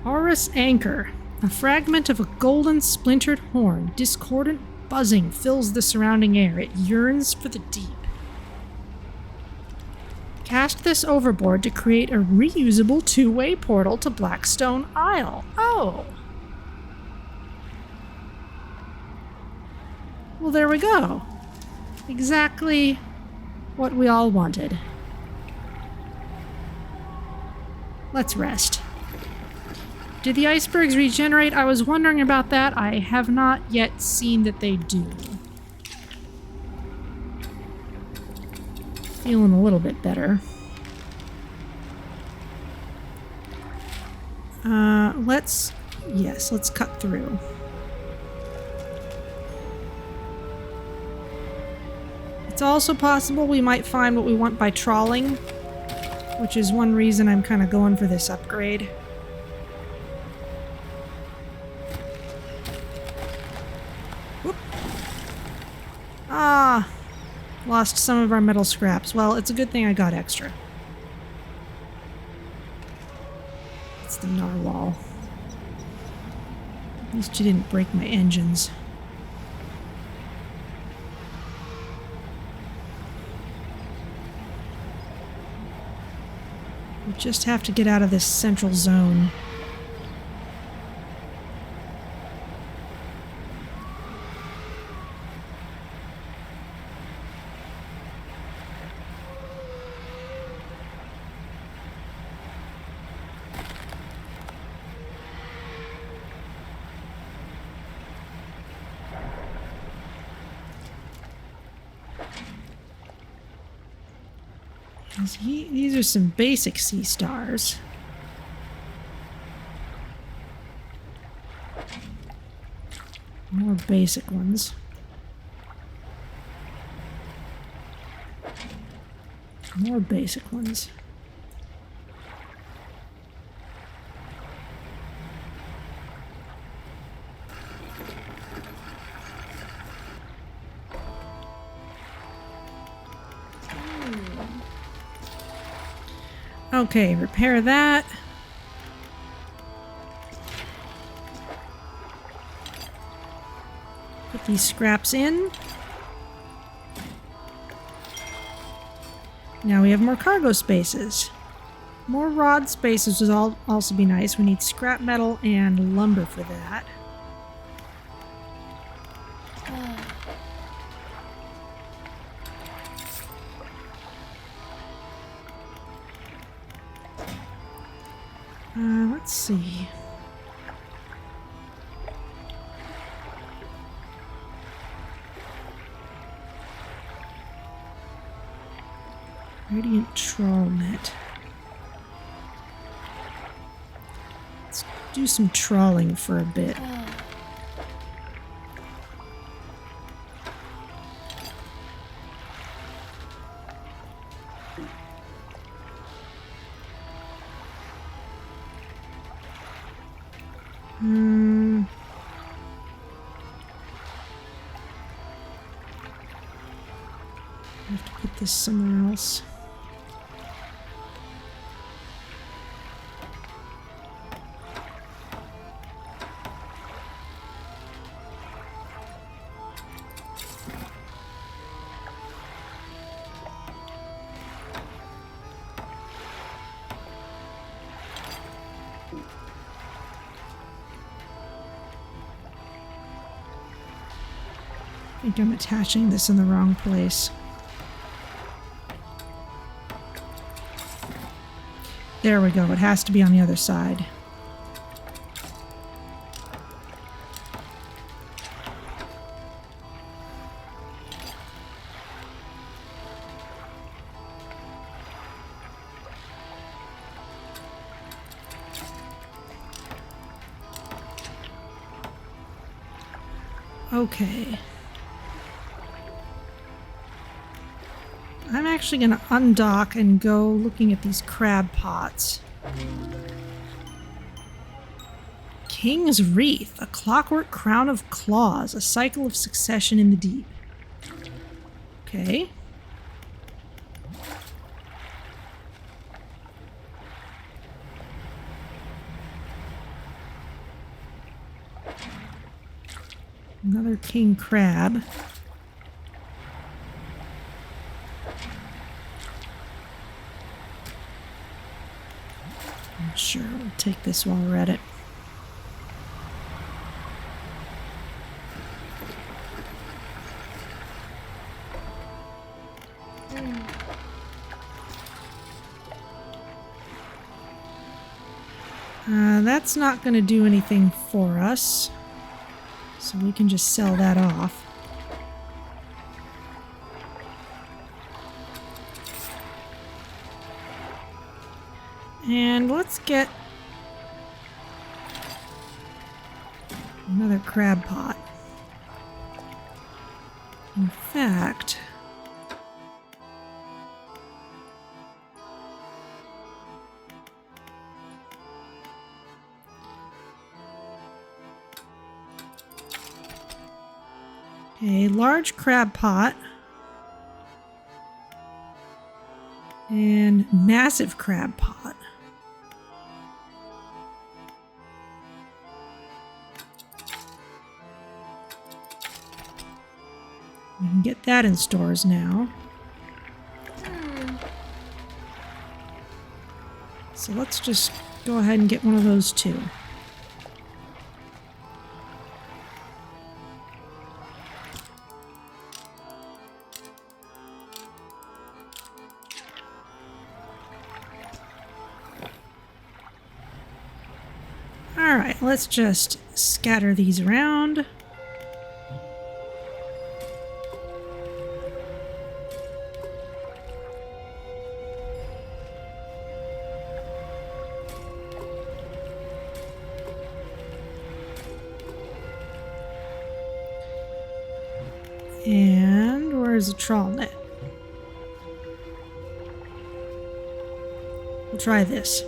Aurous Anchor. A fragment of a golden splintered horn. Discordant buzzing fills the surrounding air. It yearns for the deep. Cast this overboard to create a reusable two-way portal to Blackstone Isle. Oh! Well, there we go. Exactly what we all wanted. Let's rest. Did the icebergs regenerate? I was wondering about that. I have not yet seen that they do. Feeling a little bit better. Let's cut through. It's also possible we might find what we want by trawling, which is one reason I'm kind of going for this upgrade. Whoop. Ah! Lost some of our metal scraps. Well, it's a good thing I got extra. It's the Narwhal. At least you didn't break my engines. We just have to get out of this central zone. These are some basic sea stars. More basic ones. More basic ones. Okay, repair that. Put these scraps in. Now we have more cargo spaces. More rod spaces would also be nice. We need scrap metal and lumber for that. Let's see. Radiant trawl net. Let's do some trawling for a bit. I have to put this somewhere else. I think I'm attaching this in the wrong place. There we go. It has to be on the other side. Okay. I'm actually going to undock and go looking at these crab pots. King's Wreath, a clockwork crown of claws, a cycle of succession in the deep. Okay. Another king crab. Sure, we'll take this while we're at it. That's not going to do anything for us, so we can just sell that off. And let's get another crab pot. In fact, a large crab pot and massive crab pot. We can get that in stores now. So let's just go ahead and get one of those too. Alright, let's just scatter these around. And where's the trawl net? We'll try this.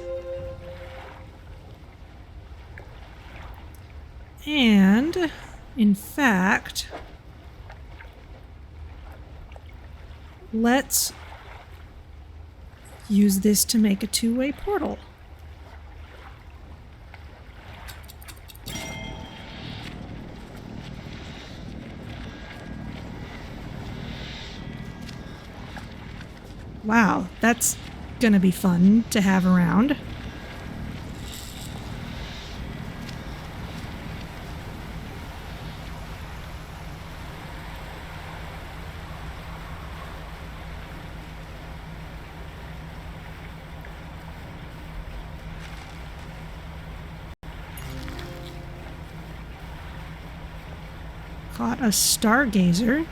And, in fact, let's use this to make a two-way portal. Wow, that's gonna be fun to have around. Caught a stargazer.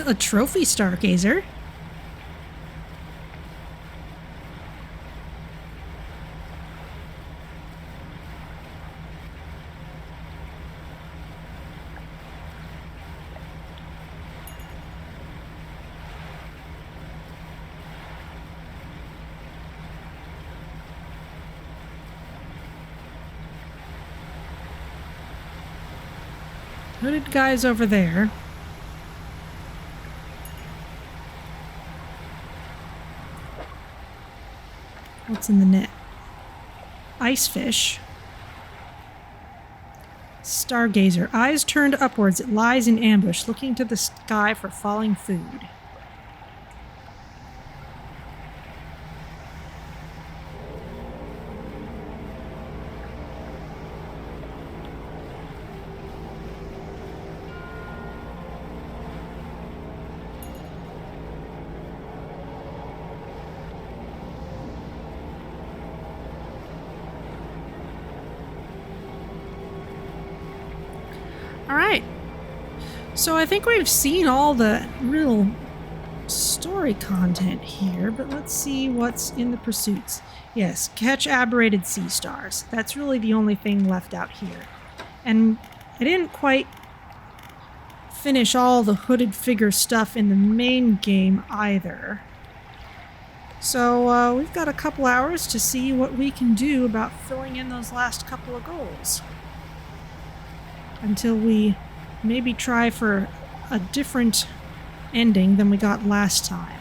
A trophy stargazer. Hooded guys over there. What's in the net? Ice fish. Stargazer. Eyes turned upwards, it lies in ambush, looking to the sky for falling food. Alright, so I think we've seen all the real story content here, but let's see what's in the pursuits. Yes, catch aberrated sea stars. That's really the only thing left out here. And I didn't quite finish all the hooded figure stuff in the main game either. So we've got a couple hours to see what we can do about filling in those last couple of goals. Until we maybe try for a different ending than we got last time.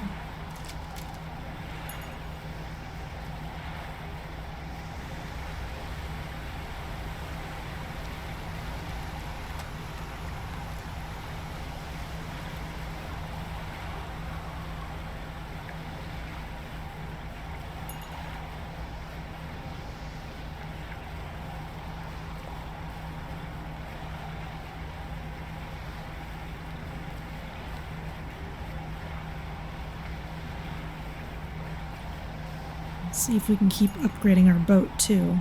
See if we can keep upgrading our boat, too.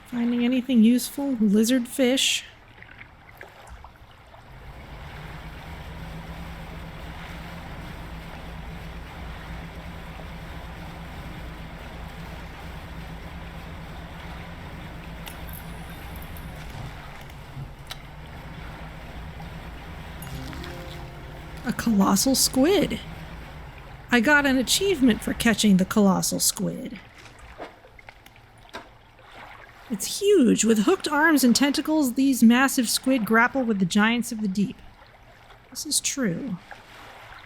Finding anything useful? Lizard fish. A colossal squid. I got an achievement for catching the colossal squid. It's huge. With hooked arms and tentacles, these massive squid grapple with the giants of the deep. This is true.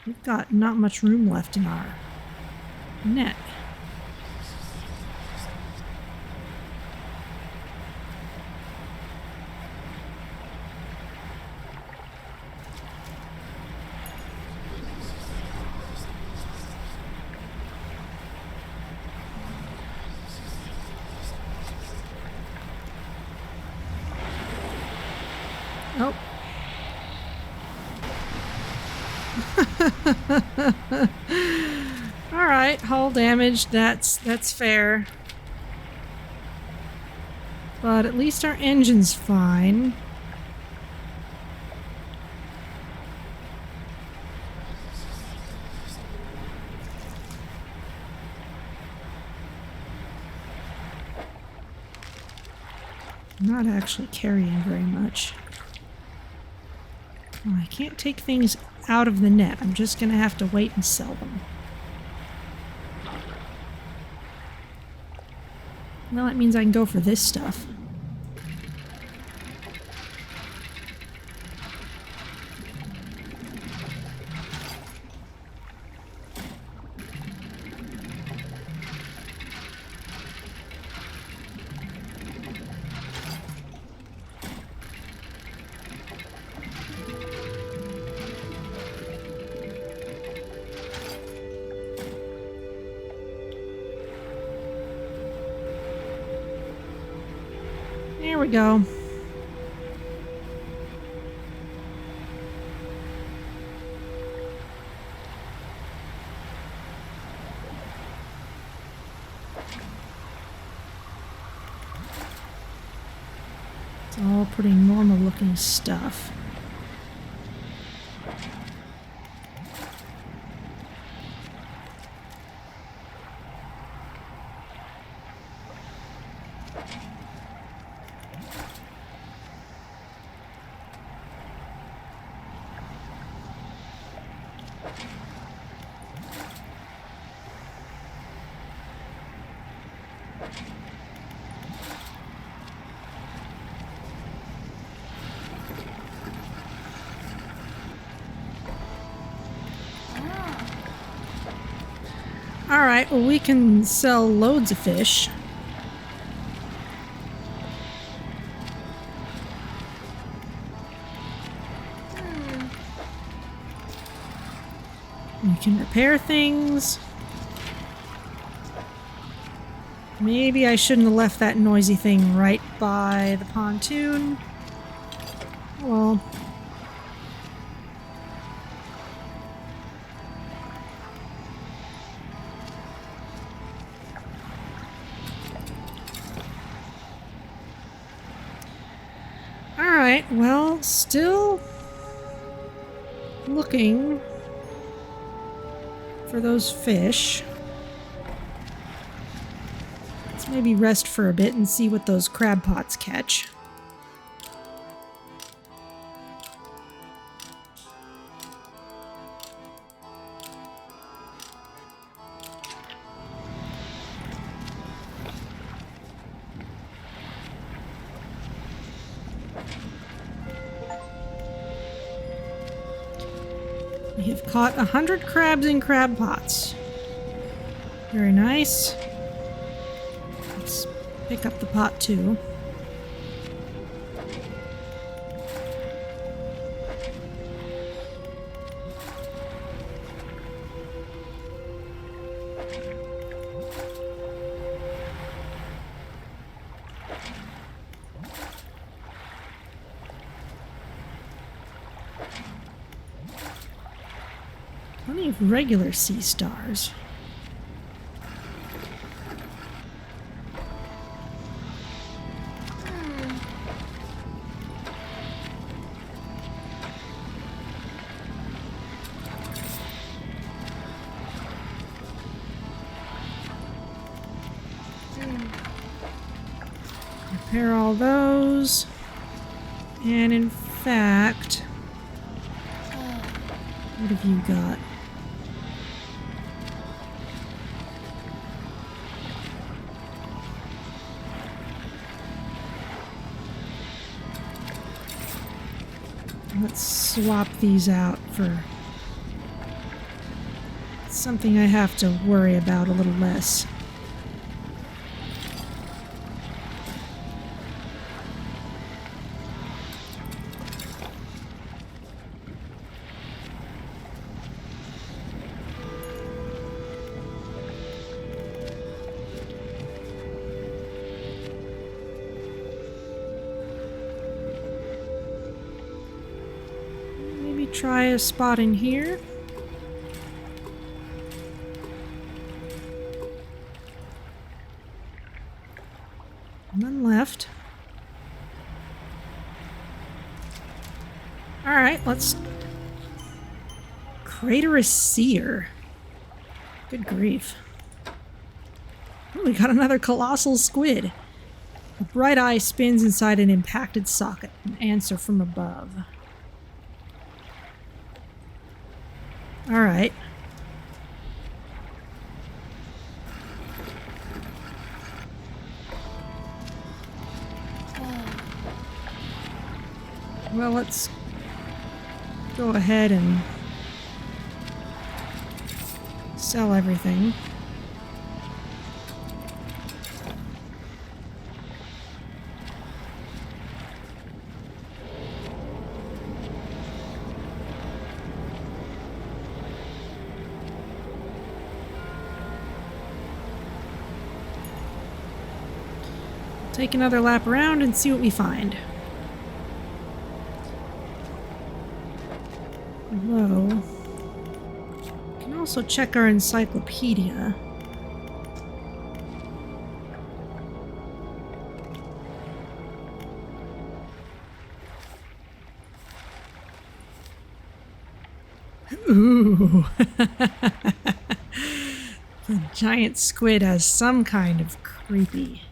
We've got not much room left in our net. Oh. All right, hull damage. That's fair. But at least our engine's fine. I'm not actually carrying very much. Well, I can't take things out of the net. I'm just gonna have to wait and sell them. Well, that means I can go for this stuff. There we go. It's all pretty normal looking stuff. Alright, well we can sell loads of fish. We can repair things. Maybe I shouldn't have left that noisy thing right by the pontoon. Well. Alright, well, still looking for those fish. Let's maybe rest for a bit and see what those crab pots catch. We have caught 100 crabs in crab pots. Very nice. Let's pick up the pot too. Plenty of regular sea stars. Repair all those. And in fact, what have you got? Let's swap these out for something I have to worry about a little less. Try a spot in here. None left. Alright, let's crater a seer. Good grief. Oh, we got another colossal squid. A bright eye spins inside an impacted socket. An answer from above. Alright. Well, let's go ahead and sell everything. Take another lap around and see what we find. Although, we can also check our encyclopedia. Ooh. The giant squid has some kind of creepy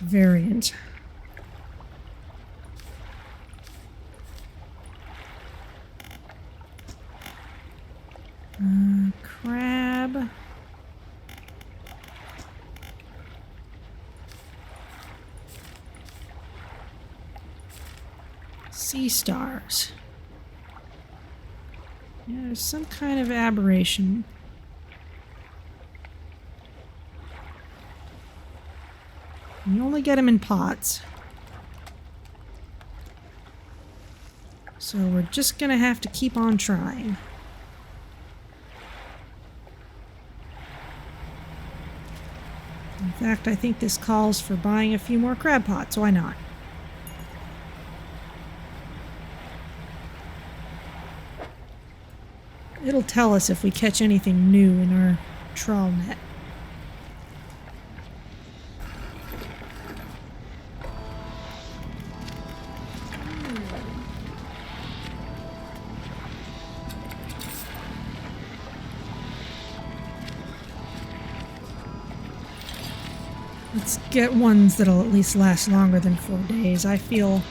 variant. Crab. Sea stars. Yeah, there's some kind of aberration. You only get them in pots. So we're just gonna have to keep on trying. In fact, I think this calls for buying a few more crab pots. Why not? It'll tell us if we catch anything new in our trawl net. Let's get ones that'll at least last longer than 4 days. I feel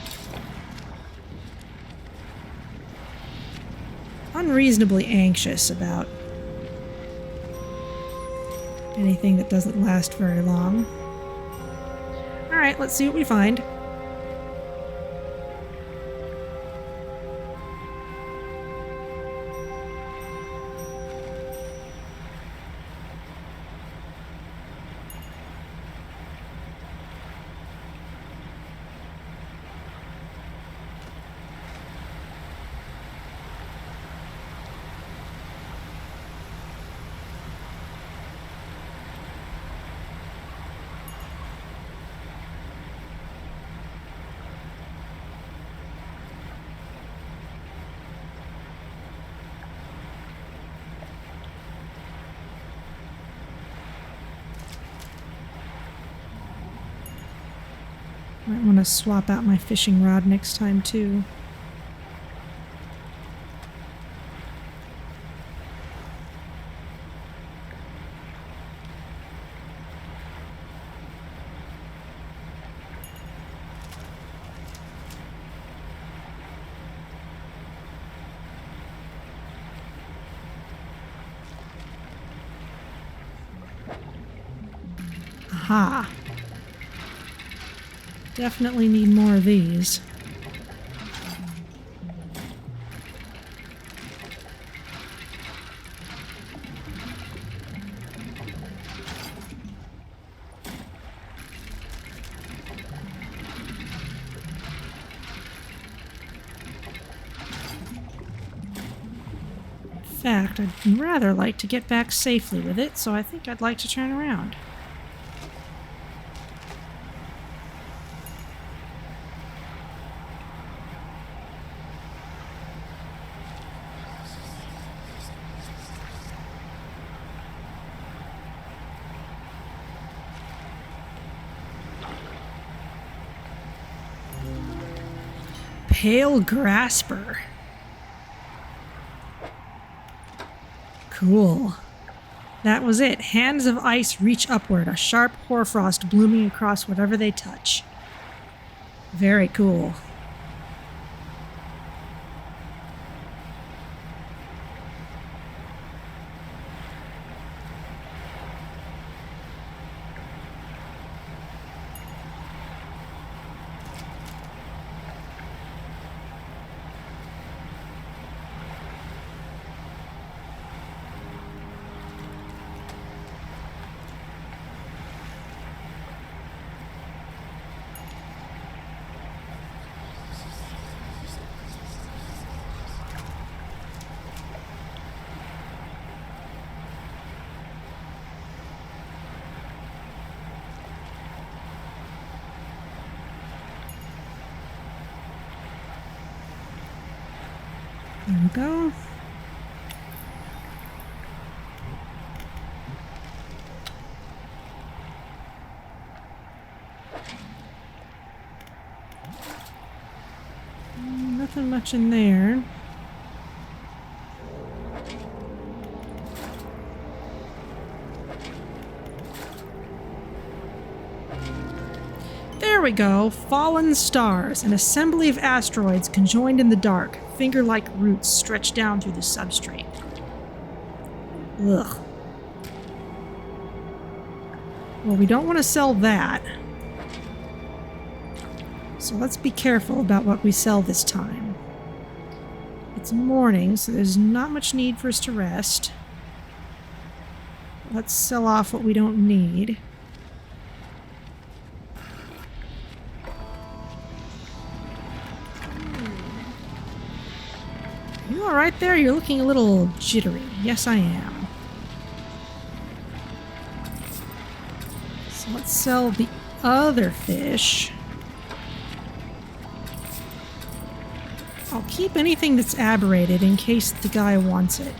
unreasonably anxious about anything that doesn't last very long. Alright, let's see what we find. Might want to swap out my fishing rod next time, too. Aha! Definitely need more of these. In fact, I'd rather like to get back safely with it, so I think I'd like to turn around. Pale Grasper. Cool. That was it. Hands of ice reach upward, a sharp hoarfrost blooming across whatever they touch. Very cool. There we go. Nothing much in there. There we go. Fallen stars, an assembly of asteroids conjoined in the dark. Finger-like roots stretch down through the substrate. Ugh. Well, we don't want to sell that. So let's be careful about what we sell this time. It's morning, so there's not much need for us to rest. Let's sell off what we don't need. You all right there? You're looking a little jittery. Yes, I am. So let's sell the other fish. I'll keep anything that's aberrated in case the guy wants it.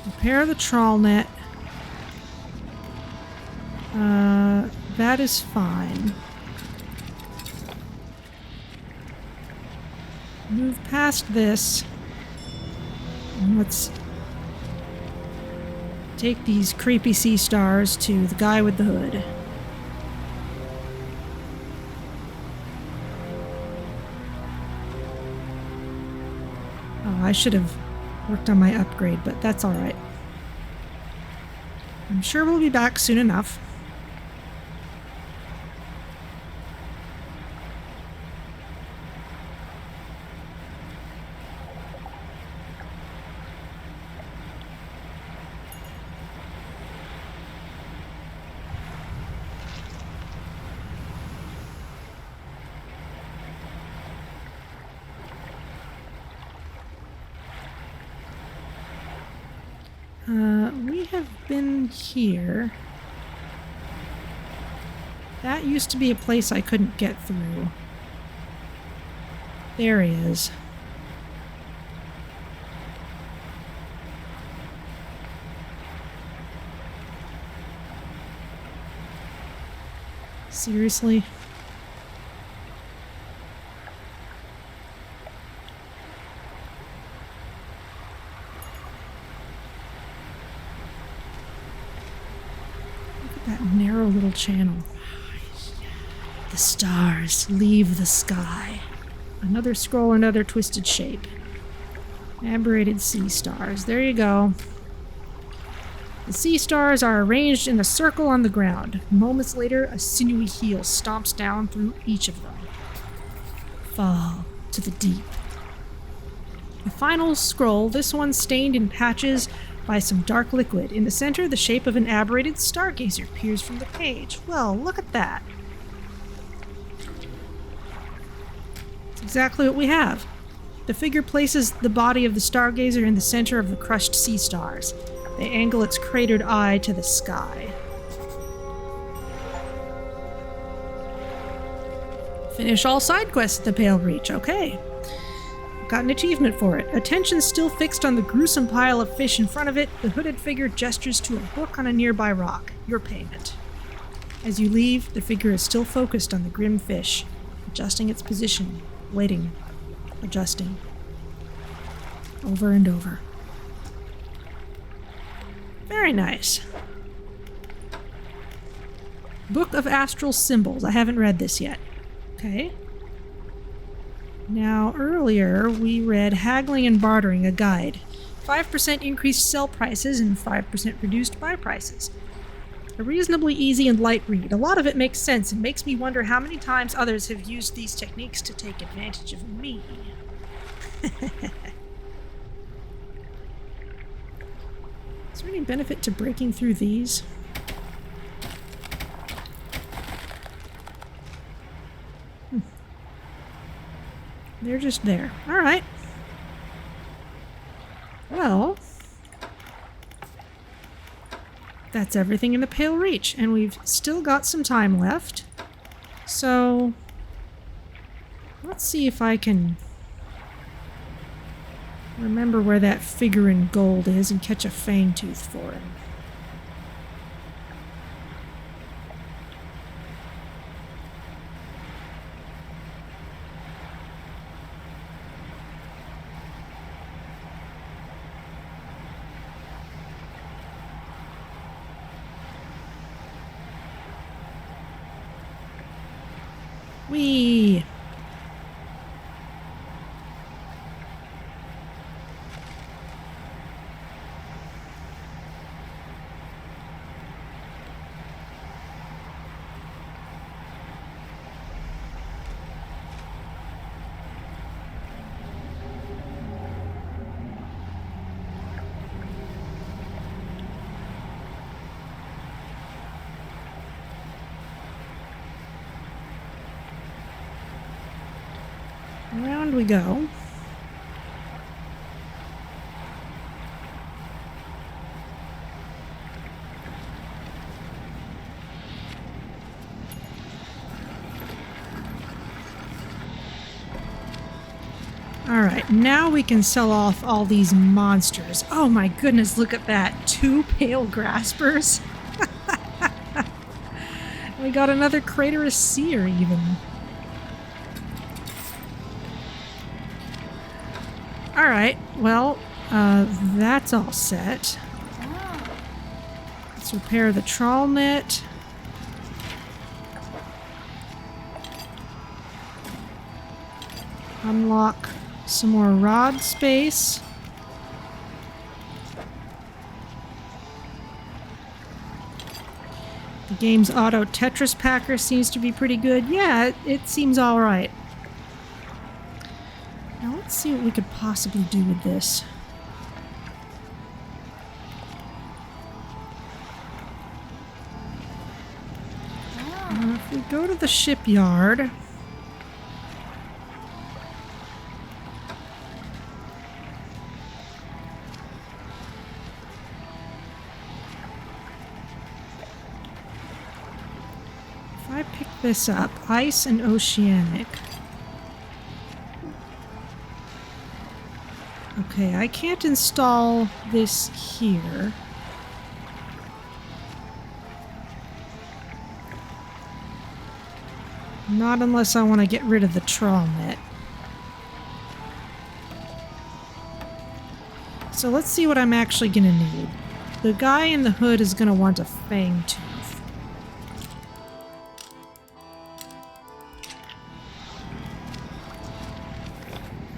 Repair the trawl net. That is fine. Move past this. And let's take these creepy sea stars to the guy with the hood. Oh, I should have worked on my upgrade, but that's alright. I'm sure we'll be back soon enough. We have been here. That used to be a place I couldn't get through. There he is. Seriously? That narrow little channel. The stars leave the sky. Another scroll, another twisted shape. Aberrated sea stars. There you go. The sea stars are arranged in a circle on the ground. Moments later, a sinewy heel stomps down through each of them. Fall to the deep. The final scroll, this one stained in patches by some dark liquid. In the center, the shape of an aberrated stargazer peers from the page. Well, look at that. It's exactly what we have. The figure places the body of the stargazer in the center of the crushed sea stars. They angle its cratered eye to the sky. Finish all side quests at the Pale Reach. Okay. Got an achievement for it. Attention still fixed on the gruesome pile of fish in front of it, the hooded figure gestures to a book on a nearby rock. Your payment. As you leave, the figure is still focused on the grim fish. The adjusting its position, waiting, adjusting, over and over. Very nice. Book of Astral Symbols. I haven't read this yet. Okay. Now, earlier we read Haggling and Bartering, a guide. 5% increased sell prices and 5% reduced buy prices. A reasonably easy and light read. A lot of it makes sense and makes me wonder how many times others have used these techniques to take advantage of me. Is there any benefit to breaking through these? They're just there. Alright. Well, that's everything in the Pale Reach, and we've still got some time left. So, let's see if I can remember where that figure in gold is and catch a fangtooth for him. Whee! Around we go. Alright, now we can sell off all these monsters. Oh my goodness, look at that. 2 pale graspers. We got another Craterous Seer even. Alright, well, that's all set. Let's repair the trawl net. Unlock some more rod space. The game's auto Tetris packer seems to be pretty good. Yeah, it seems alright. Now let's see what we could possibly do with this. If we go to the shipyard... If I pick this up, ice and oceanic... Okay, I can't install this here. Not unless I want to get rid of the trawl net. So let's see what I'm actually going to need. The guy in the hood is going to want a fangtooth.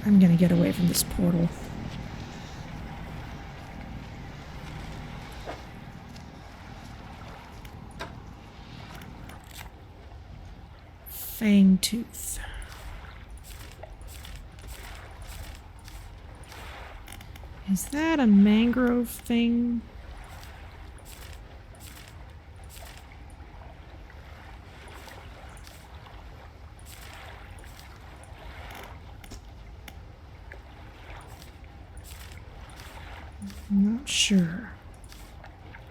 I'm going to get away from this portal. Fangtooth. Is that a mangrove thing? I'm not sure.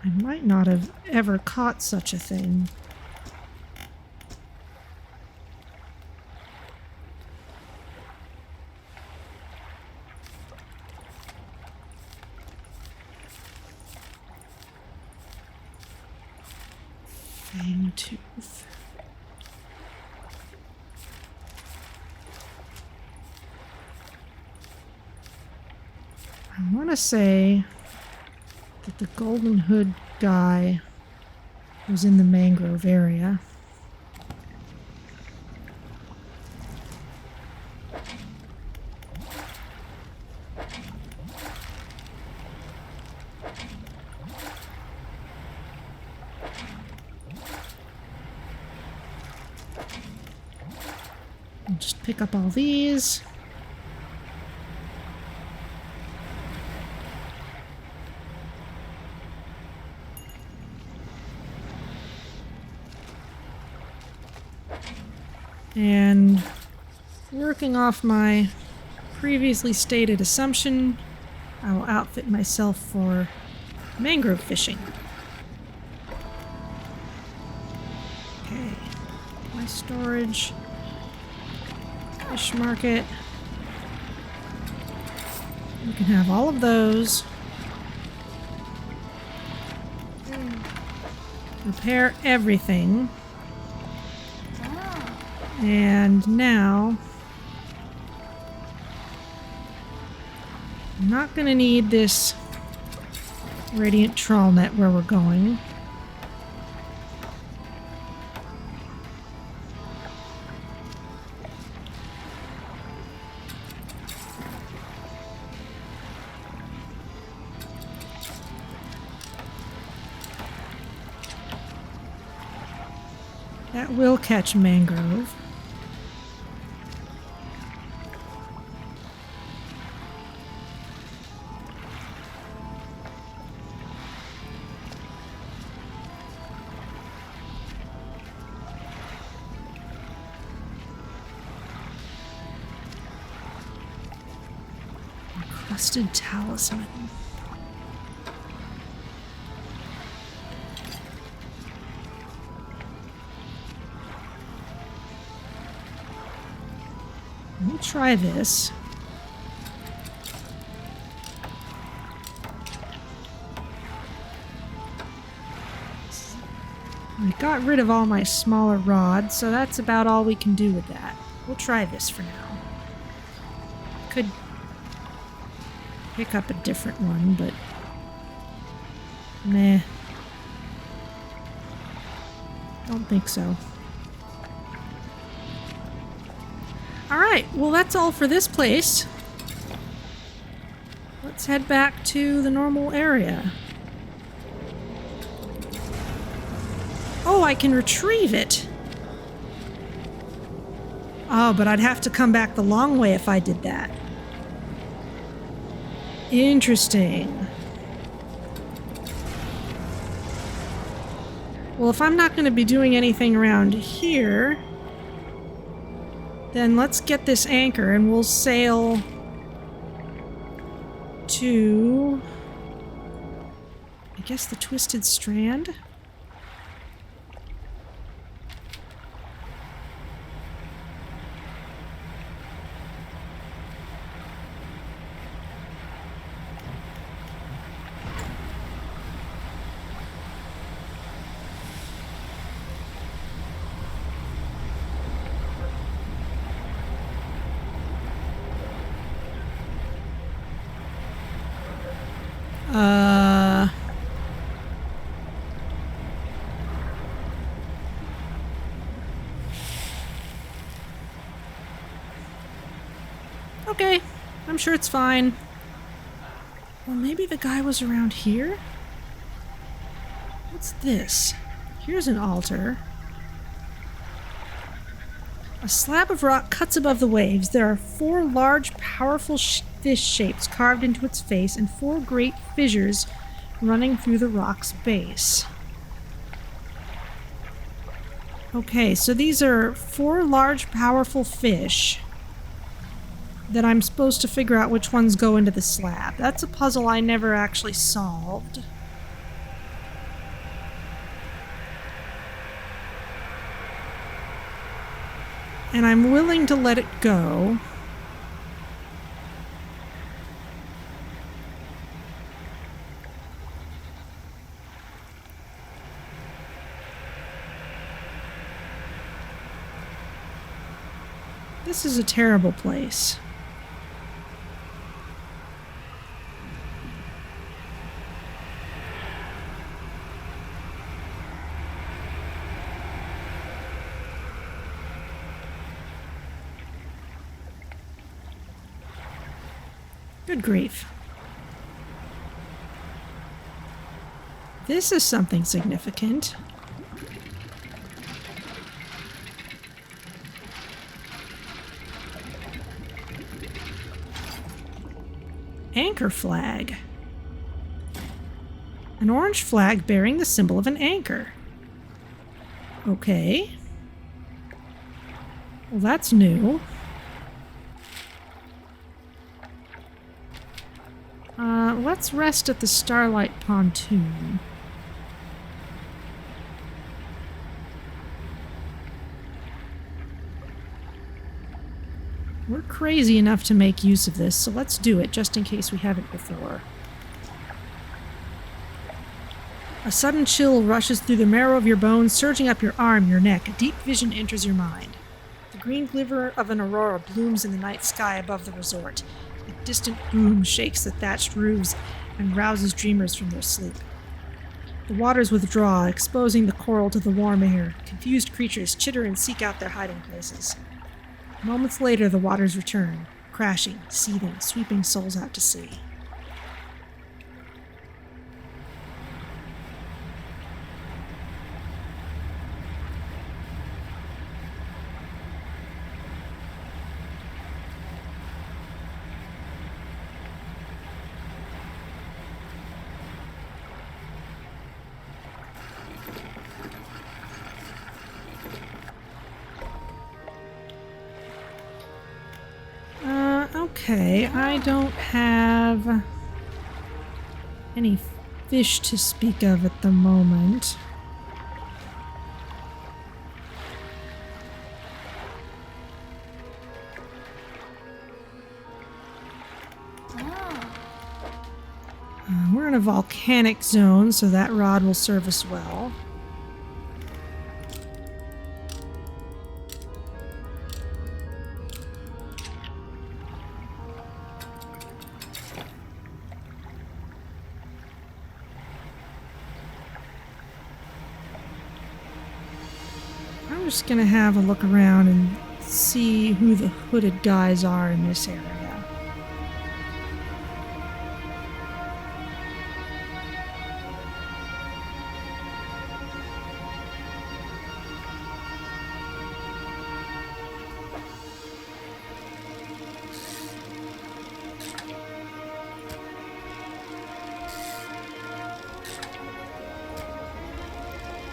I might not have ever caught such a thing. Fangtooth. I want to say that the Golden Hood guy was in the mangrove area. I'll just pick up all these. And working off my previously stated assumption, I will outfit myself for mangrove fishing. Okay, my storage, fish market. You can have all of those. Repair everything. And now, I'm not going to need this radiant trawl net where we're going. That will catch mangrove. Encrusted talisman. Let me try this. I got rid of all my smaller rods, so that's about all we can do with that. We'll try this for now. Could pick up a different one, but meh. Don't think so. Alright, well that's all for this place. Let's head back to the normal area. Oh, I can retrieve it! Oh, but I'd have to come back the long way if I did that. Interesting. Well, if I'm not going to be doing anything around here, then let's get this anchor and we'll sail to, I guess, the Twisted Strand? Okay, I'm sure it's fine. Well, maybe the guy was around here? What's this? Here's an altar. A slab of rock cuts above the waves. There are 4 large, powerful fish shapes carved into its face and 4 great fissures running through the rock's base. Okay, so these are 4 large, powerful fish that I'm supposed to figure out which ones go into the slab. That's a puzzle I never actually solved. And I'm willing to let it go. This is a terrible place. Good grief. This is something significant. Anchor flag. An orange flag bearing the symbol of an anchor. Okay. Well, that's new. Let's rest at the Starlight Pontoon. We're crazy enough to make use of this, so let's do it, just in case we haven't before. A sudden chill rushes through the marrow of your bones, surging up your arm, your neck. A deep vision enters your mind. The green glimmer of an aurora blooms in the night sky above the resort. A distant boom shakes the thatched roofs and rouses dreamers from their sleep. The waters withdraw, exposing the coral to the warm air. Confused creatures chitter and seek out their hiding places. Moments later, the waters return, crashing, seething, sweeping souls out to sea. Okay, I don't have any fish to speak of at the moment. We're in a volcanic zone, so that rod will serve us well. I'm just gonna have a look around and see who the hooded guys are in this area.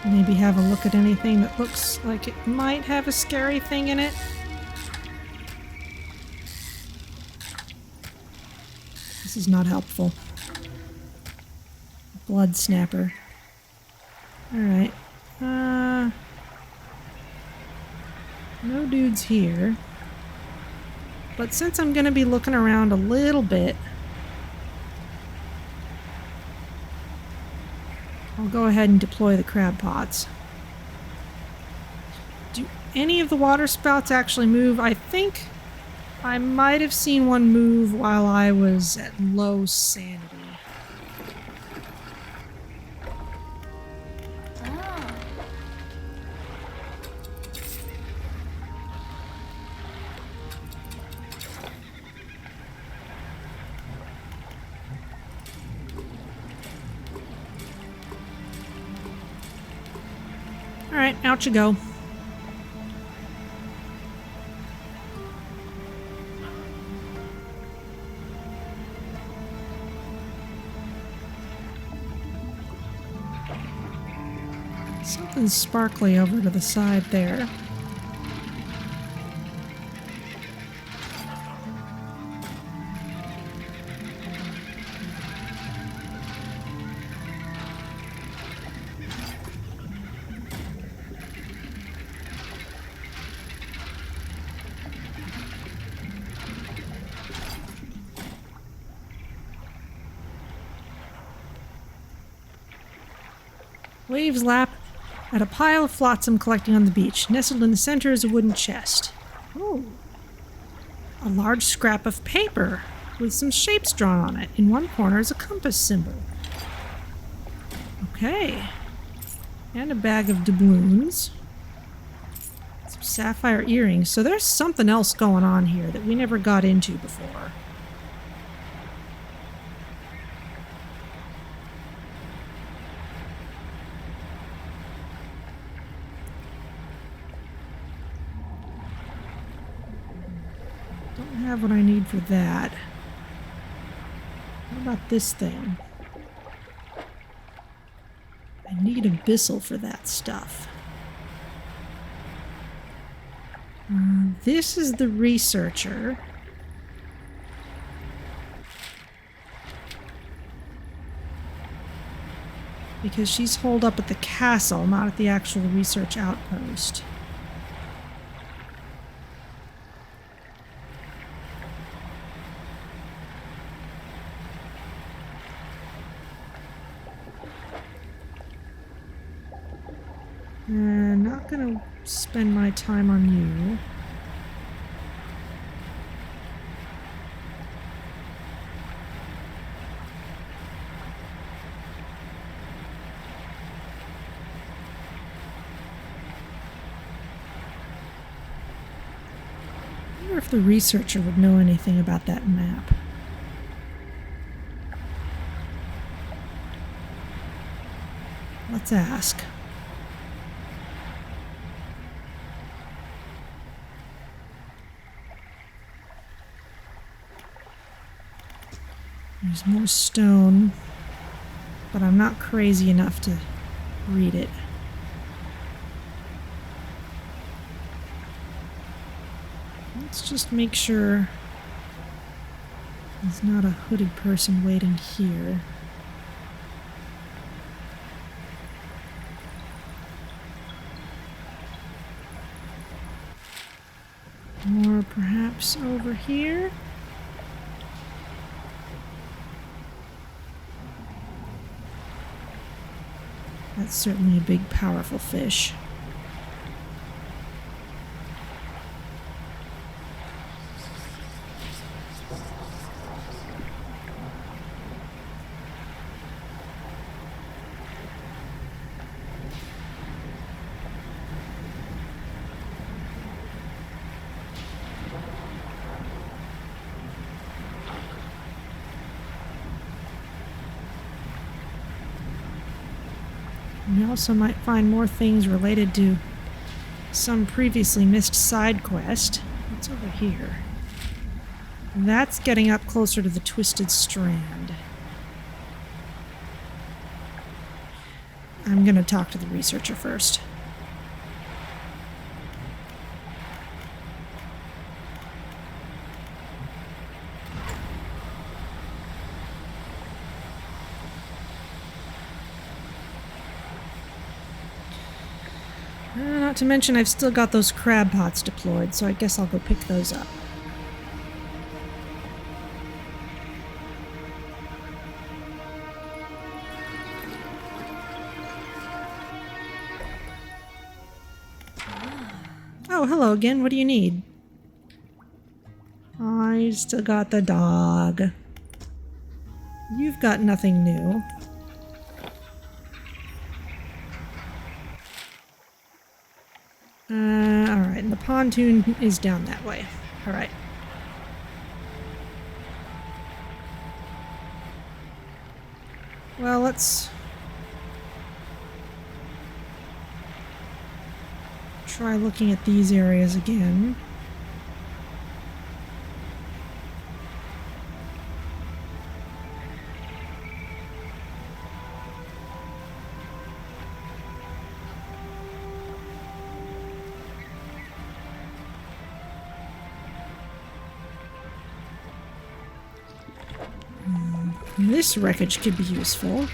Maybe have a look at anything that looks like it might have a scary thing in it. This is not helpful. Blood snapper. Alright. No dudes here. But since I'm going to be looking around a little bit, I'll go ahead and deploy the crab pots. Do any of the water spouts actually move? I think I might have seen one move while I was at low sanity. Alright, out you go. Something sparkly over to the side there. Waves lap at a pile of flotsam collecting on the beach. Nestled in the center is a wooden chest. Oh. A large scrap of paper with some shapes drawn on it. In one corner is a compass symbol. Okay. And a bag of doubloons. Some sapphire earrings. So there's something else going on here that we never got into before. have what I need for that. What about this thing? I need abyssal for that stuff. This is the researcher. Because she's holed up at the castle, not at the actual research outpost. Not gonna spend my time on you. I wonder if the researcher would know anything about that map. Let's ask. There's more stone, but I'm not crazy enough to read it. Let's just make sure there's not a hooded person waiting here. Or perhaps over here? That's certainly a big, powerful fish. We also might find more things related to some previously missed side quest. What's over here? That's getting up closer to the Twisted Strand. I'm gonna talk to the researcher first. Not to mention I've still got those crab pots deployed, so I guess I'll go pick those up. Oh, hello again. What do you need? I still got the dog. You've got nothing new. Alright, and the pontoon is down that way. Alright. Well, let's try looking at these areas again. This wreckage could be useful.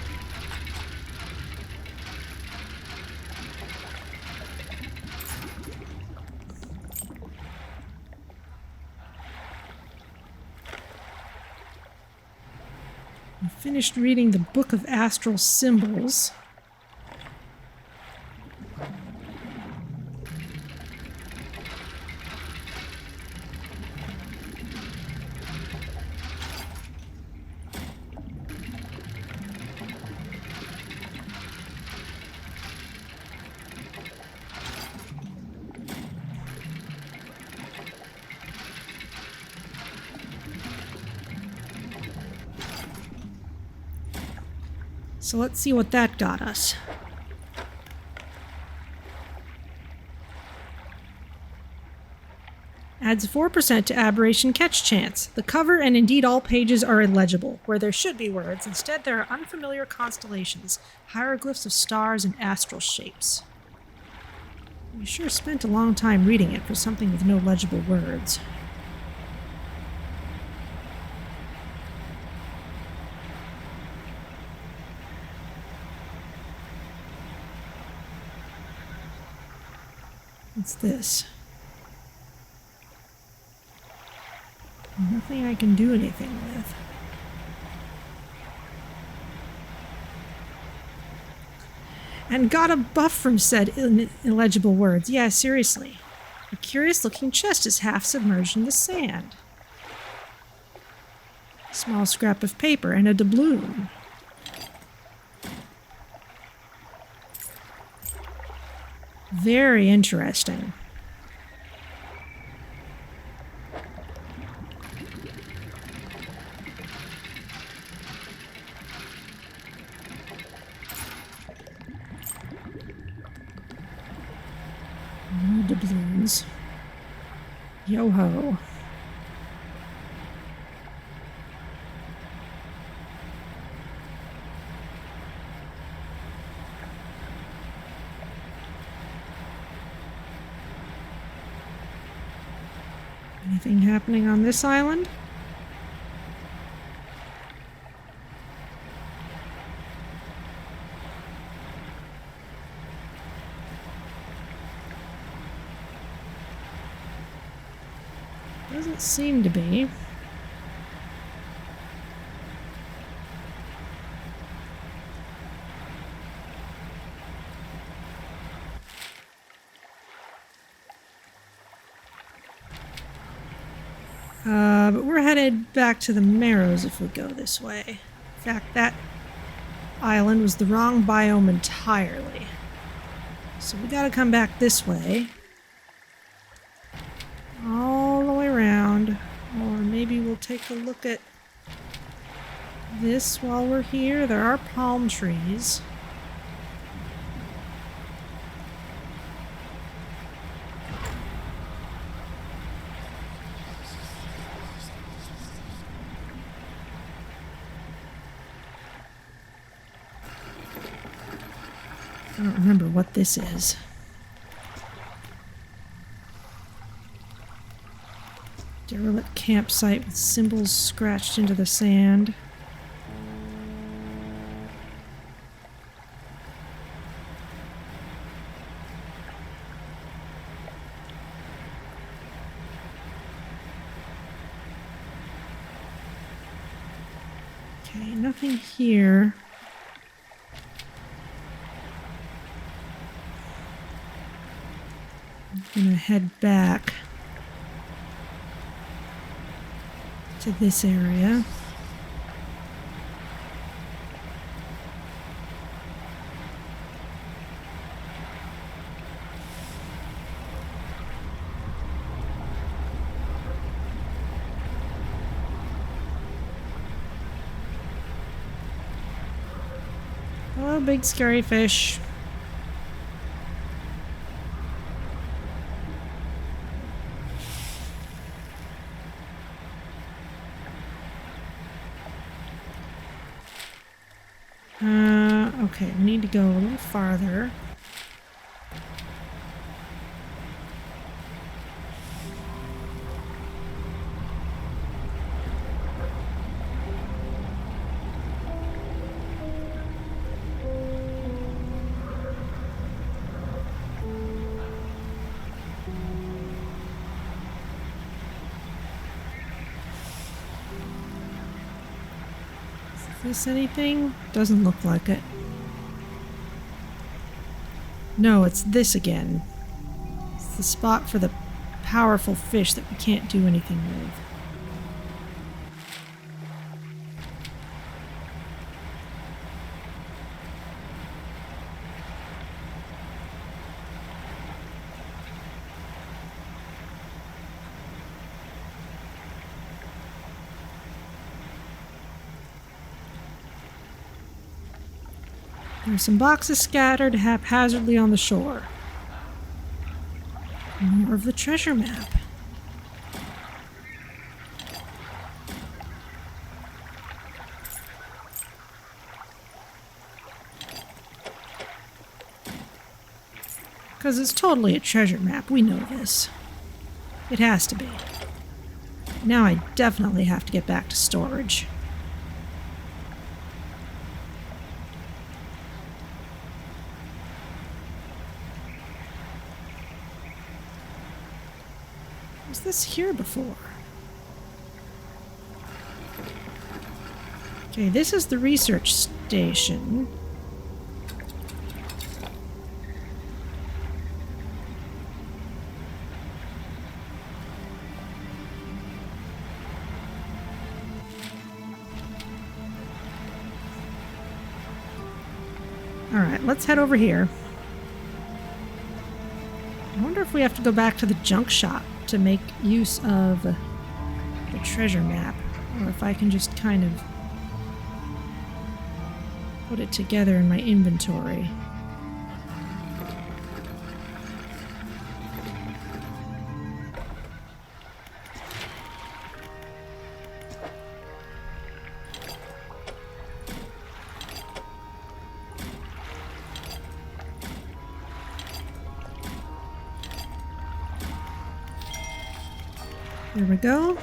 I finished reading the Book of Astral Symbols. So let's see what that got us. Adds 4% to aberration catch chance. The cover and indeed all pages are illegible. Where there should be words, instead there are unfamiliar constellations, hieroglyphs of stars and astral shapes. You sure spent a long time reading it for something with no legible words. What's this? Nothing I can do anything with. And got a buff from said illegible words. Yeah, seriously. A curious-looking chest is half submerged in the sand. Small scrap of paper and a doubloon. Very interesting. More doubloons. Yo-ho. Anything happening on this island? Doesn't seem to be. But we're headed back to the Marrows if we go this way. In fact, that island was the wrong biome entirely. So we gotta come back this way. All the way around. Or maybe we'll take a look at this while we're here. There are palm trees. I don't remember what this is. Derelict campsite with symbols scratched into the sand. Okay, nothing here. I'm gonna head back to this area. Hello, big scary fish. Okay, we need to go a little farther. Is this anything? Doesn't look like it. No, it's this again. It's the spot for the powerful fish that we can't do anything with. There are some boxes scattered haphazardly on the shore. More of the treasure map. Because it's totally a treasure map. We know this. It has to be. Now I definitely have to get back to storage. Was this here before? Okay, this is the research station. Alright, let's head over here. I wonder if we have to go back to the junk shop to make use of the treasure map, or if I can just kind of put it together in my inventory. There we go.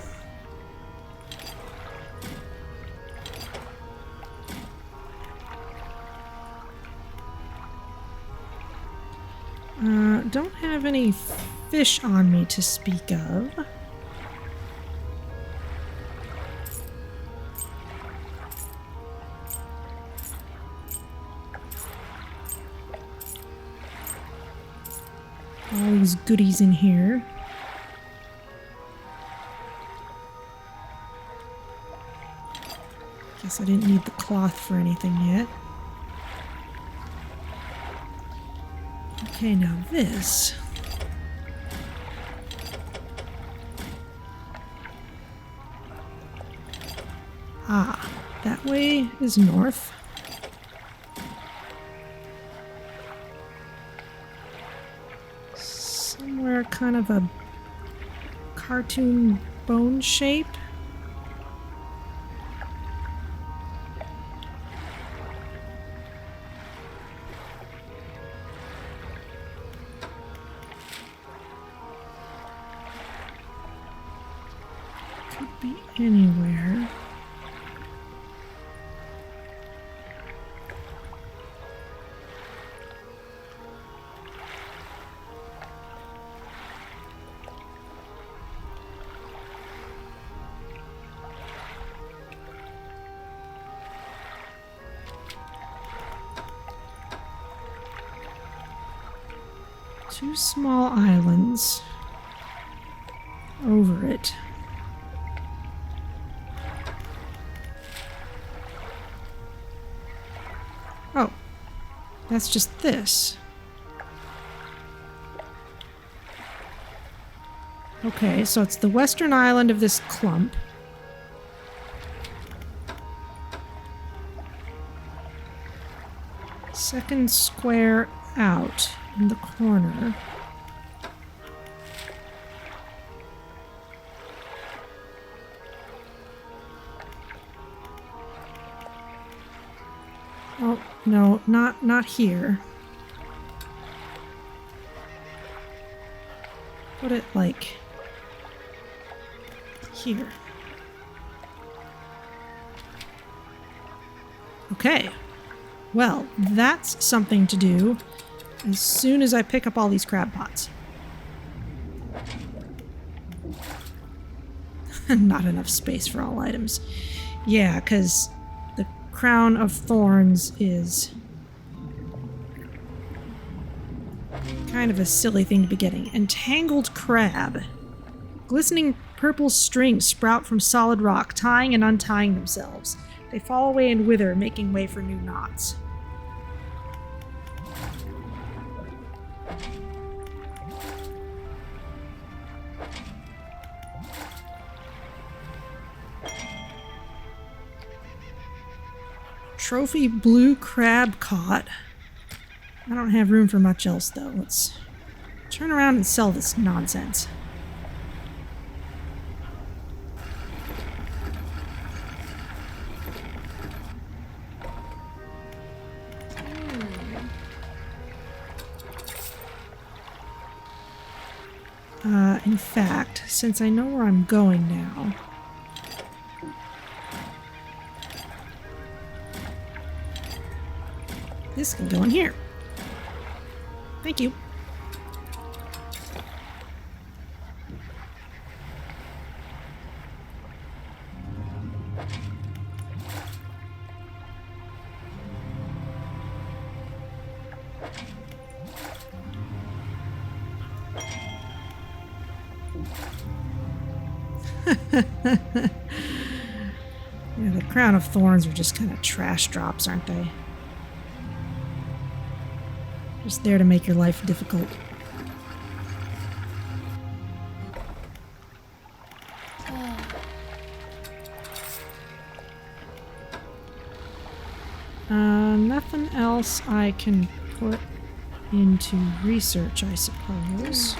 Don't have any fish on me to speak of. All these goodies in here. Guess I didn't need the cloth for anything yet. Okay, now this. Ah, that way is north. Somewhere kind of a cartoon bone shape. Anywhere. Two small islands over it. Oh, that's just this. Okay, so it's the western island of this clump. Second square out in the corner. Oh, no, not here. Put it like here. Okay. Well, that's something to do as soon as I pick up all these crab pots. Not enough space for all items. Yeah, because the crown of thorns is kind of a silly thing to be getting. Entangled crab. Glistening purple strings sprout from solid rock, tying and untying themselves. They fall away and wither, making way for new knots. Trophy blue crab caught. I don't have room for much else, though. Let's turn around and sell this nonsense. In fact, since I know where I'm going now... this can go in here. Thank you. Yeah, the crown of thorns are just kind of trash drops, aren't they? Just there to make your life difficult. Nothing else I can put into research, I suppose.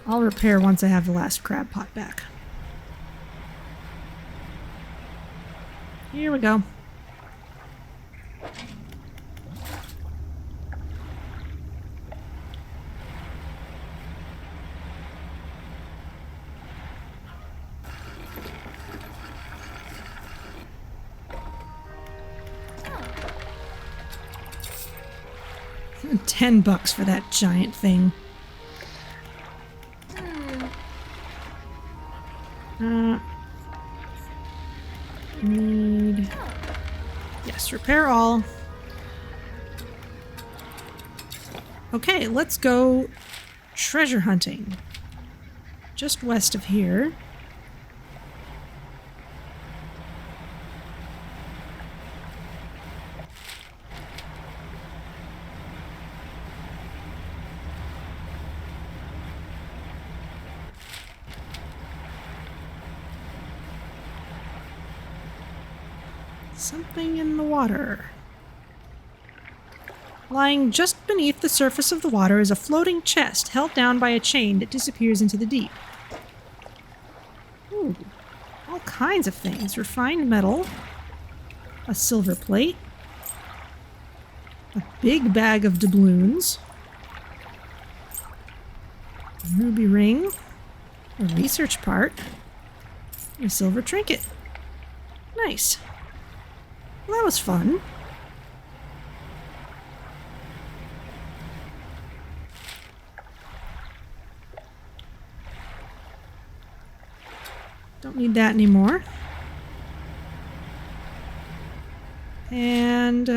I'll repair once I have the last crab pot back. Here we go. $10 for that giant thing. Need... yes, repair all. Okay, let's go treasure hunting. Just west of here. Something in the water. Lying just beneath the surface of the water is a floating chest held down by a chain that disappears into the deep. Ooh, all kinds of things. Refined metal, a silver plate, a big bag of doubloons, a ruby ring, a research part, and a silver trinket. Nice. Well, that was fun. Don't need that anymore. And,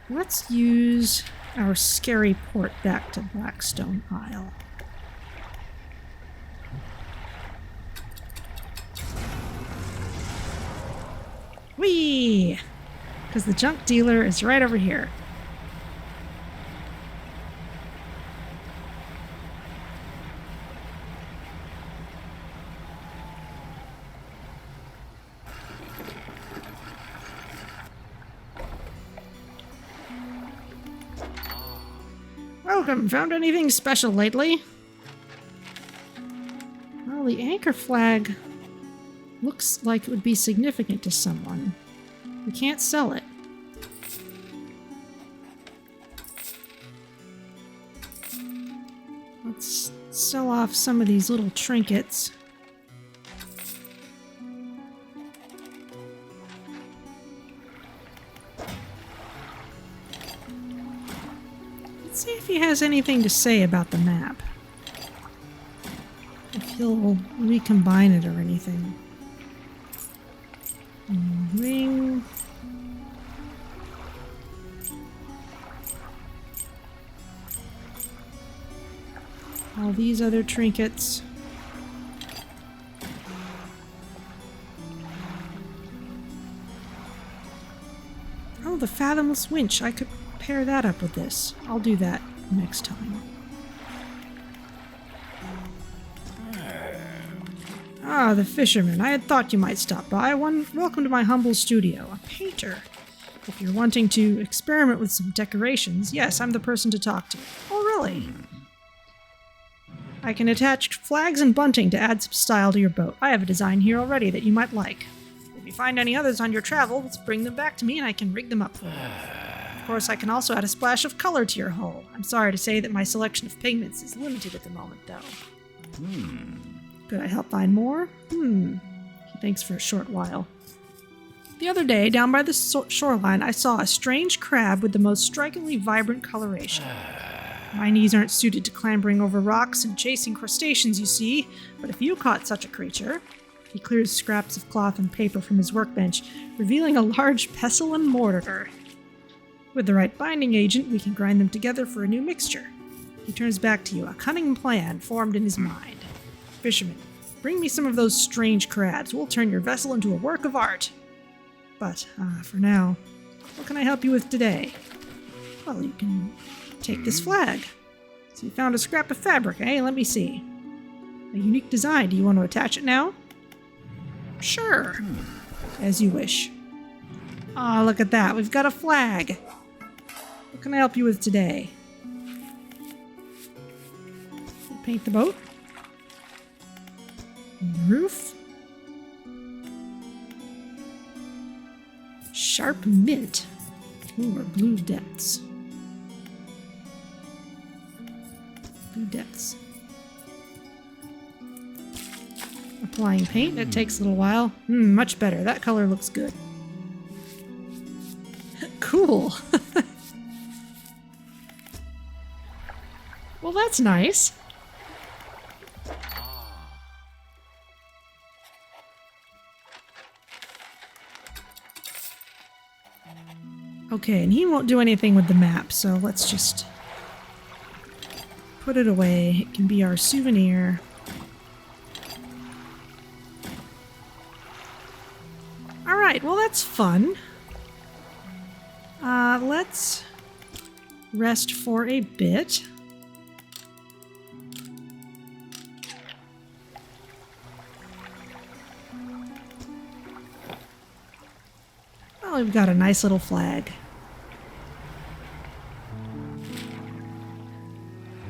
let's use our scary port back to Blackstone Isle. Whee! Because the junk dealer is right over here. Welcome. Found anything special lately? Well, the anchor flag looks like it would be significant to someone. We can't sell it. Let's sell off some of these little trinkets. Let's see if he has anything to say about the map. If he'll recombine it or anything. Ring. All these other trinkets. Oh, the fathomless winch. I could pair that up with this. I'll do that next time. Ah, the fisherman. I had thought you might stop by. Welcome to my humble studio. A painter. If you're wanting to experiment with some decorations, yes, I'm the person to talk to. Oh, really? I can attach flags and bunting to add some style to your boat. I have a design here already that you might like. If you find any others on your travels, bring them back to me and I can rig them up for you. Of course, I can also add a splash of color to your hull. I'm sorry to say that my selection of pigments is limited at the moment, though. Could I help find more? He thinks for a short while. The other day, down by the shoreline, I saw a strange crab with the most strikingly vibrant coloration. My knees aren't suited to clambering over rocks and chasing crustaceans, you see, but if you caught such a creature... He clears scraps of cloth and paper from his workbench, revealing a large pestle and mortar. With the right binding agent, we can grind them together for a new mixture. He turns back to you, a cunning plan formed in his mind. Fisherman, bring me some of those strange crabs. We'll turn your vessel into a work of art. But, for now, what can I help you with today? Well, you can take this flag. So you found a scrap of fabric, eh? Let me see. A unique design. Do you want to attach it now? Sure. As you wish. Ah, look at that. We've got a flag. What can I help you with today? Paint the boat. And the roof. Sharp mint. Ooh, or blue depths. Blue depths. Applying paint, that takes a little while. Much better. That color looks good. Cool. Well, that's nice. Okay, and he won't do anything with the map, so let's just put it away. It can be our souvenir. Alright, well that's fun. Let's rest for a bit. Well, we've got a nice little flag.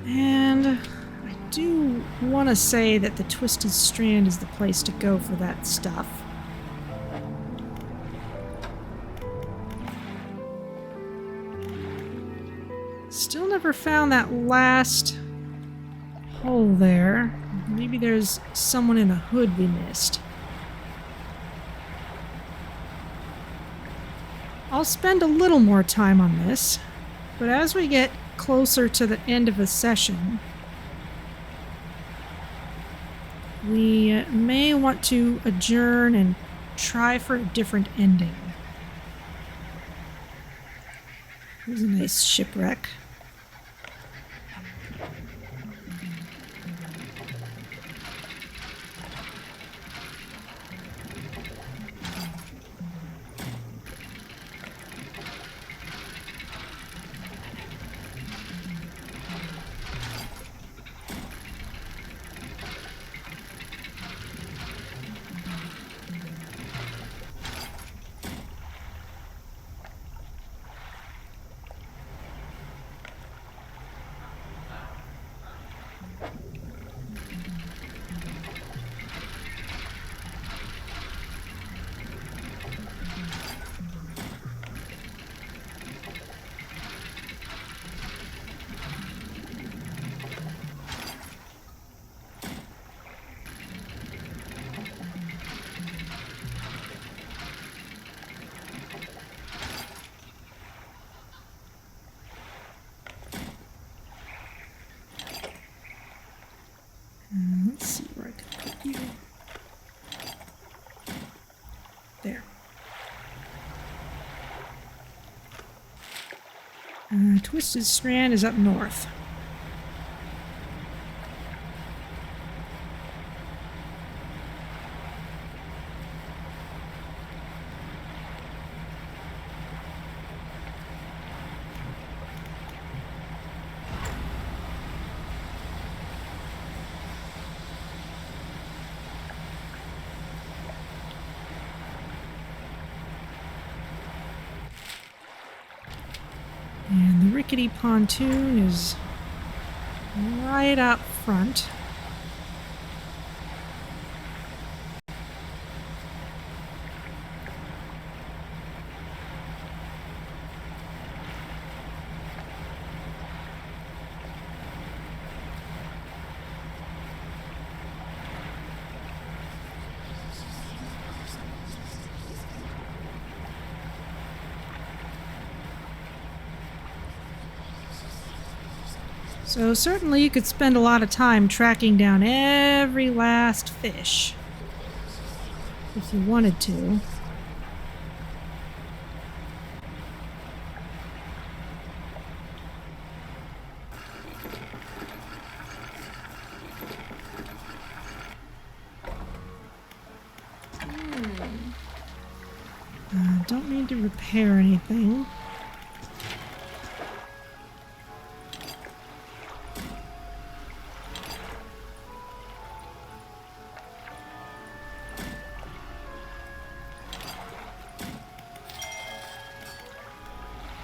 And I do want to say that the Twisted Strand is the place to go for that stuff. Still never found that last hole there. Maybe there's someone in a hood we missed. I'll spend a little more time on this, but as we get closer to the end of a session, we may want to adjourn and try for a different ending. Here's a nice shipwreck. Let's see where I can put you. There. Twisted Strand is up north. And the rickety pontoon is right up front. So certainly you could spend a lot of time tracking down every last fish if you wanted to. Don't need to repair anything.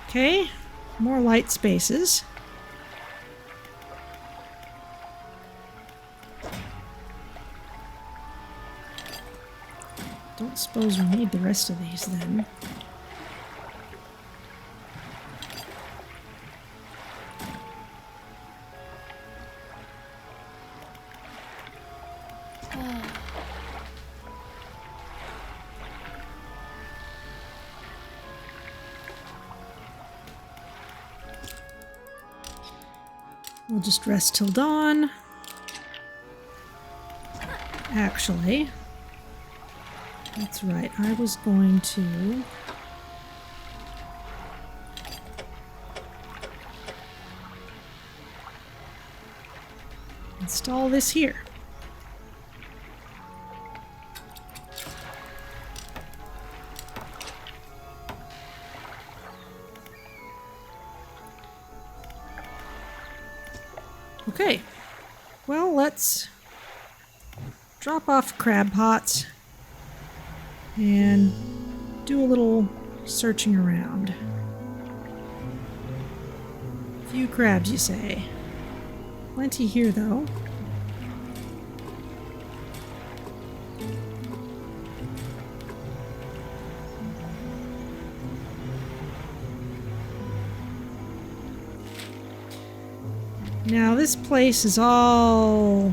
Okay, more light spaces. Don't suppose we need the rest of these then. We'll just rest till dawn. Actually, that's right. I was going to install this here. Okay, well, let's drop off crab pots and do a little searching around. Few crabs, you say? Plenty here, though. Now, this place is all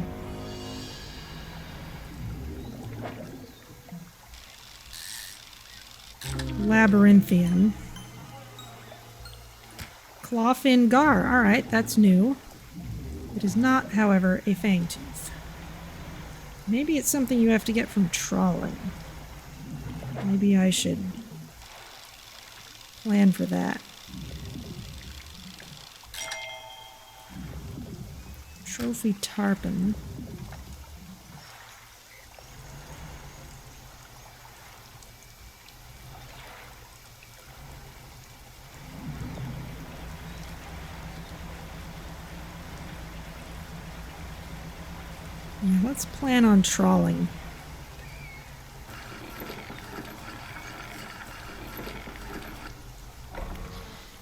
labyrinthian. Clawfin gar. Alright, that's new. It is not, however, a fangtooth. Maybe it's something you have to get from trawling. Maybe I should plan for that. Trophy tarpon. Yeah, let's plan on trawling.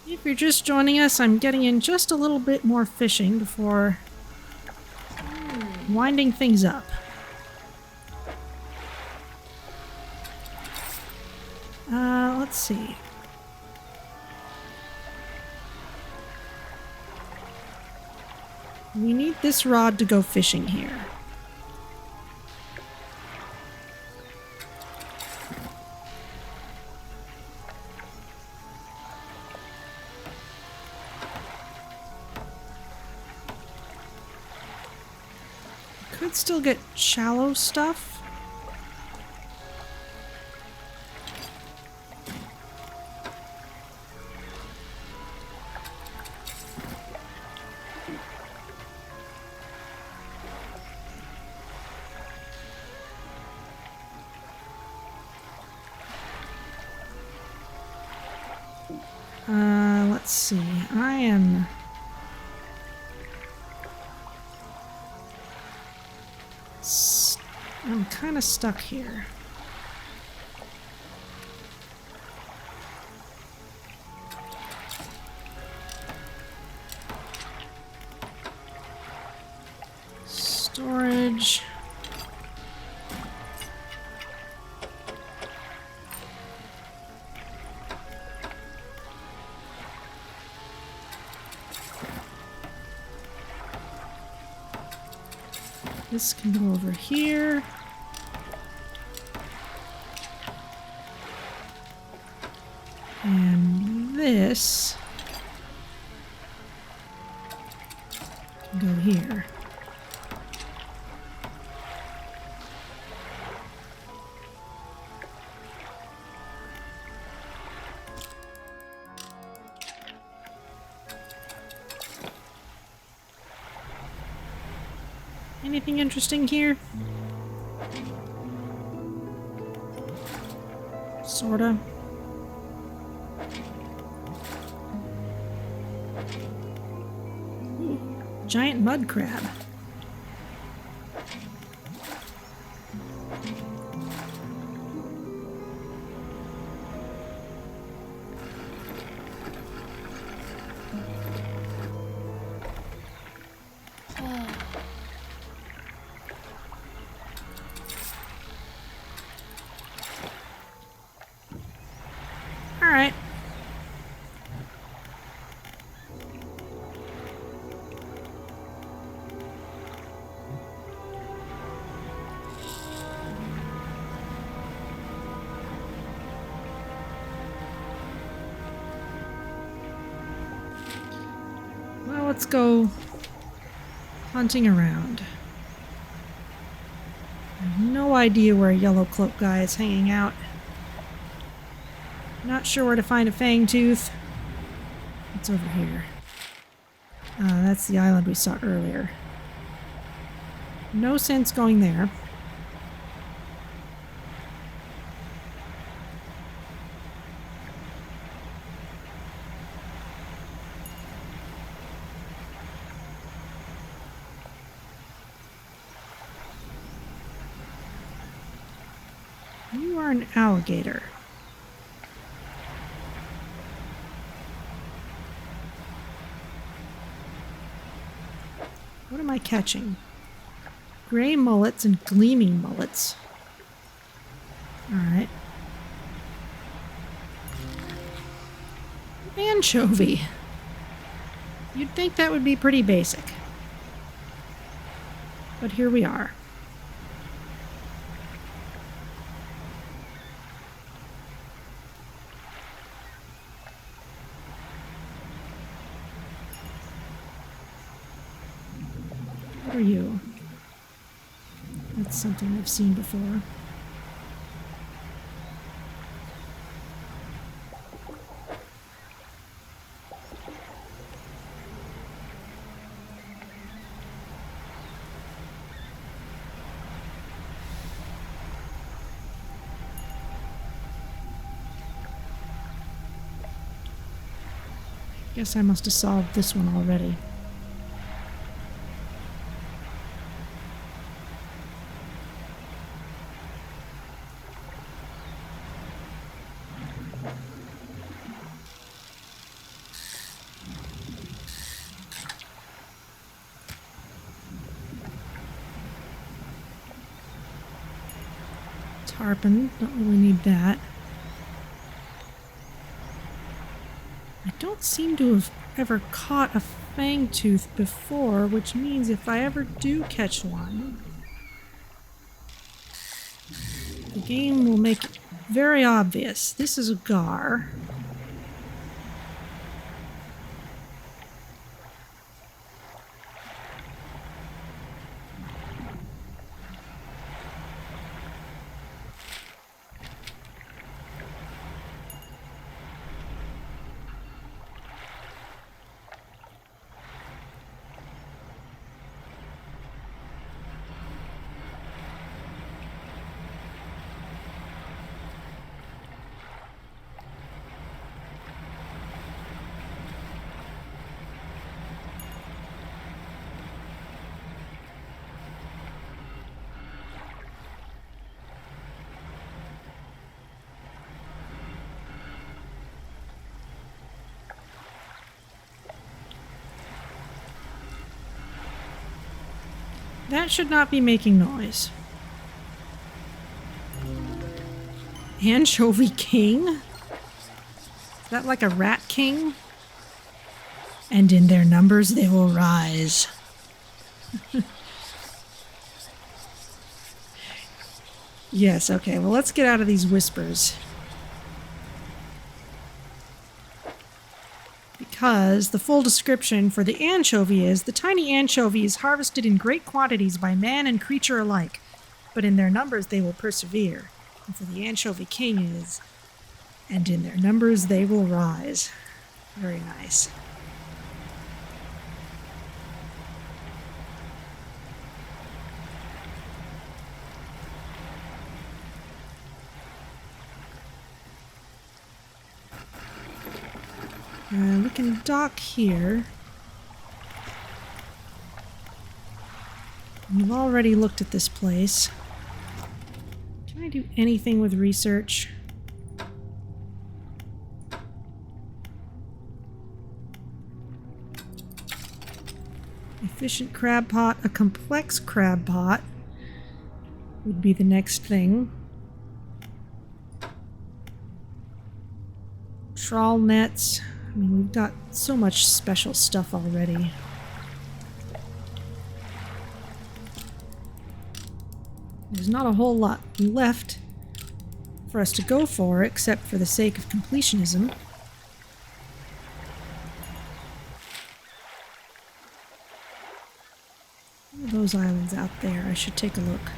If you're just joining us, I'm getting in just a little bit more fishing before winding things up. Let's see. We need this rod to go fishing here. Could still get shallow stuff. Let's see. I'm kind of stuck here. Storage. This can go over here. And this Go here. Anything interesting here? Sorta. Ooh, giant mud crab. Alright. Well, let's go hunting around. I have no idea where a yellow cloak guy is hanging out. Not sure where to find a fangtooth. It's over here. That's the island we saw earlier. No sense going there. You are an alligator. What am I catching? Gray mullets and gleaming mullets. Alright. Anchovy. You'd think that would be pretty basic. But here we are. What are you? That's something I've seen before. Guess I must have solved this one already. Tarpon, don't really need that. I don't seem to have ever caught a fangtooth before, which means if I ever do catch one, the game will make it very obvious. This is a gar. That should not be making noise. Anchovy king? Is that like a rat king? And in their numbers they will rise. Yes, okay, well let's get out of these whispers. because the full description for the anchovy is, the tiny anchovy is harvested in great quantities by man and creature alike, but in their numbers they will persevere. And for the anchovy king is, and in their numbers they will rise. Very nice. We can dock here. We've already looked at this place. Can I do anything with research? Efficient crab pot, a complex crab pot would be the next thing. Trawl nets. I mean, we've got so much special stuff already. There's not a whole lot left for us to go for, except for the sake of completionism. What are those islands out there? I should take a look.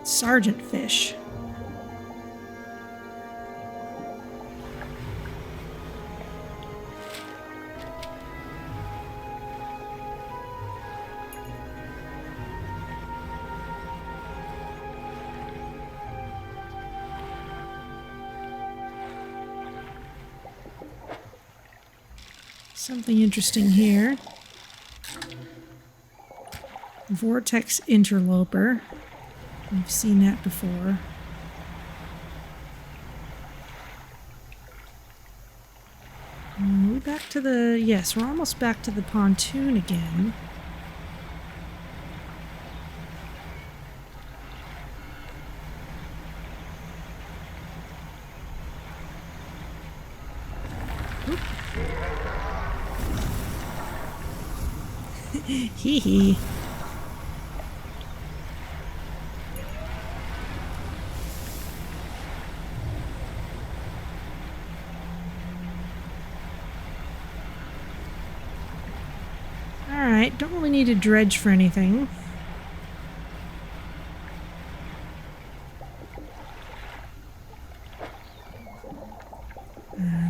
Sergeant fish. Something interesting here. Vortex interloper. We've seen that before. We're back to the... Yes, we're almost back to the pontoon again. Hee hee. Alright, don't really need to dredge for anything.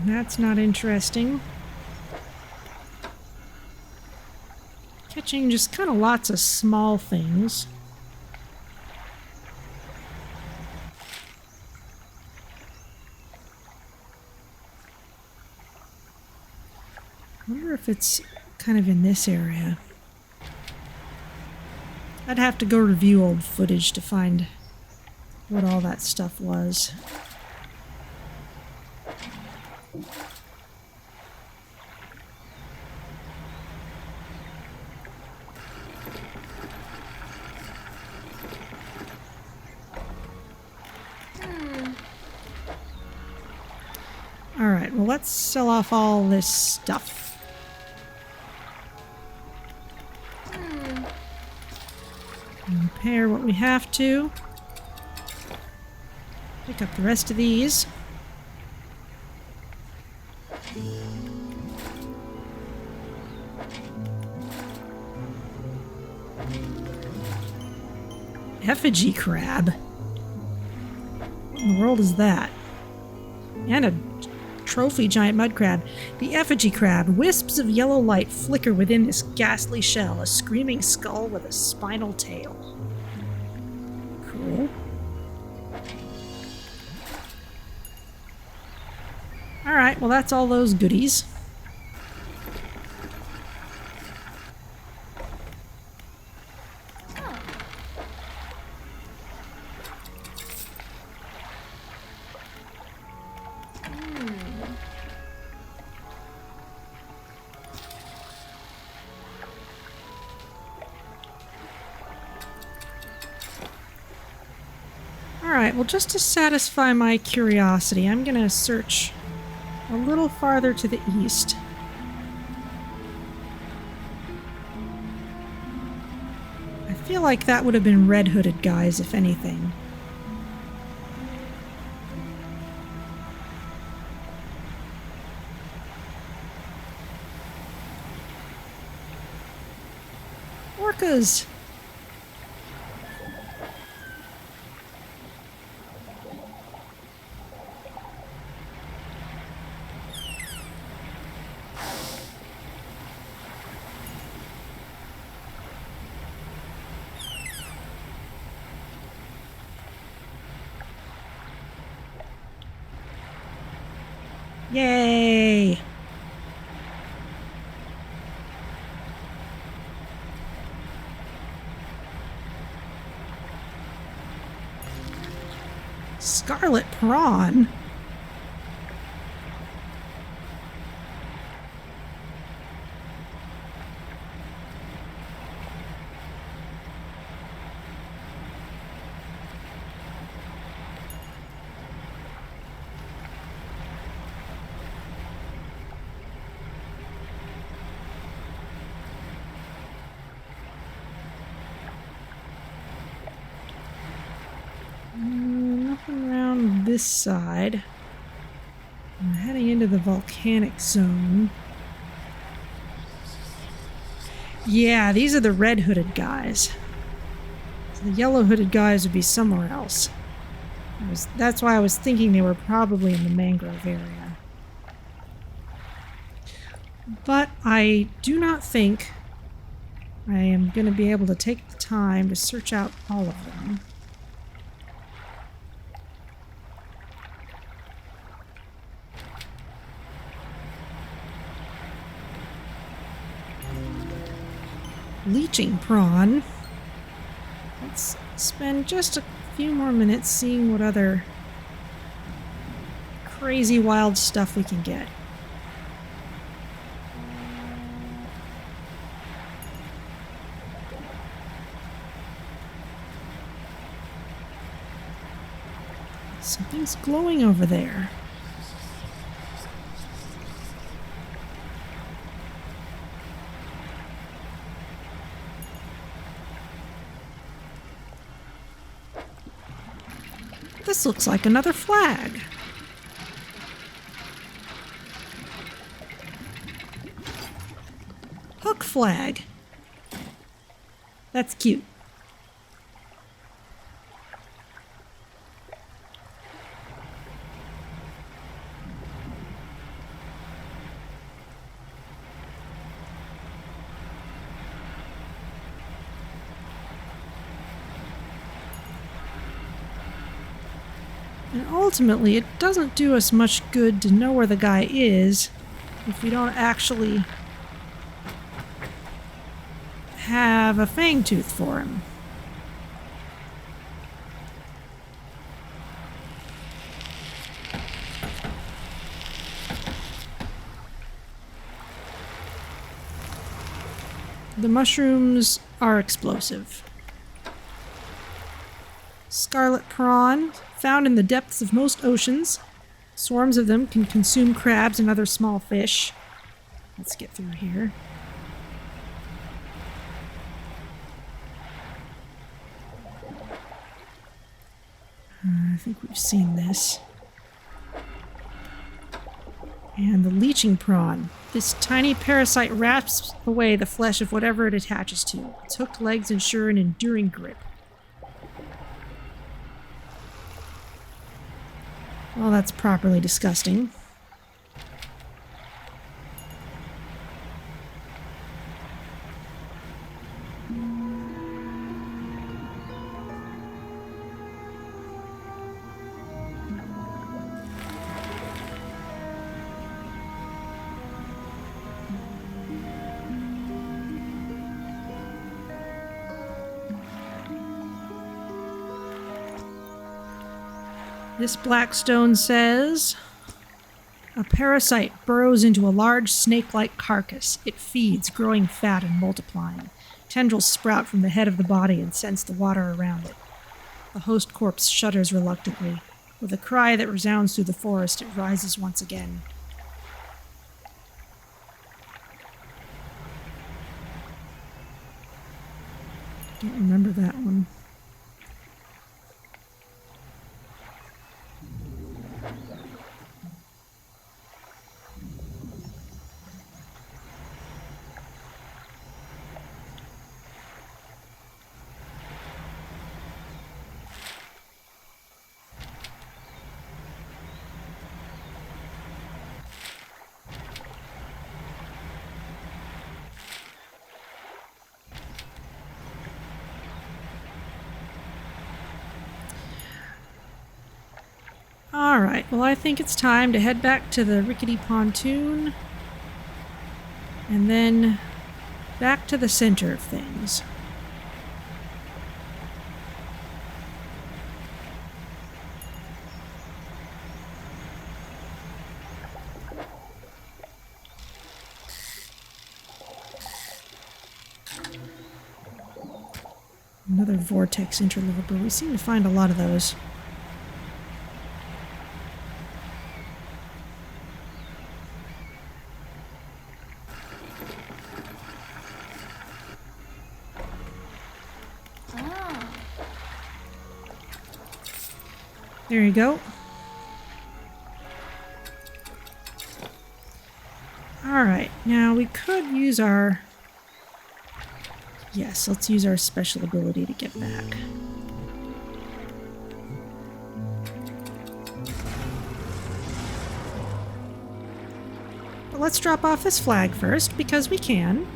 That's not interesting. Catching just kind of lots of small things. I wonder if it's kind of in this area. I'd have to go review old footage to find what all that stuff was. Alright, well, let's sell off all this stuff. Repair what we have to. Pick up the rest of these. Effigy crab? What in the world is that? And a trophy giant mud crab. The effigy crab. Wisps of yellow light flicker within this ghastly shell, a screaming skull with a spinal tail. Cool. Alright, well that's all those goodies. Alright, well just to satisfy my curiosity, I'm gonna search a little farther to the east. I feel like that would have been red-hooded guys, if anything. Orcas! Yay! Scarlet prawn? Nothing around this side. I'm heading into the volcanic zone. Yeah, these are the red-hooded guys. So the yellow-hooded guys would be somewhere else. That's why I was thinking they were probably in the mangrove area. But I do not think I am going to be able to take the time to search out all of them. Leeching prawn. Let's spend just a few more minutes seeing what other crazy wild stuff we can get. Something's glowing over there. This looks like another flag. Hook flag. That's cute. And ultimately, it doesn't do us much good to know where the guy is if we don't actually have a fang tooth for him. The mushrooms are explosive. Scarlet prawn, found in the depths of most oceans. Swarms of them can consume crabs and other small fish. Let's get through here. I think we've seen this. And the leeching prawn. This tiny parasite wraps away the flesh of whatever it attaches to. Its hooked legs ensure an enduring grip. Well, that's properly disgusting. This black stone says, a parasite burrows into a large snake-like carcass. It feeds, growing fat and multiplying. Tendrils sprout from the head of the body and sense the water around it. The host corpse shudders reluctantly. With a cry that resounds through the forest, it rises once again. Don't remember that one. Alright, well I think it's time to head back to the rickety pontoon and then back to the center of things. Another vortex interloper. We seem to find a lot of those. There you go. Alright, now we could use our... Yes, let's use our special ability to get back. But let's drop off this flag first, because we can.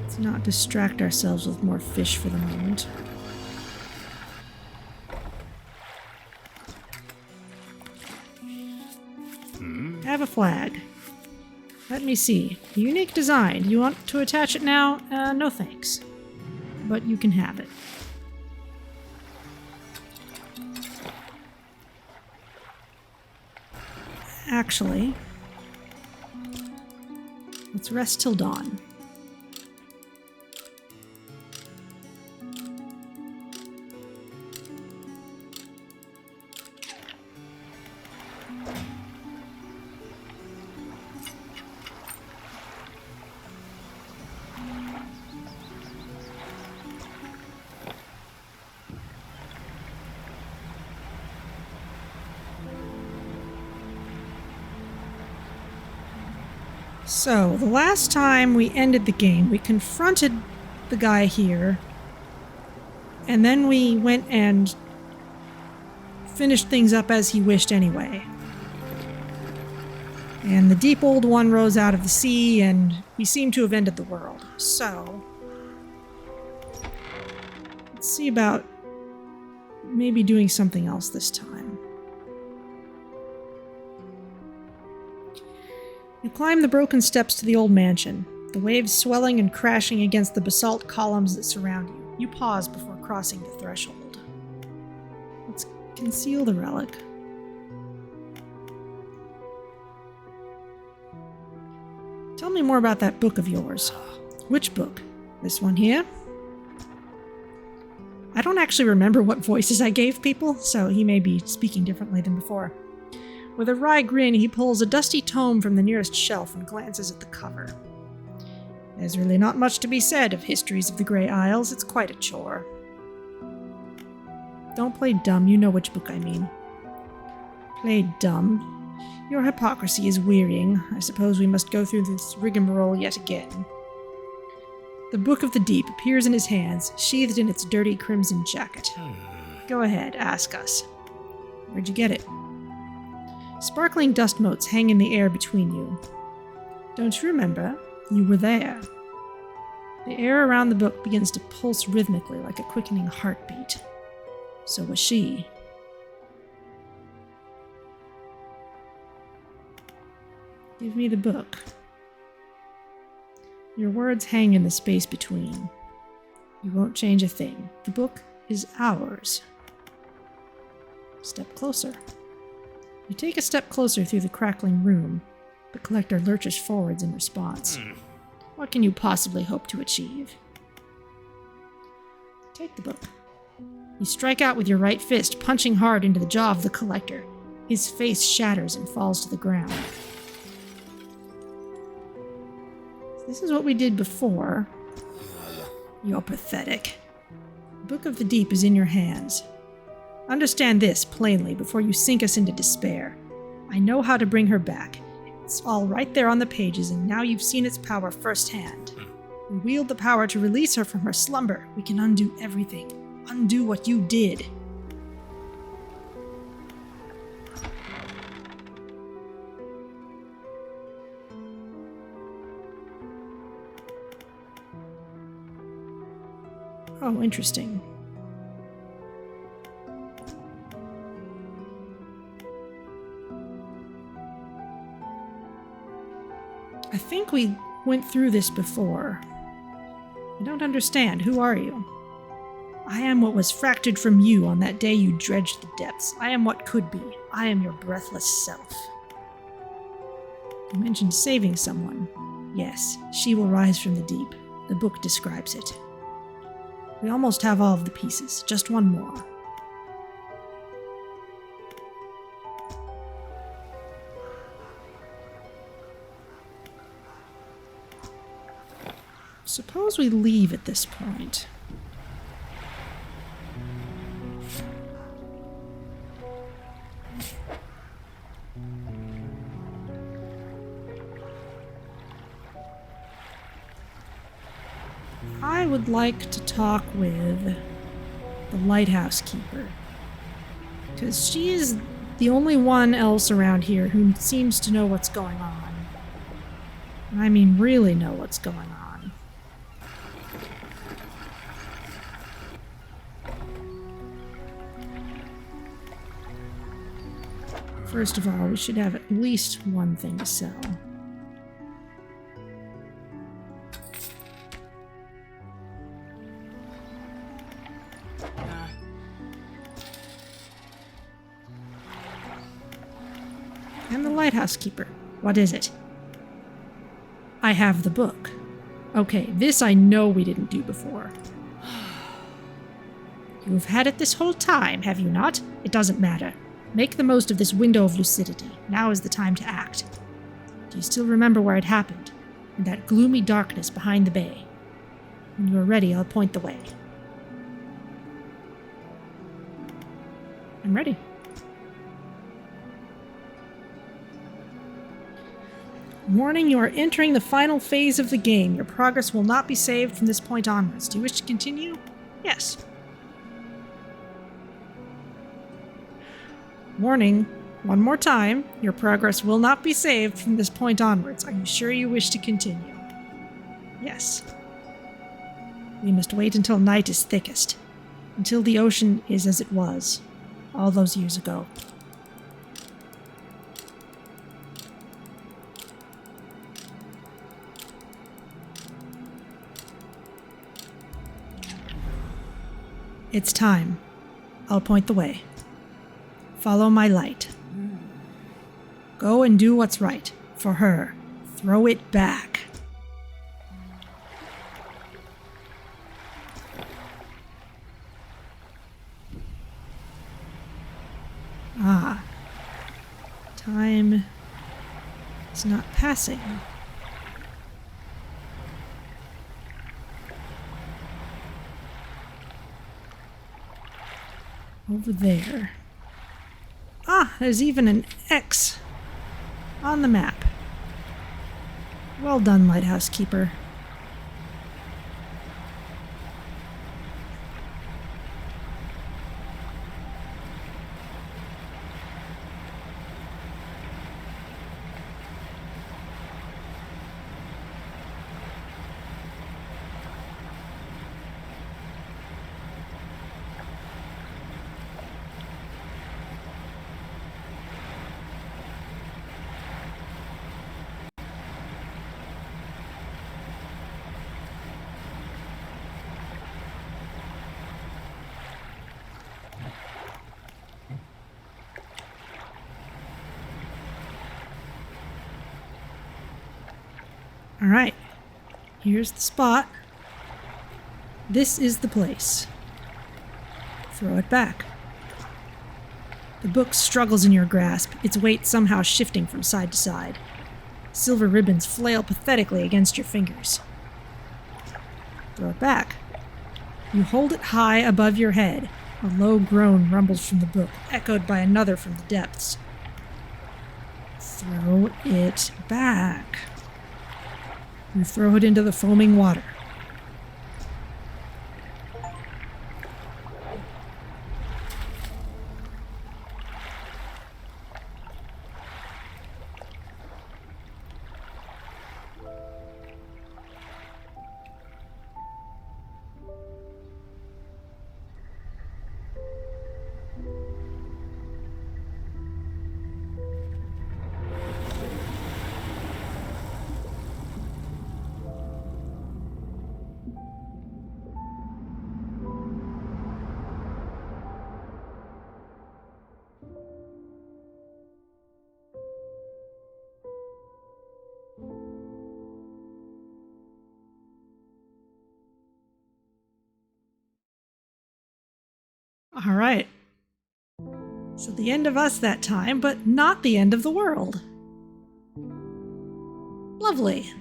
Let's not distract ourselves with more fish for the moment. Have a flag. Let me see. Unique design. You want to attach it now? No thanks. But you can have it. Actually, let's rest till dawn. So, the last time we ended the game, we confronted the guy here, and then we went and finished things up as he wished anyway. And the deep old one rose out of the sea, and we seem to have ended the world. So, let's see about maybe doing something else this time. You climb the broken steps to the old mansion, the waves swelling and crashing against the basalt columns that surround you. You pause before crossing the threshold. Let's conceal the relic. Tell me more about that book of yours. Which book? This one here? I don't actually remember what voices I gave people, so he may be speaking differently than before. With a wry grin, he pulls a dusty tome from the nearest shelf and glances at the cover. There's really not much to be said of Histories of the Grey Isles. It's quite a chore. Don't play dumb. You know which book I mean. Play dumb? Your hypocrisy is wearying. I suppose we must go through this rigmarole yet again. The Book of the Deep appears in his hands, sheathed in its dirty crimson jacket. Go ahead, ask us. Where'd you get it? Sparkling dust motes hang in the air between you. Don't you remember? You were there. The air around the book begins to pulse rhythmically like a quickening heartbeat. So was she. Give me the book. Your words hang in the space between. You won't change a thing. The book is ours. Step closer. You take a step closer through the crackling room. The collector lurches forwards in response. What can you possibly hope to achieve? Take the book. You strike out with your right fist, punching hard into the jaw of the collector. His face shatters and falls to the ground. This is what we did before. You're pathetic. The Book of the Deep is in your hands. Understand this plainly before you sink us into despair. I know how to bring her back. It's all right there on the pages, and now you've seen its power firsthand. We wield the power to release her from her slumber. We can undo everything. Undo what you did. Oh, interesting. I think we went through this before. I don't understand. Who are you? I am what was fractured from you on that day you dredged the depths. I am what could be. I am your breathless self. You mentioned saving someone. Yes, she will rise from the deep. The book describes it. We almost have all of the pieces. Just one more. Suppose we leave at this point. I would like to talk with the lighthouse keeper, because she is the only one else around here who seems to know what's going on. I mean, really know what's going on. First of all, we should have at least one thing to sell. And the lighthouse keeper. What is it? I have the book. Okay, this I know we didn't do before. You've had it this whole time, have you not? It doesn't matter. Make the most of this window of lucidity. Now is the time to act. Do you still remember where it happened? In that gloomy darkness behind the bay. When you are ready, I'll point the way. I'm ready. Warning, you are entering the final phase of the game. Your progress will not be saved from this point onwards. Do you wish to continue? Yes. Warning, one more time, your progress will not be saved from this point onwards. Are you sure you wish to continue? Yes. We must wait until night is thickest, until the ocean is as it was, all those years ago. It's time. I'll point the way. Follow my light. Go and do what's right. For her. Throw it back. Ah. Time is not passing. Over there. Ah, there's even an X on the map. Well done, lighthouse keeper. Alright, here's the spot. This is the place. Throw it back. The book struggles in your grasp, its weight somehow shifting from side to side. Silver ribbons flail pathetically against your fingers. Throw it back. You hold it high above your head. A low groan rumbles from the book, echoed by another from the depths. Throw it back. You throw it into the foaming water. All right. So the end of us that time, but not the end of the world. Lovely.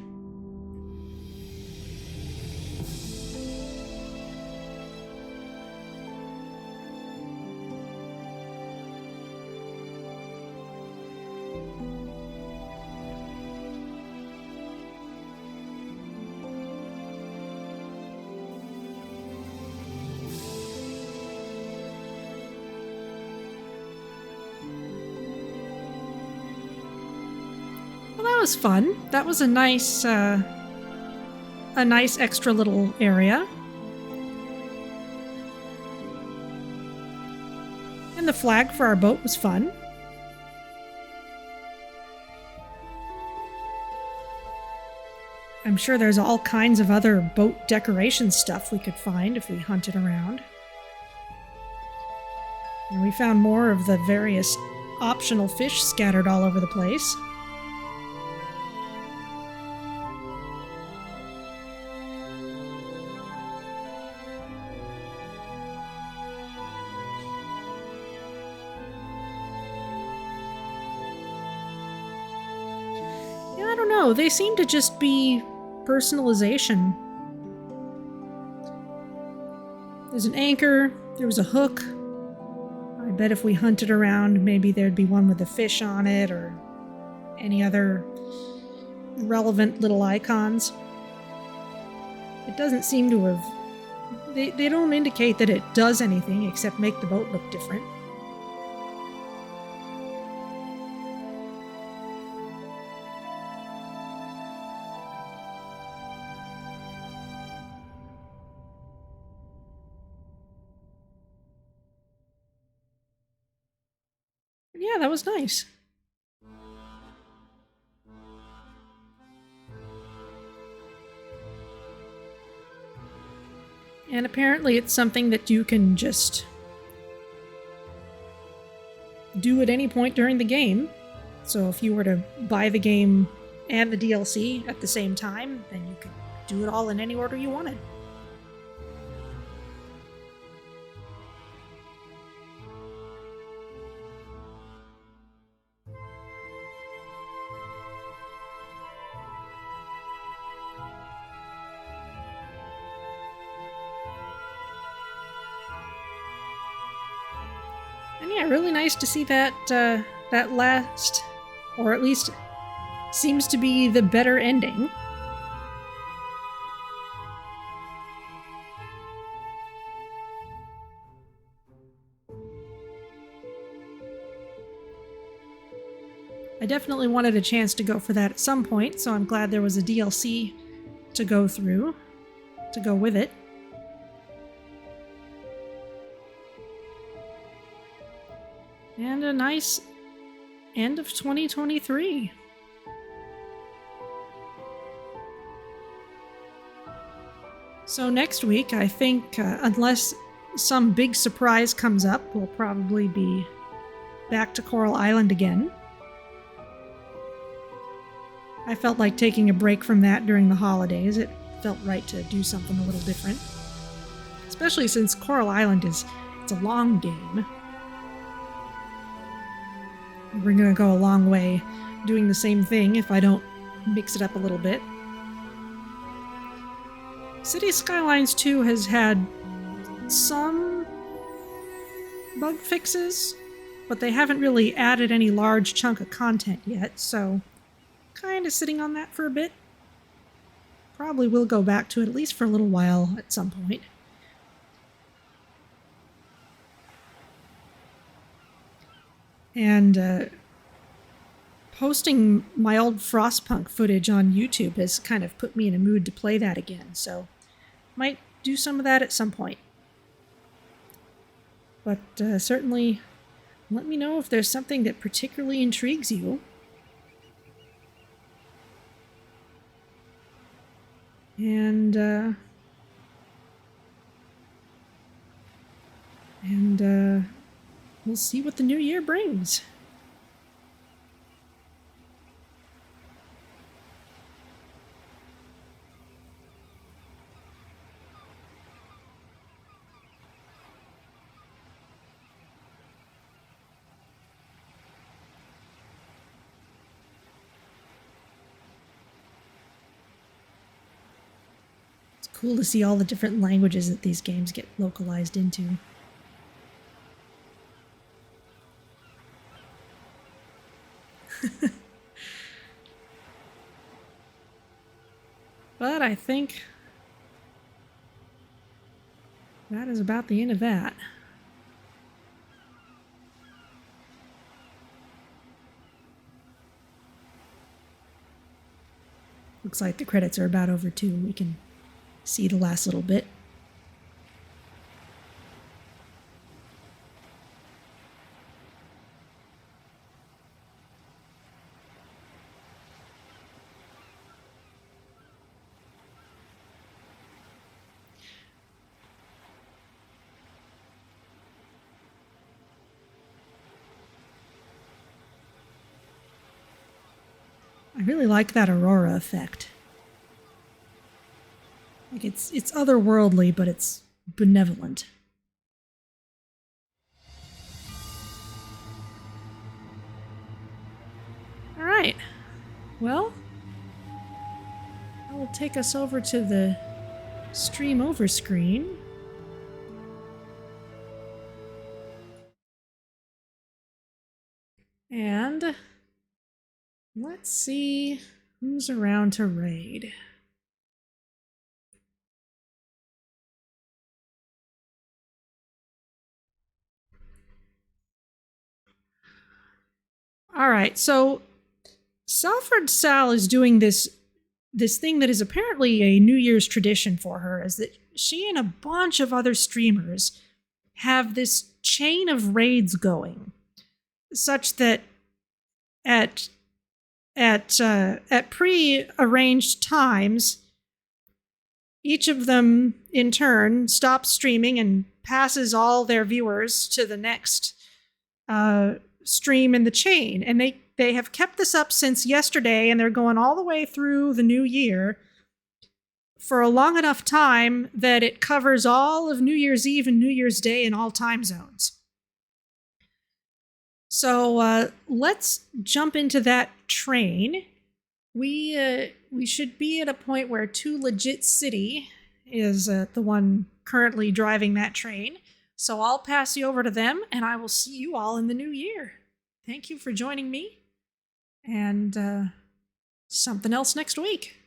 That was fun. That was a nice extra little area. And the flag for our boat was fun. I'm sure there's all kinds of other boat decoration stuff we could find if we hunted around. And we found more of the various optional fish scattered all over the place. They seem to just be personalization. There's an anchor, there was a hook. I bet if we hunted around, maybe there'd be one with a fish on it or any other relevant little icons. It doesn't seem to have... They don't indicate that it does anything except make the boat look different. Yeah, that was nice. And apparently it's something that you can just do at any point during the game. So if you were to buy the game and the DLC at the same time, then you could do it all in any order you wanted. Yeah, really nice to see that that last, or at least seems to be the better ending. I definitely wanted a chance to go for that at some point, so I'm glad there was a DLC to go through, to go with it. And a nice end of 2023. So next week, I think, unless some big surprise comes up, we'll probably be back to Coral Island again. I felt like taking a break from that during the holidays. It felt right to do something a little different. Especially since Coral Island it's It's a long game. We're gonna go a long way doing the same thing if I don't mix it up a little bit. City Skylines 2 has had some bug fixes, but they haven't really added any large chunk of content yet, so kind of sitting on that for a bit. Probably will go back to it at least for a little while at some point. And posting my old Frostpunk footage on YouTube has kind of put me in a mood to play that again, so might do some of that at some point. But certainly let me know if there's something that particularly intrigues you. And we'll see what the new year brings. It's cool to see all the different languages that these games get localized into. But I think that is about the end of that. Looks like the credits are about over too. We can see the last little bit. I really like that aurora effect. Like it's otherworldly, but it's benevolent. All right. Well, I will take us over to the stream over screen. And let's see who's around to raid. All right, so Salford Sal is doing this thing that is apparently a New Year's tradition for her, is that she and a bunch of other streamers have this chain of raids going, such that at pre-arranged times, each of them in turn stops streaming and passes all their viewers to the next stream in the chain. And they have kept this up since yesterday, and they're going all the way through the new year for a long enough time that it covers all of New Year's Eve and New Year's Day in all time zones. So let's jump into that train. We should be at a point where Too Legit City is the one currently driving that train. So I'll pass you over to them, and I will see you all in the new year. Thank you for joining me, and something else next week.